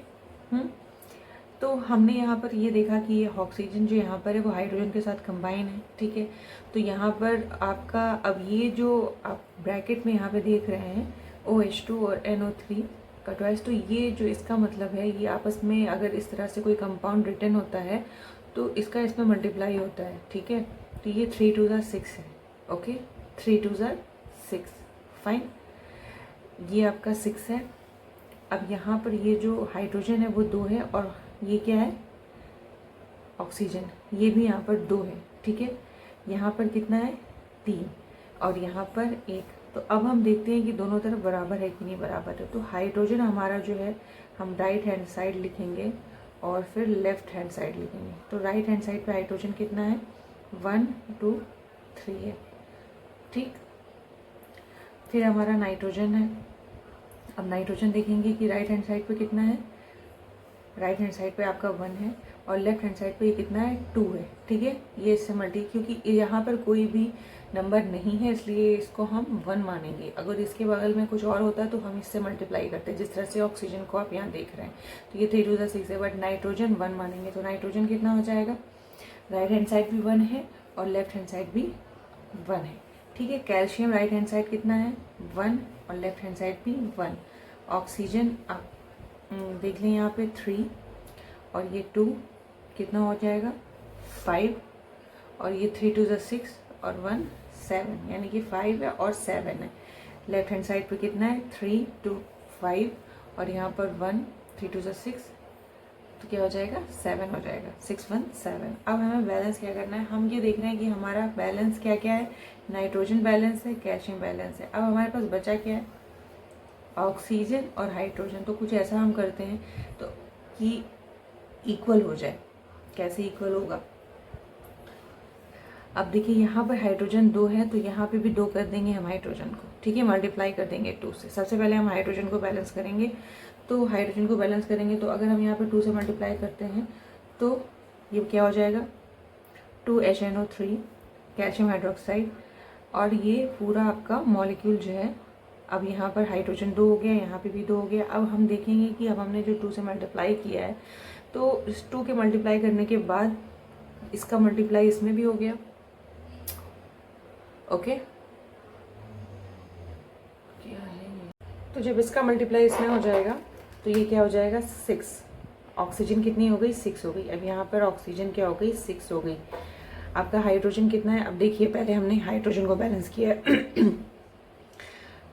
तो हमने यहाँ पर ये देखा कि ये ऑक्सीजन जो यहाँ पर है वो हाइड्रोजन के साथ कंबाइन है, ठीक है। तो यहाँ पर आपका अब ये जो आप ब्रैकेट में यहाँ पे देख रहे हैं OH2 और NO3 का ट्वाइस, तो ये जो इसका मतलब है ये आपस में अगर इस तरह से कोई कंपाउंड रिटर्न होता है तो इसका इसमें मल्टीप्लाई होता है, ठीक है। तो ये 3 2 6 है, ओके, 3 2 6, फाइन, ये आपका 6 है। अब यहाँ पर ये जो हाइड्रोजन है वो 2 है, और ये क्या है ऑक्सीजन, ये भी यहाँ पर 2 है, ठीक है। यहाँ पर कितना है 3, और यहाँ पर 1। तो अब हम देखते हैं कि दोनों तरफ बराबर है कि नहीं बराबर है। तो हाइड्रोजन हमारा जो है हम राइट हैंड साइड लिखेंगे और फिर लेफ्ट हैंड साइड लिखेंगे। तो राइट हैंड साइड पे हाइड्रोजन कितना है 1 2 3 है, ठीक। फिर हमारा नाइट्रोजन है। अब नाइट्रोजन देखेंगे कि राइट हैंड साइड पे कितना है, राइट हैंड साइड पे आपका 1 है, और लेफ्ट हैंड साइड पे ये कितना है 2 है, ठीक है। ये इससे मल्टी, क्योंकि यहाँ पर कोई भी नंबर नहीं है इसलिए इसको हम 1 मानेंगे। अगर इसके बगल में कुछ और होता तो हम इससे मल्टीप्लाई करते, जिस तरह से ऑक्सीजन को आप यहाँ देख रहे हैं। तो ये 3 2 6 है, बट नाइट्रोजन 1 मानेंगे। तो नाइट्रोजन कितना हो जाएगा, राइट हैंड साइड भी 1 है और लेफ्ट हैंड साइड भी 1 है, ठीक है। कैल्शियम राइट हैंड साइड कितना है 1 और लेफ्ट हैंड साइड भी 1। ऑक्सीजन आप देख लें यहाँ पे 3 और ये 2, कितना हो जाएगा 5, और ये 3 2 6 और 1 7, यानी कि 5 है और 7 है। लेफ्ट हैंड साइड पे कितना है 3 2 5, और यहाँ पर 1 3 2 6, तो क्या हो जाएगा 7 हो जाएगा, 6 1 7। अब हमें बैलेंस क्या करना है, हम ये देख रहे हैं कि हमारा बैलेंस क्या क्या है, नाइट्रोजन बैलेंस है, कैल्शियम बैलेंस है। अब हमारे पास बचा क्या है ऑक्सीजन और हाइड्रोजन। तो कुछ ऐसा हम करते हैं तो कि इक्वल हो जाए। कैसे इक्वल होगा, अब देखिए यहाँ पर हाइड्रोजन 2 है तो यहाँ पे भी 2 कर देंगे हम हाइड्रोजन को, ठीक है, मल्टीप्लाई कर देंगे 2 से। सबसे पहले हम हाइड्रोजन को बैलेंस करेंगे, तो हाइड्रोजन को बैलेंस करेंगे तो अगर हम यहाँ पर 2 से मल्टीप्लाई करते हैं तो ये क्या हो जाएगा 2HNO3 कैल्शियम हाइड्रोक्साइड, और ये पूरा आपका मॉलिक्यूल जो है, अब यहाँ पर हाइड्रोजन 2 हो गया, यहाँ पे भी 2 हो गया। अब हम देखेंगे कि अब हमने जो 2 से मल्टीप्लाई किया है तो इस 2 के मल्टीप्लाई करने के बाद इसका मल्टीप्लाई इसमें भी हो गया, ओके। तो जब इसका मल्टीप्लाई इसमें हो जाएगा तो ये क्या हो जाएगा 6। ऑक्सीजन कितनी हो गई 6 हो गई। अब यहाँ पर ऑक्सीजन क्या हो गई 6 हो गई। आपका हाइड्रोजन कितना है, अब देखिए पहले हमने हाइड्रोजन को बैलेंस किया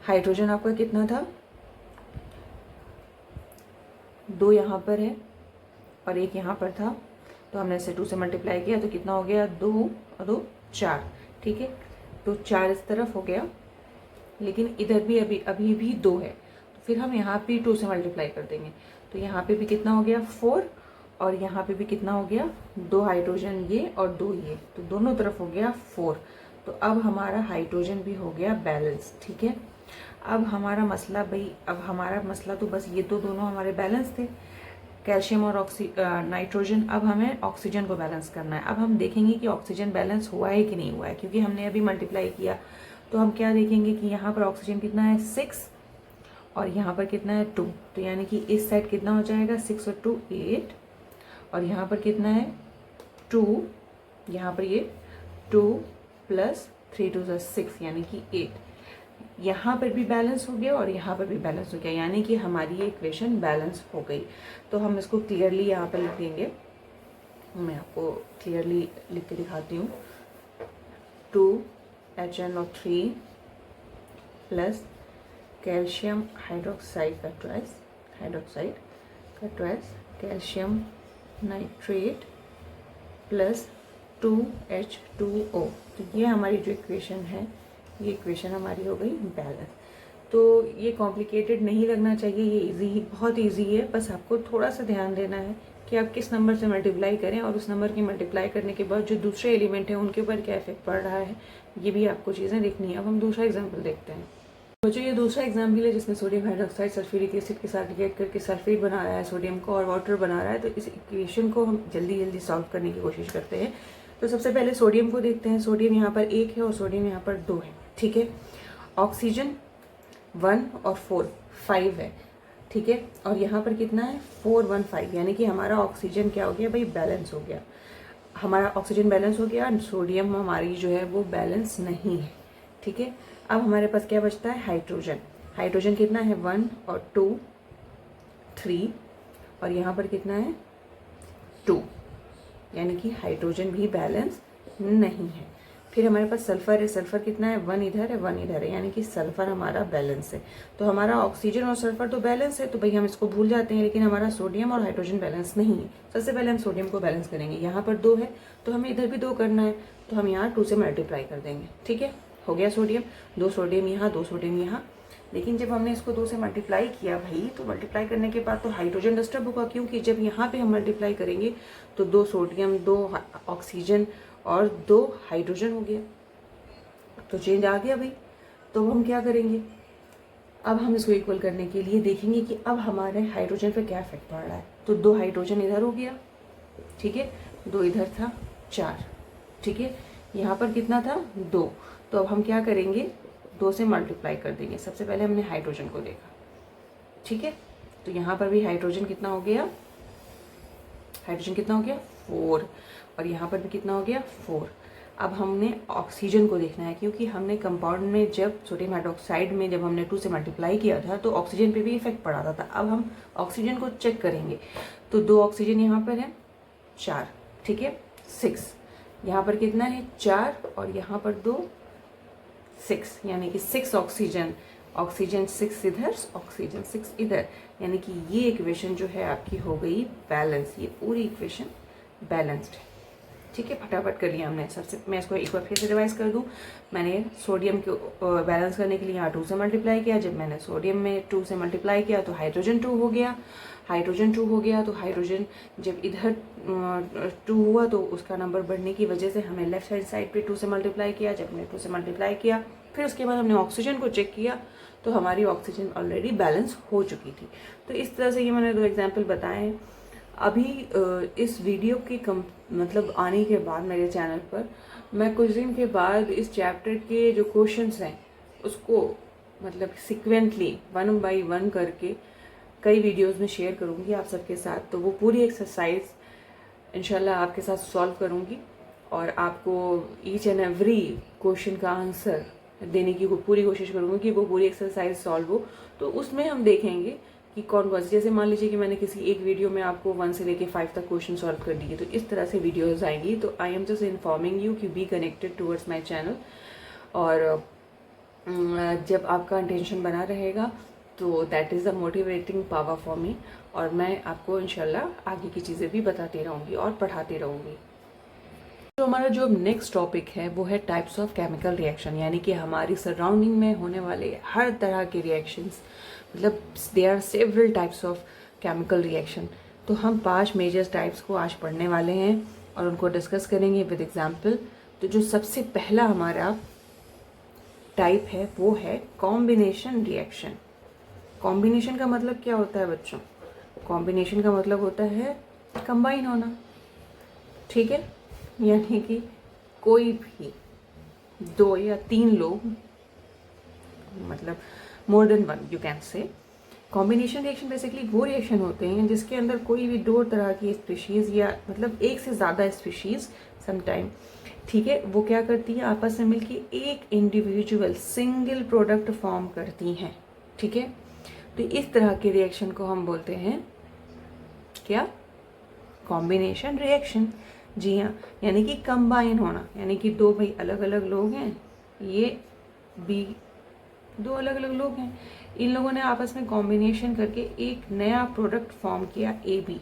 हाइड्रोजन आपका कितना था 2 यहाँ पर है और 1 यहाँ पर था, तो हमने इसे 2 से मल्टीप्लाई किया तो कितना हो गया 2 और 2 4, ठीक है। तो 4 इस तरफ हो गया, लेकिन इधर भी अभी भी 2 है, तो फिर हम यहाँ पे 2 से मल्टीप्लाई कर देंगे तो यहाँ पे भी कितना हो गया 4, और यहाँ पे भी कितना हो गया 2 हाइड्रोजन ये और 2 ये, तो दोनों तरफ हो गया 4। तो अब हमारा हाइड्रोजन भी हो गया बैलेंस, ठीक है। अब हमारा मसला अब हमारा मसला तो बस ये तो दोनों हमारे बैलेंस थे, कैल्शियम और नाइट्रोजन। अब हमें ऑक्सीजन को बैलेंस करना है। अब हम देखेंगे कि ऑक्सीजन बैलेंस हुआ है कि नहीं हुआ है, क्योंकि हमने अभी मल्टीप्लाई किया। तो हम क्या देखेंगे कि यहाँ पर ऑक्सीजन कितना है 6 और यहाँ पर कितना है 2, तो यानी कि इस साइड कितना हो जाएगा 6 और 2 8, और यहाँ पर कितना है 2, यहाँ पर ये 2 + 3 2 6 यानी कि 8। यहाँ पर भी बैलेंस हो गया और यहाँ पर भी बैलेंस हो गया, यानी कि हमारी ये इक्वेशन बैलेंस हो गई। तो हम इसको क्लियरली यहाँ पर लिख देंगे, मैं आपको क्लियरली लिख के दिखाती हूँ। 2HNO3 प्लस कैल्शियम हाइड्रोक्साइड का twice calcium nitrate plus 2H2O। तो ये हमारी जो इक्वेशन है, ये इक्वेशन हमारी हो गई बैलेंस। तो ये कॉम्प्लिकेटेड नहीं लगना चाहिए, ये इजी, बहुत इजी है। बस आपको थोड़ा सा ध्यान देना है कि आप किस नंबर से मल्टीप्लाई करें और उस नंबर की मल्टीप्लाई करने के बाद जो दूसरे एलिमेंट हैं उनके ऊपर क्या इफेक्ट पड़ रहा है, ये भी आपको चीज़ें देखनी है। अब हम दूसरा एग्जाम्पल देखते हैं। बच्चों ये दूसरा एग्जाम्पल है जिसमें सोडियम हाइड्रोक्साइड सल्फ्यूरिक एसिड के साथ रिएक्ट करके सल्फेट बना रहा है सोडियम को और वाटर बना रहा है। तो इस इक्वेशन को हम जल्दी सॉल्व करने की कोशिश करते हैं। तो सबसे पहले सोडियम को देखते हैं। सोडियम यहाँ पर 1 है और सोडियम यहाँ पर 2 है, ठीक है। ऑक्सीजन 1 और 4 5 है, ठीक है। और यहाँ पर कितना है 4 1 5, यानी कि हमारा ऑक्सीजन क्या हो गया भाई बैलेंस हो गया। हमारा ऑक्सीजन बैलेंस हो गया, सोडियम हमारी जो है वो बैलेंस नहीं है, ठीक है। अब हमारे पास क्या बचता है हाइड्रोजन। हाइड्रोजन कितना है 1 और 2 3, और यहाँ पर कितना है 2, यानी कि हाइड्रोजन भी बैलेंस नहीं है। फिर हमारे पास सल्फर है। सल्फर कितना है 1 इधर है 1 इधर है, यानी कि सल्फर हमारा बैलेंस है। तो हमारा ऑक्सीजन और सल्फर तो बैलेंस है, तो भाई हम इसको भूल जाते हैं, लेकिन हमारा सोडियम और हाइड्रोजन बैलेंस नहीं है। सबसे पहले हम सोडियम को बैलेंस करेंगे। यहाँ पर 2 है तो हमें इधर भी 2 करना है, तो हम यहाँ 2 से मल्टीप्लाई कर देंगे, ठीक है। हो गया सोडियम, 2 सोडियम यहाँ 2 सोडियम यहाँ। लेकिन जब हमने इसको 2 से मल्टीप्लाई किया भाई, तो मल्टीप्लाई करने के बाद तो हाइड्रोजन डिस्टर्ब होगा, क्योंकि जब यहाँ पे हम मल्टीप्लाई करेंगे तो 2 सोडियम 2 ऑक्सीजन और 2 हाइड्रोजन हो गया, तो चेंज आ गया भाई। तो हम क्या करेंगे, अब हम इसको इक्वल करने के लिए देखेंगे कि अब हमारे हाइड्रोजन पे क्या इफेक्ट पड़ रहा है। तो 2 हाइड्रोजन इधर हो गया, ठीक है, 2 इधर था 4, ठीक है। यहाँ पर कितना था 2, तो अब हम क्या करेंगे 2 से मल्टीप्लाई कर देंगे। सबसे पहले हमने हाइड्रोजन को देखा, ठीक है। तो यहाँ पर भी हाइड्रोजन कितना हो गया 4, और यहाँ पर भी कितना हो गया 4। अब हमने ऑक्सीजन को देखना है, क्योंकि हमने कंपाउंड में जब सोडियम हाइड्रोक्साइड में जब हमने 2 से मल्टीप्लाई किया था तो ऑक्सीजन पे भी इफेक्ट पड़ा था। अब हम ऑक्सीजन को चेक करेंगे। तो 2 ऑक्सीजन यहाँ पर है 4, ठीक है 6, यहाँ पर कितना है 4 और यहाँ पर 2 6, यानी कि 6 ऑक्सीजन 6 इधर ऑक्सीजन 6 इधर, यानी कि ये इक्वेशन जो है आपकी हो गई बैलेंस। ये पूरी इक्वेशन बैलेंस्ड है, ठीक है, फटाफट कर लिया हमने। सबसे मैं इसको एक बार फिर से रिवाइज कर दूं। मैंने सोडियम को बैलेंस करने के लिए यहाँ 2 से मल्टीप्लाई किया। जब मैंने सोडियम में 2 से मल्टीप्लाई किया तो हाइड्रोजन 2 हो गया। हाइड्रोजन 2 हो गया तो हाइड्रोजन जब इधर 2 हुआ तो उसका नंबर बढ़ने की वजह से हमने लेफ्ट हैंड साइड पे 2 से मल्टीप्लाई किया। जब हमने 2 से मल्टीप्लाई किया फिर उसके बाद हमने ऑक्सीजन को चेक किया तो हमारी ऑक्सीजन ऑलरेडी बैलेंस हो चुकी थी। तो इस तरह से ये मैंने 2 एग्जाम्पल बताए। अभी इस वीडियो के मतलब आने के बाद मेरे चैनल पर मैं कुछ दिन के बाद इस चैप्टर के जो क्वेश्चंस हैं उसको मतलब सिक्वेंटली 1 बाय 1 करके कई वीडियोस में शेयर करूंगी आप सबके साथ। तो वो पूरी एक्सरसाइज इंशाल्लाह आपके साथ सॉल्व करूंगी और आपको ईच एंड एवरी क्वेश्चन का आंसर देने की पूरी कोशिश करूंगी कि वो पूरी एक्सरसाइज सॉल्व हो। तो उसमें हम देखेंगे कि कौन कौन से, जैसे मान लीजिए कि मैंने किसी एक वीडियो में आपको 1 से लेके 5 तक क्वेश्चन सॉल्व कर दिए, तो इस तरह से वीडियोस आएंगी। तो I am just informing you कि be connected towards my channel. और जब आपका इंटेंशन बना रहेगा तो that is the motivating power for me, और मैं आपको इंशाल्लाह आगे की चीज़ें भी बताती रहूँगी और पढ़ाती रहूँगी। तो हमारा जो नेक्स्ट टॉपिक है वो है टाइप्स ऑफ केमिकल रिएक्शन, यानी कि हमारी सराउंडिंग में होने वाले हर तरह के रिएक्शंस, मतलब they are several types of chemical reaction. तो हम 5 मेजर टाइप्स को आज पढ़ने वाले हैं और उनको डिस्कस करेंगे विद एग्जाम्पल। तो जो सबसे पहला हमारा टाइप है वो है कॉम्बिनेशन रिएक्शन। कॉम्बिनेशन का मतलब क्या होता है बच्चों? कॉम्बिनेशन का मतलब होता है कंबाइन होना, ठीक है, यानी कि कोई भी 2 या 3 लोग, मतलब more than 1 you can say. Combination reaction basically वो रिएक्शन होते हैं जिसके अंदर कोई भी 2 तरह की स्पीशीज या मतलब एक से ज़्यादा स्पीशीज समटाइम, ठीक है, वो क्या करती है आपस में मिलकर एक इंडिविजुअल सिंगल प्रोडक्ट फॉर्म करती हैं, ठीक है। तो इस तरह के रिएक्शन को हम बोलते हैं क्या? Combination reaction. जी हाँ, यानी कि कंबाइन होना, यानी कि 2 भाई अलग अलग लोग हैं, ये भी 2 अलग अलग लोग हैं, इन लोगों ने आपस में कॉम्बिनेशन करके एक नया प्रोडक्ट फॉर्म किया ए बी,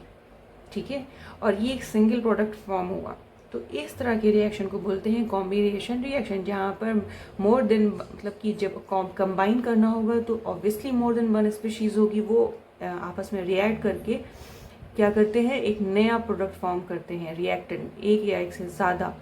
ठीक है, और ये एक सिंगल प्रोडक्ट फॉर्म हुआ। तो इस तरह के रिएक्शन को बोलते हैं कॉम्बिनेशन रिएक्शन, जहाँ पर मोर देन, मतलब कि जब कंबाइन करना होगा तो ऑब्वियसली मोर देन 1 स्पीशीज होगी, वो आपस में रिएक्ट करके क्या करते हैं, एक नया प्रोडक्ट फॉर्म करते हैं, रिएक्टेंट, एक या एक से ज़्यादा।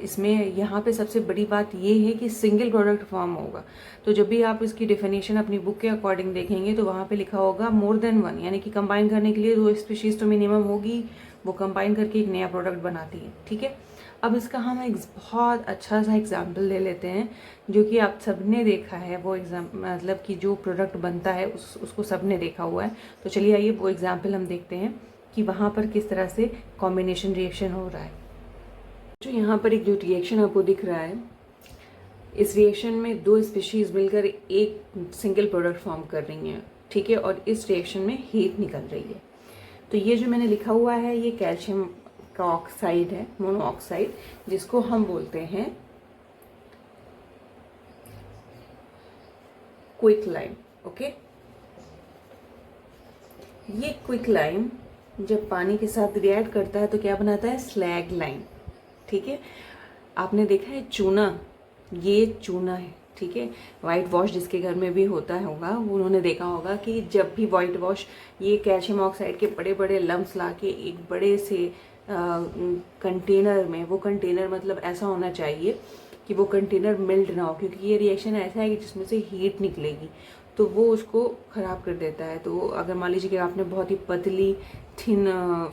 इसमें यहाँ पे सबसे बड़ी बात ये है कि सिंगल प्रोडक्ट फॉर्म होगा। तो जब भी आप इसकी डेफिनेशन अपनी बुक के अकॉर्डिंग देखेंगे तो वहाँ पे लिखा होगा मोर देन 1, यानी कि कंबाइन करने के लिए 2 स्पीशीज तो मिनिमम होगी, वो कंबाइन करके एक नया प्रोडक्ट बनाती है, ठीक है। अब इसका हम एक बहुत अच्छा सा एग्जाम्पल ले लेते हैं जो कि आप सबने देखा है, वो मतलब कि जो प्रोडक्ट बनता है उसको सबने देखा हुआ है। तो चलिए आइए वो एग्जाम्पल हम देखते हैं कि वहाँ पर किस तरह से कॉम्बिनेशन रिएक्शन हो रहा है। जो यहाँ पर एक जो रिएक्शन आपको दिख रहा है, इस रिएक्शन में 2 स्पीशीज मिलकर एक सिंगल प्रोडक्ट फॉर्म कर रही हैं, ठीक है, और इस रिएक्शन में हीट निकल रही है। तो ये जो मैंने लिखा हुआ है ये कैल्शियम का ऑक्साइड है, मोनोऑक्साइड, जिसको हम बोलते हैं क्विक लाइम, ओके। ये क्विक लाइम जब पानी के साथ रिएक्ट करता है तो क्या बनाता है? स्लैग लाइम, ठीक है। आपने देखा है चूना, ये चूना है, ठीक है। वाइट वॉश जिसके घर में भी होता होगा वो उन्होंने देखा होगा कि जब भी वाइट वॉश ये कैल्शियम ऑक्साइड के बड़े बड़े लम्स ला के एक बड़े से कंटेनर में, वो कंटेनर मतलब ऐसा होना चाहिए कि वो कंटेनर मेल्ट ना हो, क्योंकि ये रिएक्शन ऐसा है कि जिसमें से हीट निकलेगी तो वो उसको ख़राब कर देता है। तो अगर मान लीजिए कि आपने बहुत ही पतली थिन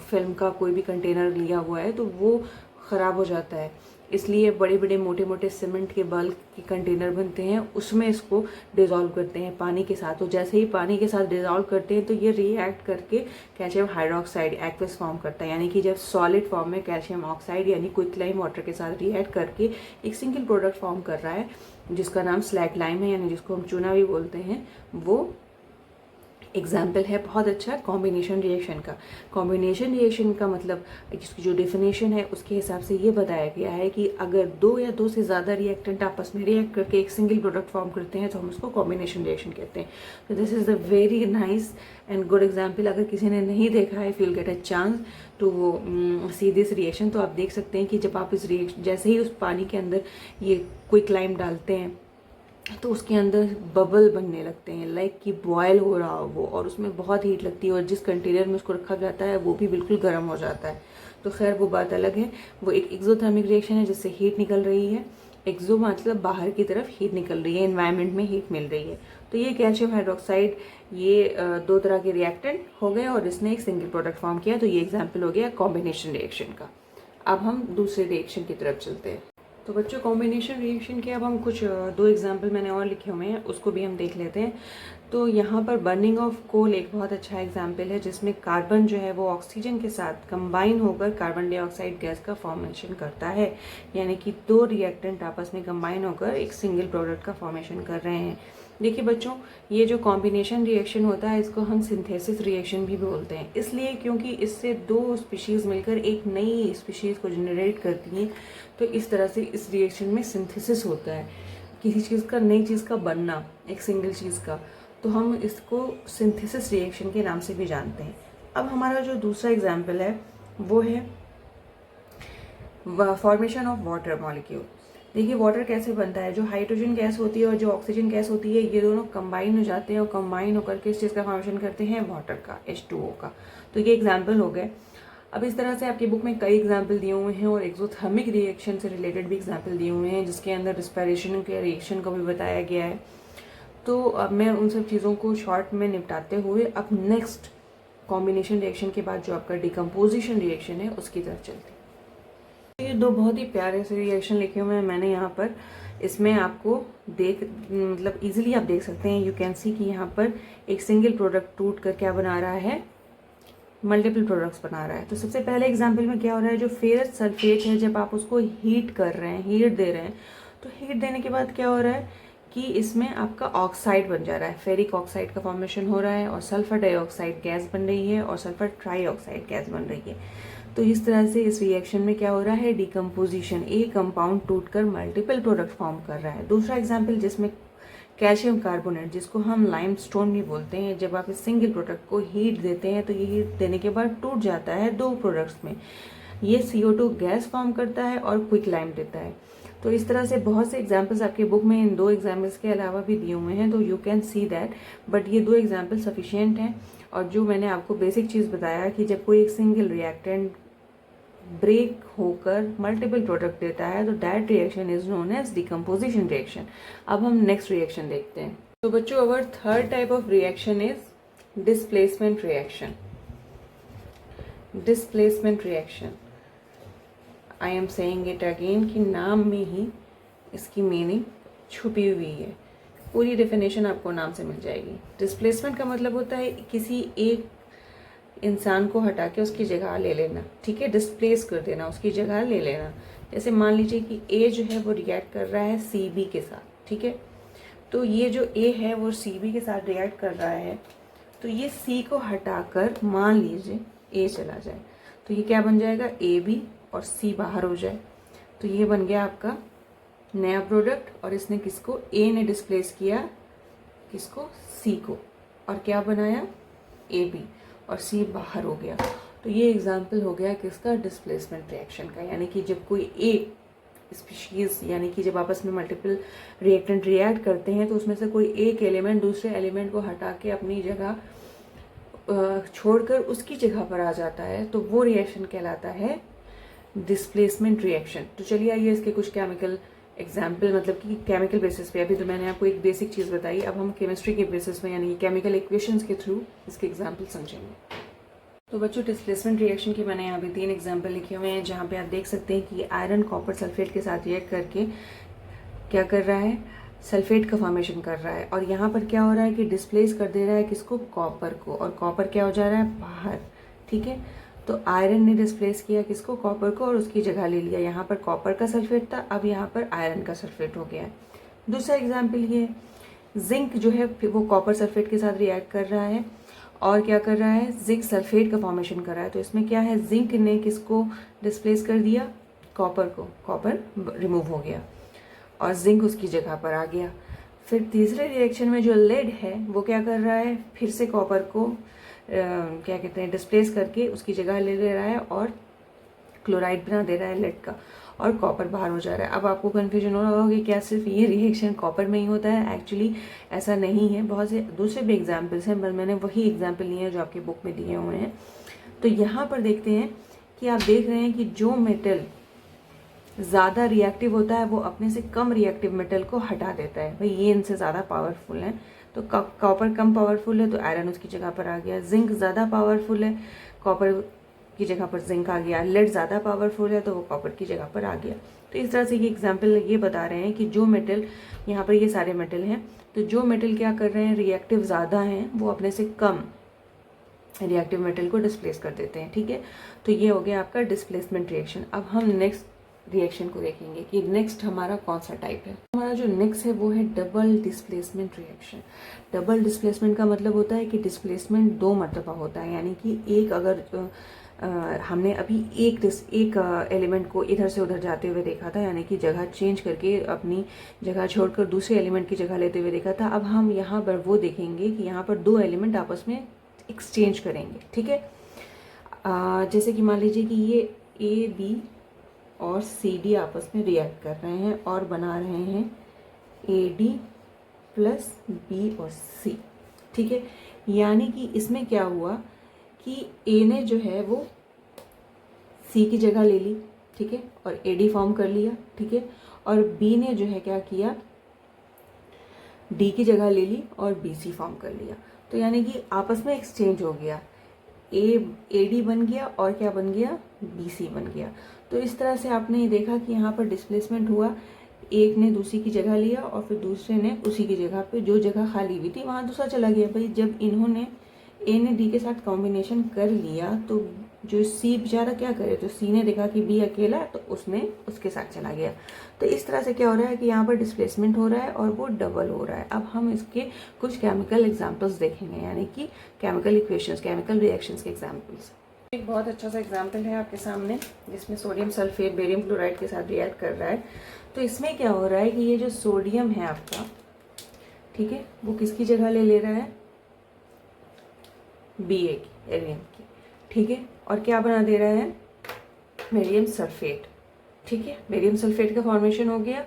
फिल्म का कोई भी कंटेनर लिया हुआ है तो वो ख़राब हो जाता है, इसलिए बड़े बड़े मोटे मोटे सीमेंट के बल्क के कंटेनर बनते हैं, उसमें इसको डिज़ोल्व करते हैं पानी के साथ। तो जैसे ही पानी के साथ डिज़ोल्व करते हैं तो ये रिएक्ट करके कैल्शियम हाइड्रोक्साइड एक्वस फॉर्म करता है, यानी कि जब सॉलिड फॉर्म में कैल्शियम ऑक्साइड यानी क्विक लाइम वाटर के साथ रिएक्ट करके एक सिंगल प्रोडक्ट फॉर्म कर रहा है जिसका नाम स्लैग लाइम है, यानी जिसको हम चूना भी बोलते हैं, वो एग्जाम्पल है बहुत अच्छा कॉम्बिनेशन रिएक्शन का। कॉम्बिनेशन रिएक्शन का मतलब इसकी जो डेफिनेशन है उसके हिसाब से ये बताया गया है कि अगर दो या दो से ज़्यादा रिएक्टेंट आपस में रिएक्ट करके एक सिंगल प्रोडक्ट फॉर्म करते हैं तो हम उसको कॉम्बिनेशन रिएक्शन कहते हैं। तो this is the very nice and good example. अगर किसी ने नहीं देखा है, if you will get a chance तो वो सी दिस रिएक्शन, तो आप देख सकते हैं कि जब आप इस रिएक्शन जैसे ही उस पानी के अंदर ये क्विक लाइम डालते हैं तो उसके अंदर बबल बनने लगते हैं, लाइक कि बॉयल हो रहा हो वो, और उसमें बहुत हीट लगती है और जिस कंटेनर में उसको रखा जाता है वो भी बिल्कुल गर्म हो जाता है। तो खैर वो बात अलग है। वो एक एक्सोथर्मिक रिएक्शन है जिससे हीट निकल रही है। एक्सो मतलब बाहर की तरफ हीट निकल रही है, एनवायरनमेंट में हीट मिल रही है। तो ये कैल्शियम हाइड्रोक्साइड, ये दो तरह के रिएक्टेंट हो गए और इसने एक सिंगल प्रोडक्ट फॉर्म किया। तो ये एग्जाम्पल हो गया कॉम्बिनेशन रिएक्शन का। अब हम दूसरे रिएक्शन की तरफ चलते हैं। तो बच्चों कॉम्बिनेशन रिएक्शन के अब हम कुछ दो एग्जाम्पल मैंने और लिखे हुए हैं, उसको भी हम देख लेते हैं। तो यहाँ पर बर्निंग ऑफ कोल एक बहुत अच्छा एग्जाम्पल है जिसमें कार्बन जो है वो ऑक्सीजन के साथ कंबाइन होकर कार्बन डाइऑक्साइड गैस का फॉर्मेशन करता है। यानी कि दो रिएक्टेंट आपस में कंबाइन होकर एक सिंगल प्रोडक्ट का फॉर्मेशन कर रहे हैं। देखिए बच्चों, ये जो कॉम्बिनेशन रिएक्शन होता है इसको हम सिंथेसिस रिएक्शन भी बोलते हैं, इसलिए क्योंकि इससे दो स्पीशीज़ मिलकर एक नई स्पीशीज़ को जनरेट करती हैं। तो इस तरह से इस रिएक्शन में सिंथेसिस होता है, किसी चीज़ का, नई चीज़ का बनना, एक सिंगल चीज़ का। तो हम इसको सिंथेसिस रिएक्शन के नाम से भी जानते हैं। अब हमारा जो दूसरा एग्जाम्पल है वो है फॉर्मेशन ऑफ वाटर मॉलिक्यूल। देखिए वाटर कैसे बनता है, जो हाइड्रोजन गैस होती है और जो ऑक्सीजन गैस होती है ये दोनों कंबाइन हो जाते हैं और कंबाइन होकर किस चीज़ का फॉर्मेशन करते हैं, वाटर का, H2O का। तो ये एग्जाम्पल हो गए। अब इस तरह से आपकी बुक में कई एग्जाम्पल दिए हुए हैं और एक्सोथर्मिक रिएक्शन से रिलेटेड भी एग्जाम्पल दिए हुए हैं जिसके अंदर रिस्पायरेशन के रिएक्शन को भी बताया गया है। तो अब मैं उन सब चीज़ों को शॉर्ट में निपटाते हुए अब नेक्स्ट कॉम्बिनेशन रिएक्शन के बाद जो आपका डिकम्पोजिशन रिएक्शन है उसकी तरफ चलते हैं। ये दो बहुत ही प्यारे से रिएक्शन लिखे हुए हैं मैंने यहाँ पर। इसमें आपको मतलब इजीली आप देख सकते हैं, यू कैन सी कि यहाँ पर एक सिंगल प्रोडक्ट टूट कर क्या बना रहा है, मल्टीपल प्रोडक्ट्स बना रहा है। तो सबसे पहले एग्जाम्पल में क्या हो रहा है, जो फेरस सल्फेट है जब आप उसको हीट कर रहे हैं, हीट दे रहे हैं, तो हीट देने के बाद क्या हो रहा है कि इसमें आपका ऑक्साइड बन जा रहा है, फेरिक ऑक्साइड का फॉर्मेशन हो रहा है और सल्फर डाइऑक्साइड गैस बन रही है और सल्फर ट्राईऑक्साइड गैस बन रही है। तो इस तरह से इस रिएक्शन में क्या हो रहा है, डिकम्पोजिशन, एक कंपाउंड टूटकर मल्टीपल प्रोडक्ट फॉर्म कर रहा है। दूसरा एग्जाम्पल जिसमें कैल्शियम कार्बोनेट, जिसको हम लाइमस्टोन भी बोलते हैं, जब आप इस सिंगल प्रोडक्ट को हीट देते हैं तो ये हीट देने के बाद टूट जाता है दो प्रोडक्ट्स में, ये CO2 गैस फॉर्म करता है और क्विक लाइम देता है। तो इस तरह से बहुत से एग्जाम्पल्स आपके बुक में इन दो एग्जाम्पल्स के अलावा भी दिए हुए हैं, तो you can see that, but ये दो एग्जाम्पल सफिशिएंट हैं। और जो मैंने आपको बेसिक चीज़ बताया कि जब कोई एक सिंगल रिएक्टेंट ब्रेक होकर मल्टीपल प्रोडक्ट देता है तो that reaction is known as decomposition reaction. अब हम नेक्स्ट रिएक्शन देखते हैं। तो बच्चों our third type of reaction is displacement reaction. Displacement reaction, I am saying it again कि नाम में ही इसकी मीनिंग छुपी हुई है, पूरी डेफिनेशन आपको नाम से मिल जाएगी। डिस्प्लेसमेंट का मतलब होता है किसी एक इंसान को हटा के उसकी जगह ले लेना, ठीक है, डिस्प्लेस कर देना, उसकी जगह ले लेना। जैसे मान लीजिए कि A जो है वो रिएक्ट कर रहा है CB के साथ, ठीक है, तो ये जो A है वो CB के साथ रिएक्ट कर रहा है, तो ये C को हटाकर मान लीजिए A चला जाए, तो ये क्या बन जाएगा, AB और C बाहर हो जाए, तो ये बन गया आपका नया प्रोडक्ट। और इसने किसको, A ने डिस्प्लेस किया किसको, C को, और क्या बनाया, AB, और C बाहर हो गया। तो ये एग्जाम्पल हो गया किसका, डिस्प्लेसमेंट रिएक्शन का। यानी कि जब कोई एक स्पीशीज, यानी कि जब आपस में मल्टीपल रिएक्टेंट रिएक्ट करते हैं तो उसमें से कोई एक एलिमेंट दूसरे एलिमेंट को हटा के अपनी जगह छोड़कर उसकी जगह पर आ जाता है, तो वो रिएक्शन कहलाता है डिस्प्लेसमेंट रिएक्शन। तो चलिए आइए इसके कुछ केमिकल एग्जाम्पल, मतलब कि केमिकल बेसिस पे, अभी तो मैंने आपको एक बेसिक चीज़ बताई, अब हम केमिस्ट्री के बेसिस पे यानी कि केमिकल इक्वेशंस के थ्रू इसके एग्जाम्पल समझेंगे। तो बच्चों डिस्प्लेसमेंट रिएक्शन की मैंने यहाँ पे 3 एग्जाम्पल लिखे हुए हैं, जहाँ पे आप देख सकते हैं कि आयरन कॉपर सल्फेट के साथ रिएक्ट करके क्या कर रहा है, सल्फेट का फॉर्मेशन कर रहा है। और यहाँ पर क्या हो रहा है कि डिस्प्लेस कर दे रहा है किसको, कॉपर को, और कॉपर क्या हो जा रहा है, बाहर, ठीक है। तो आयरन ने डिस्प्लेस किया किसको, कॉपर को, और उसकी जगह ले लिया। यहाँ पर कॉपर का सल्फेट था, अब यहाँ पर आयरन का सल्फेट हो गया है। दूसरा एग्जाम्पल ये, जिंक जो है वो कॉपर सल्फेट के साथ रिएक्ट कर रहा है, और क्या कर रहा है, जिंक सल्फेट का फॉर्मेशन कर रहा है। तो इसमें क्या है, जिंक ने किसको डिस्प्लेस कर दिया, कॉपर को, कॉपर रिमूव हो गया और जिंक उसकी जगह पर आ गया। फिर तीसरे रिएक्शन में जो लेड है वो क्या कर रहा है, फिर से कॉपर को क्या कहते हैं, डिस्प्लेस करके उसकी जगह ले रहा है और क्लोराइड बना दे रहा है लेड का, और कॉपर बाहर हो जा रहा है। अब आपको कन्फ्यूजन हो रहा होगा कि क्या सिर्फ ये रिएक्शन कॉपर में ही होता है। एक्चुअली ऐसा नहीं है, बहुत से दूसरे भी एग्जाम्पल्स हैं, पर मैंने वही एग्जाम्पल लिए हैं जो आपकी बुक में दिए हुए हैं। तो यहाँ पर देखते हैं कि आप देख रहे हैं कि जो मेटल ज़्यादा रिएक्टिव होता है वो अपने से कम रिएक्टिव मेटल को हटा देता है। भाई ये इनसे ज़्यादा पावरफुल है, तो कॉपर कम पावरफुल है तो आयरन उसकी जगह पर आ गया। जिंक ज़्यादा पावरफुल है, कॉपर की जगह पर जिंक आ गया। लेड ज़्यादा पावरफुल है तो वो कॉपर की जगह पर आ गया। तो इस तरह से ये एग्जाम्पल ये बता रहे हैं कि जो मेटल, यहाँ पर ये सारे मेटल हैं, तो जो मेटल क्या कर रहे हैं, रिएक्टिव ज़्यादा हैं, वो अपने से कम रिएक्टिव मेटल को डिस्प्लेस कर देते हैं। ठीक है, तो ये हो गया आपका डिस्प्लेसमेंट रिएक्शन। अब हम नेक्स्ट रिएक्शन को देखेंगे कि नेक्स्ट हमारा कौन सा टाइप है। हमारा जो नेक्स्ट है वो है double displacement reaction. Double displacement का मतलब होता है कि डिस्प्लेसमेंट दो मरतबा होता है, यानी कि एक अगर हमने अभी एक एलिमेंट को इधर से उधर जाते हुए देखा था, यानी कि जगह चेंज करके अपनी जगह छोड़कर दूसरे एलिमेंट की जगह लेते हुए देखा था। अब हम यहाँ पर वो देखेंगे कि यहाँ पर दो एलिमेंट आपस में एक्सचेंज करेंगे। ठीक है, जैसे कि मान लीजिए कि ये ए बी और सी डी आपस में रिएक्ट कर रहे हैं और बना रहे हैं ए डी प्लस बी और सी। ठीक है, यानी कि इसमें क्या हुआ कि ए ने जो है वो सी की जगह ले ली, ठीक है, और ए डी फॉर्म कर लिया। ठीक है, और बी ने जो है क्या किया, डी की जगह ले ली और बी सी फॉर्म कर लिया। तो यानी कि आपस में एक्सचेंज हो गया, ए डी बन गया और क्या बन गया, बी सी बन गया। तो इस तरह से आपने ये देखा कि यहाँ पर डिस्प्लेसमेंट हुआ, एक ने दूसरी की जगह लिया और फिर दूसरे ने उसी की जगह पे जो जगह खाली हुई थी वहाँ दूसरा चला गया। भाई जब इन्होंने ए ने डी के साथ कॉम्बिनेशन कर लिया तो जो सी बेचारा क्या करे, तो सी ने देखा कि बी अकेला तो उसने उसके साथ चला गया। तो इस तरह से क्या हो रहा है कि यहाँ पर डिस्प्लेसमेंट हो रहा है और वो डबल हो रहा है। अब हम इसके कुछ केमिकल एग्जाम्पल्स देखेंगे, यानी कि केमिकल इक्वेशंस, केमिकल रिएक्शंस के एग्जाम्पल्स। एक बहुत अच्छा सा एग्जाम्पल है आपके सामने जिसमें सोडियम सल्फेट बेरियम क्लोराइड के साथ रिएक्ट कर रहा है। तो इसमें क्या हो रहा है कि ये जो सोडियम है आपका, ठीक है, वो किसकी जगह ले रहा है, बी ए की, एरियम की। ठीक है, और क्या बना दे रहा है, बेरियम सल्फेट। ठीक है, बेरियम सल्फेट का फॉर्मेशन हो गया।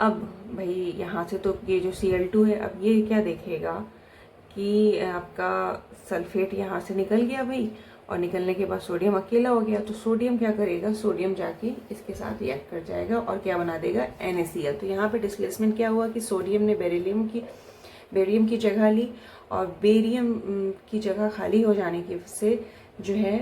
अब भाई यहाँ से तो ये जो Cl2 है, अब ये क्या देखेगा कि आपका सल्फेट यहाँ से निकल गया भाई, और निकलने के बाद सोडियम अकेला हो गया। तो सोडियम क्या करेगा, सोडियम जाके इसके साथ रिएक्ट कर जाएगा और क्या बना देगा, NaCl। तो यहाँ पे डिस्प्लेसमेंट क्या हुआ कि सोडियम ने बेरियम की जगह ली और बेरियम की जगह खाली हो जाने की से जो है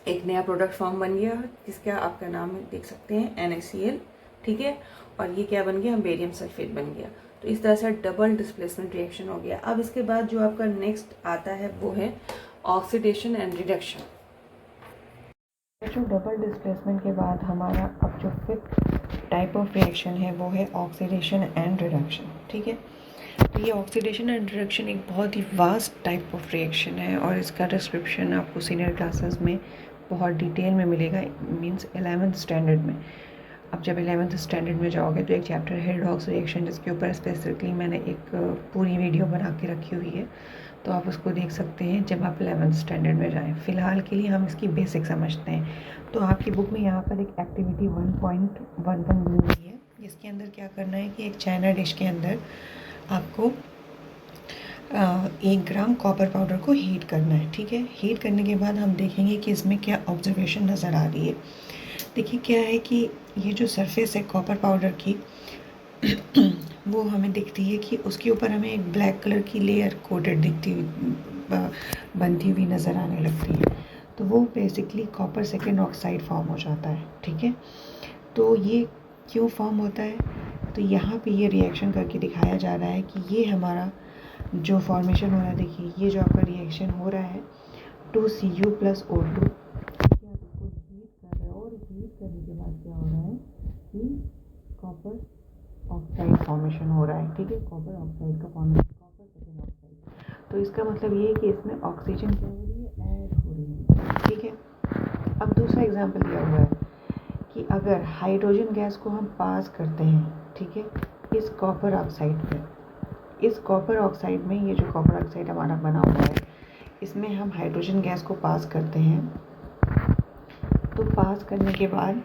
एक नया प्रोडक्ट फॉर्म बन गया जिसका आपका नाम देख सकते हैं NaCl। ठीक है, और ये क्या बन गया, बेरियम सल्फेट बन गया। तो इस तरह से डबल डिस्प्लेसमेंट रिएक्शन हो गया। अब इसके बाद जो आपका नेक्स्ट आता है वो है ऑक्सीडेशन एंड रिडक्शन। जो डबल डिस्प्लेसमेंट के बाद हमारा अब जो फिफ्थ टाइप ऑफ रिएक्शन है वो है ऑक्सीडेशन एंड रिडक्शन। ठीक है, तो ये ऑक्सीडेशन एंड रिडक्शन एक बहुत ही वास्ट टाइप ऑफ रिएक्शन है और इसका डिस्क्रिप्शन आपको सीनियर क्लासेस में बहुत डिटेल में मिलेगा, मींस 11th स्टैंडर्ड में। अब जब 11th स्टैंडर्ड में जाओगे तो एक चैप्टर है रिडॉक्स रिएक्शन, जिसके ऊपर स्पेसिफिकली मैंने एक पूरी वीडियो बना के रखी हुई है, तो आप उसको देख सकते हैं जब आप 11th स्टैंडर्ड में जाएं। फ़िलहाल के लिए हम इसकी बेसिक समझते हैं। तो आपकी बुक में यहाँ पर एक एक्टिविटी 1.11 दी हुई है, जिसके अंदर क्या करना है कि एक चाइना डिश के अंदर आपको 1 ग्राम कॉपर पाउडर को हीट करना है। ठीक है, हीट करने के बाद हम देखेंगे कि इसमें क्या ऑब्जर्वेशन नज़र आ रही है। देखिए क्या है कि ये जो सरफेस है कॉपर पाउडर की वो हमें दिखती है कि उसके ऊपर हमें एक ब्लैक कलर की लेयर कोटेड दिखती हुई बनती हुई नज़र आने लगती है। तो वो basically copper second oxide form हो जाता है। ठीक है, तो ये क्यों फॉर्म होता है, तो यहाँ पे ये रिएक्शन करके दिखाया जा रहा है कि ये हमारा जो फॉर्मेशन हो रहा है, देखिए ये जो आपका रिएक्शन हो रहा है 2Cu + O2, इसको हीट कर रहे हैं और हीट करने के बाद क्या हो रहा है कि कॉपर ऑक्साइड फॉर्मेशन हो रहा है। ठीक है, कॉपर ऑक्साइड का फॉर्मेशन, कॉपर सेकेंड ऑक्साइड। तो इसका मतलब ये है कि इसमें ऑक्सीजन क्या हो रही है, ऐड हो रही है। ठीक है, अब दूसरा एग्जांपल दिया हुआ है कि अगर हाइड्रोजन गैस को हम पास करते हैं, ठीक है, इस कॉपर ऑक्साइड पे, इस कॉपर ऑक्साइड में, ये जो कॉपर ऑक्साइड हमारा बना हुआ है, इसमें हम हाइड्रोजन गैस को पास करते हैं, तो पास करने के बाद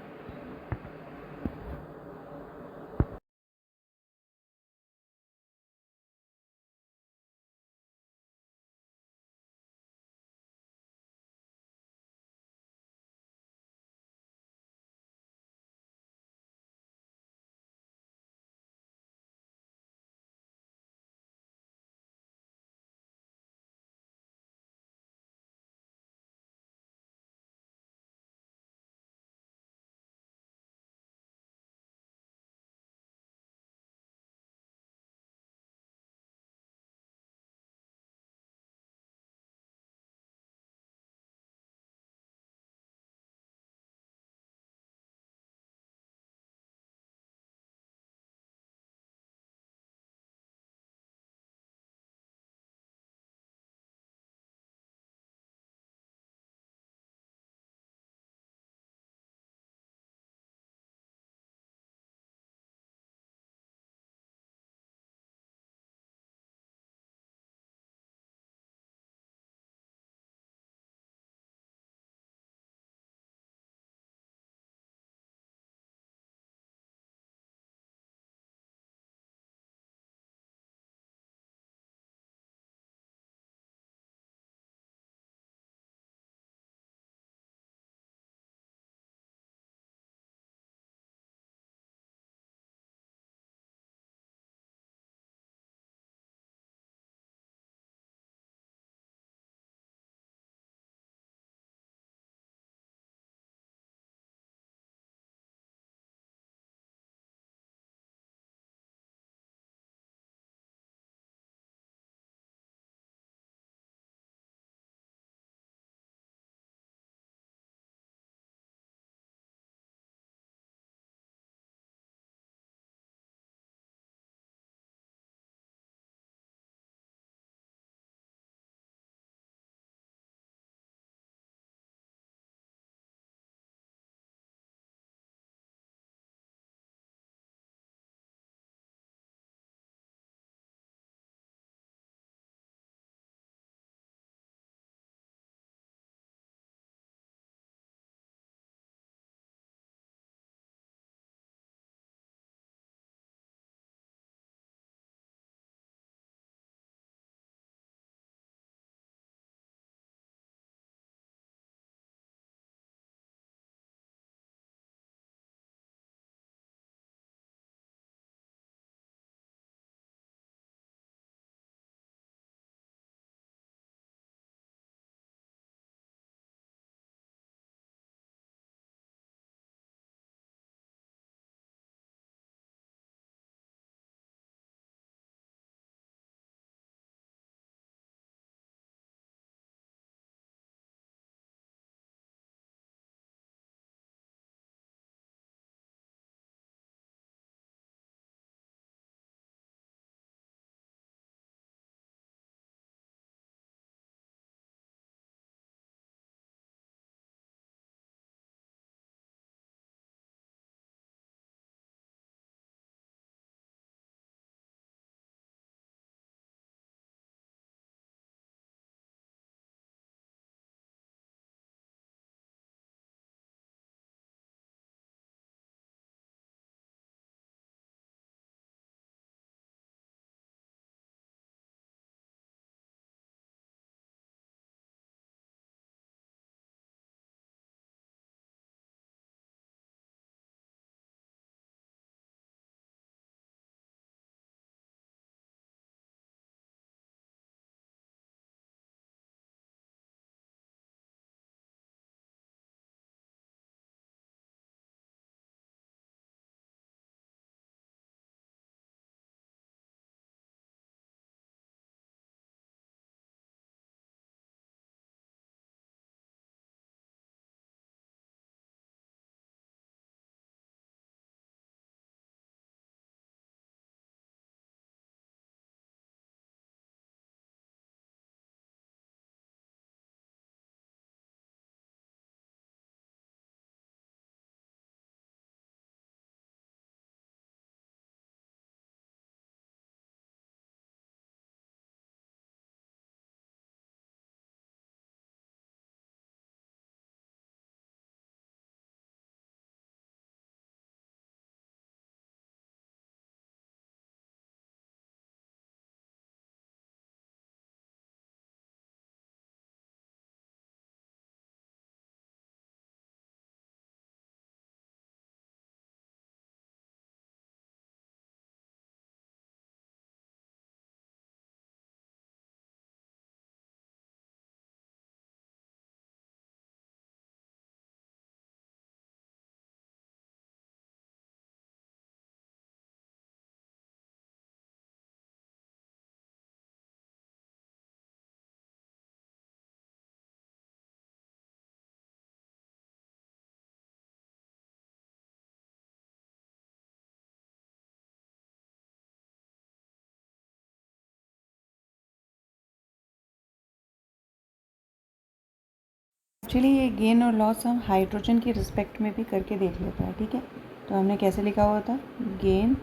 एक्चुअली ये गेन और लॉस हम हाइड्रोजन के रिस्पेक्ट में भी करके देख लेते हैं, ठीक है। तो हमने कैसे लिखा हुआ था, गेन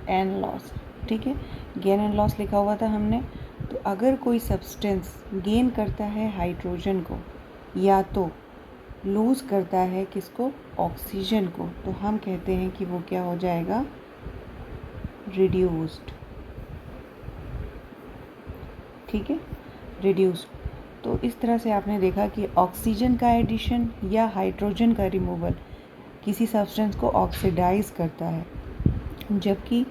एंड लॉस, ठीक है। गेन एंड लॉस लिखा हुआ था हमने। तो अगर कोई सब्सटेंस गेन करता है हाइड्रोजन को या तो लूज़ करता है किसको, ऑक्सीजन को, तो हम कहते हैं कि वो क्या हो जाएगा, रिड्यूस्ड, ठीक है, रिड्यूस्ड। तो इस तरह से आपने देखा कि ऑक्सीजन का एडिशन या हाइड्रोजन का रिमूवल किसी सब्सटेंस को ऑक्सीडाइज करता है, जबकि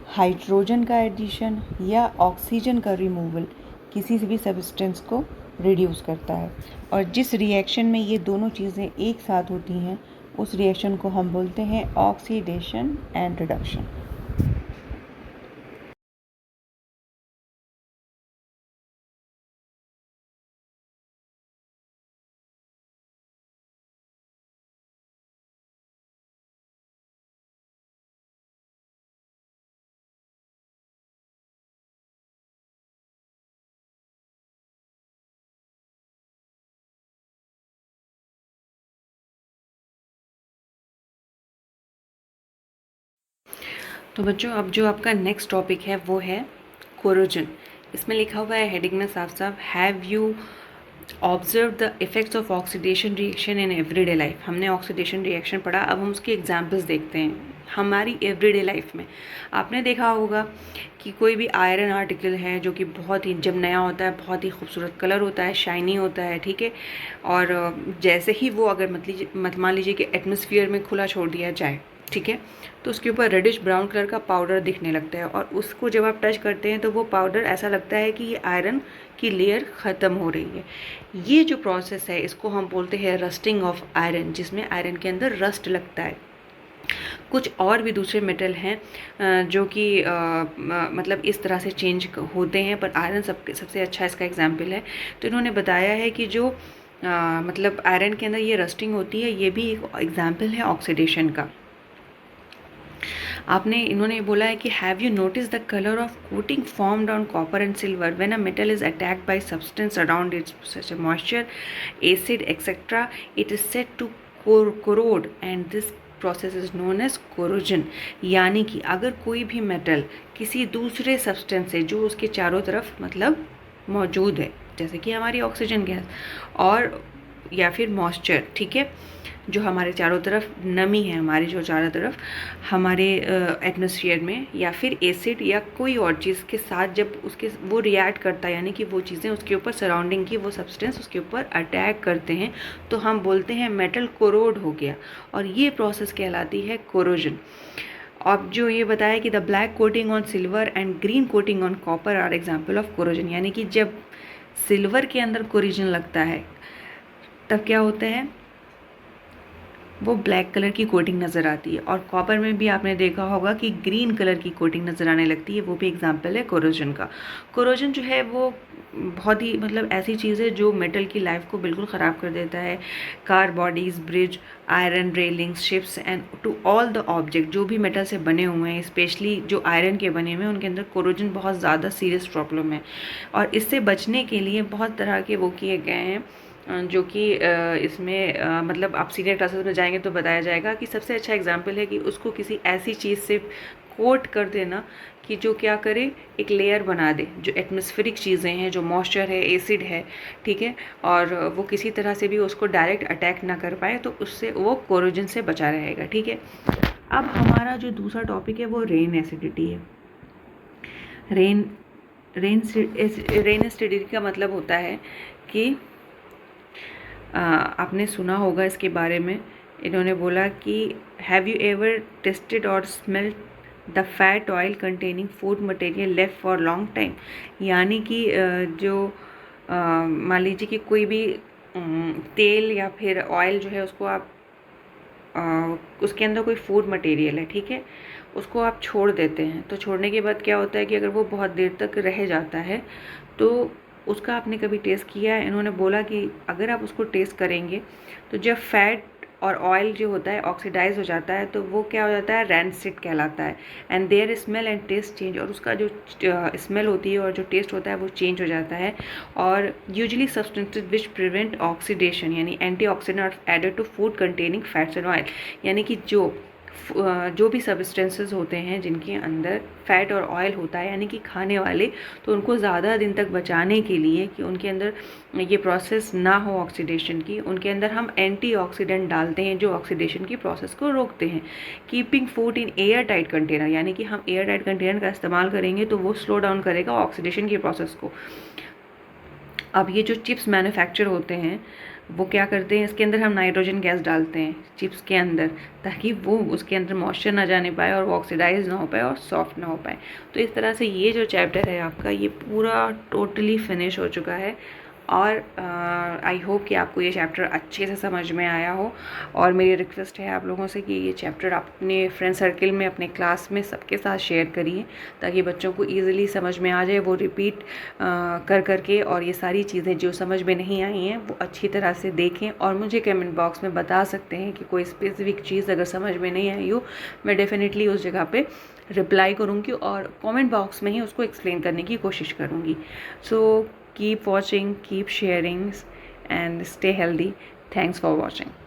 हाइड्रोजन का एडिशन या ऑक्सीजन का रिमूवल किसी भी सब्सटेंस को रिड्यूस करता है। और जिस रिएक्शन में ये दोनों चीज़ें एक साथ होती हैं उस रिएक्शन को हम बोलते हैं ऑक्सीडेशन एंड रिडक्शन। तो बच्चों अब जो आपका नेक्स्ट टॉपिक है वो है कोरोजन। इसमें लिखा हुआ है हेडिंग में साफ साफ, have you observe the effects of oxidation reaction in everyday life. हमने ऑक्सीडेशन रिएक्शन पढ़ा, अब हम उसके एग्जांपल्स देखते हैं हमारी एवरीडे लाइफ में। आपने देखा होगा कि कोई भी आयरन आर्टिकल है जो कि बहुत ही, जब नया होता है बहुत ही खूबसूरत कलर होता है, शाइनी होता है, ठीक है। और जैसे ही वो अगर मान लीजिए कि एटमॉस्फेयर में खुला छोड़ दिया जाए, ठीक है, तो उसके ऊपर रेडिश ब्राउन कलर का पाउडर दिखने लगता है। और उसको जब आप टच करते हैं तो वो पाउडर ऐसा लगता है कि ये आयरन की लेयर ख़त्म हो रही है। ये जो प्रोसेस है इसको हम बोलते हैं रस्टिंग ऑफ आयरन, जिसमें आयरन के अंदर रस्ट लगता है। कुछ और भी दूसरे मेटल हैं जो कि मतलब इस तरह से चेंज होते हैं, पर आयरन सबसे अच्छा इसका एग्जाम्पल है। तो इन्होंने बताया है कि जो मतलब आयरन के अंदर ये रस्टिंग होती है, ये भी एक एग्जाम्पल है ऑक्सीडेशन का। इन्होंने बोला है कि have you notice the colour of coating formed on copper and silver when a metal is attacked by substance around its such a moisture, acid etcetera, it is said to corrode and this process is known as corrosion. यानी कि अगर कोई भी metal किसी दूसरे substance से जो उसके चारों तरफ मतलब मौजूद है, जैसे कि हमारी ऑक्सीजन गैस और या फिर मॉइस्चर, ठीक है, जो हमारे चारों तरफ नमी है, हमारी जो चारों तरफ हमारे एटमॉस्फेयर में, या फिर एसिड या कोई और चीज़ के साथ जब उसके वो रिएक्ट करता है, यानी कि वो चीज़ें उसके ऊपर सराउंडिंग की वो सब्सटेंस उसके ऊपर अटैक करते हैं, तो हम बोलते हैं मेटल कोरोड हो गया, और ये प्रोसेस कहलाती है कोरोजन। अब जो ये बताया कि the black coating on silver and green coating on copper are example of corrosion. यानी कि जब सिल्वर के अंदर कोरोजन लगता है तब क्या होता है, वो ब्लैक कलर की कोटिंग नज़र आती है, और कॉपर में भी आपने देखा होगा कि ग्रीन कलर की कोटिंग नज़र आने लगती है, वो भी एग्जाम्पल है कोरोजन का। कोरोजन जो है वो बहुत ही मतलब ऐसी चीज़ है जो मेटल की लाइफ को बिल्कुल ख़राब कर देता है। Car bodies, bridge, iron railings, ships and to all the object जो भी मेटल से बने हुए हैं, स्पेशली जो आयरन के बने हुए हैं, उनके अंदर कोरोजन बहुत ज़्यादा सीरियस प्रॉब्लम है। और इससे बचने के लिए बहुत तरह के वो किए गए हैं, जो कि इसमें मतलब आप सीनियर क्लासेस में जाएंगे तो बताया जाएगा कि सबसे अच्छा एग्जाम्पल है कि उसको किसी ऐसी चीज़ से कोट कर देना कि जो क्या करे, एक लेयर बना दे, जो एटमॉस्फेरिक चीज़ें हैं, जो मॉइस्चर है, एसिड है, ठीक है, और वो किसी तरह से भी उसको डायरेक्ट अटैक ना कर पाए, तो उससे वो कोरोजन से बचा रहेगा, ठीक है। अब हमारा जो दूसरा टॉपिक है वो रेन एसिडिटी है। रेन एसिडिटी का मतलब होता है कि आपने सुना होगा इसके बारे में। इन्होंने बोला कि हैव यू एवर टेस्टेड और smelled the fat oil containing food material left for long time. यानी कि जो मान लीजिए कि कोई भी तेल या फिर ऑयल जो है उसको आप उसके अंदर कोई फूड मटेरियल है, ठीक है, उसको आप छोड़ देते हैं, तो छोड़ने के बाद क्या होता है कि अगर वो बहुत देर तक रह जाता है तो उसका आपने कभी टेस्ट किया है। इन्होंने बोला कि अगर आप उसको टेस्ट करेंगे तो जब फैट और ऑयल जो होता है ऑक्सीडाइज हो जाता है तो वो क्या हो जाता है, रैंसिड कहलाता है। And their smell and taste change, और उसका जो स्मेल होती है और जो टेस्ट होता है वो चेंज हो जाता है। और usually substances which prevent oxidation यानी antioxidant are added to food containing fats and oil, यानी कि जो भी सब्सटेंसेस होते हैं जिनके अंदर फैट और ऑयल होता है यानी कि खाने वाले, तो उनको ज़्यादा दिन तक बचाने के लिए कि उनके अंदर ये प्रोसेस ना हो ऑक्सीडेशन की, उनके अंदर हम एंटीऑक्सीडेंट डालते हैं जो ऑक्सीडेशन की प्रोसेस को रोकते हैं। Keeping food in air tight container, यानी कि हम एयर टाइट कंटेनर का इस्तेमाल करेंगे तो वो स्लो डाउन करेगा ऑक्सीडेशन की प्रोसेस को। अब ये जो चिप्स मैन्युफैक्चर होते हैं वो क्या करते हैं, इसके अंदर हम नाइट्रोजन गैस डालते हैं चिप्स के अंदर, ताकि वो उसके अंदर मॉइस्चर ना जाने पाए और वो ऑक्सीडाइज ना हो पाए और सॉफ्ट ना हो पाए। तो इस तरह से ये जो चैप्टर है आपका ये पूरा टोटली फिनिश हो चुका है। और आई होप कि आपको ये चैप्टर अच्छे से समझ में आया हो। और मेरी रिक्वेस्ट है आप लोगों से कि ये चैप्टर आप अपने फ्रेंड सर्कल में, अपने क्लास में सबके साथ शेयर करिए, ताकि बच्चों को ईज़िली समझ में आ जाए, वो रिपीट कर करके और ये सारी चीज़ें जो समझ में नहीं आई हैं वो अच्छी तरह से देखें। और मुझे कमेंट बॉक्स में बता सकते हैं कि कोई स्पेसिफिक चीज़ अगर समझ में नहीं आई हो, मैं डेफिनेटली उस जगह पे रिप्लाई करूँगी और कमेंट बॉक्स में ही उसको एक्सप्लेन करने की कोशिश करूँगी। सो keep watching, keep sharing, and stay healthy. Thanks for watching.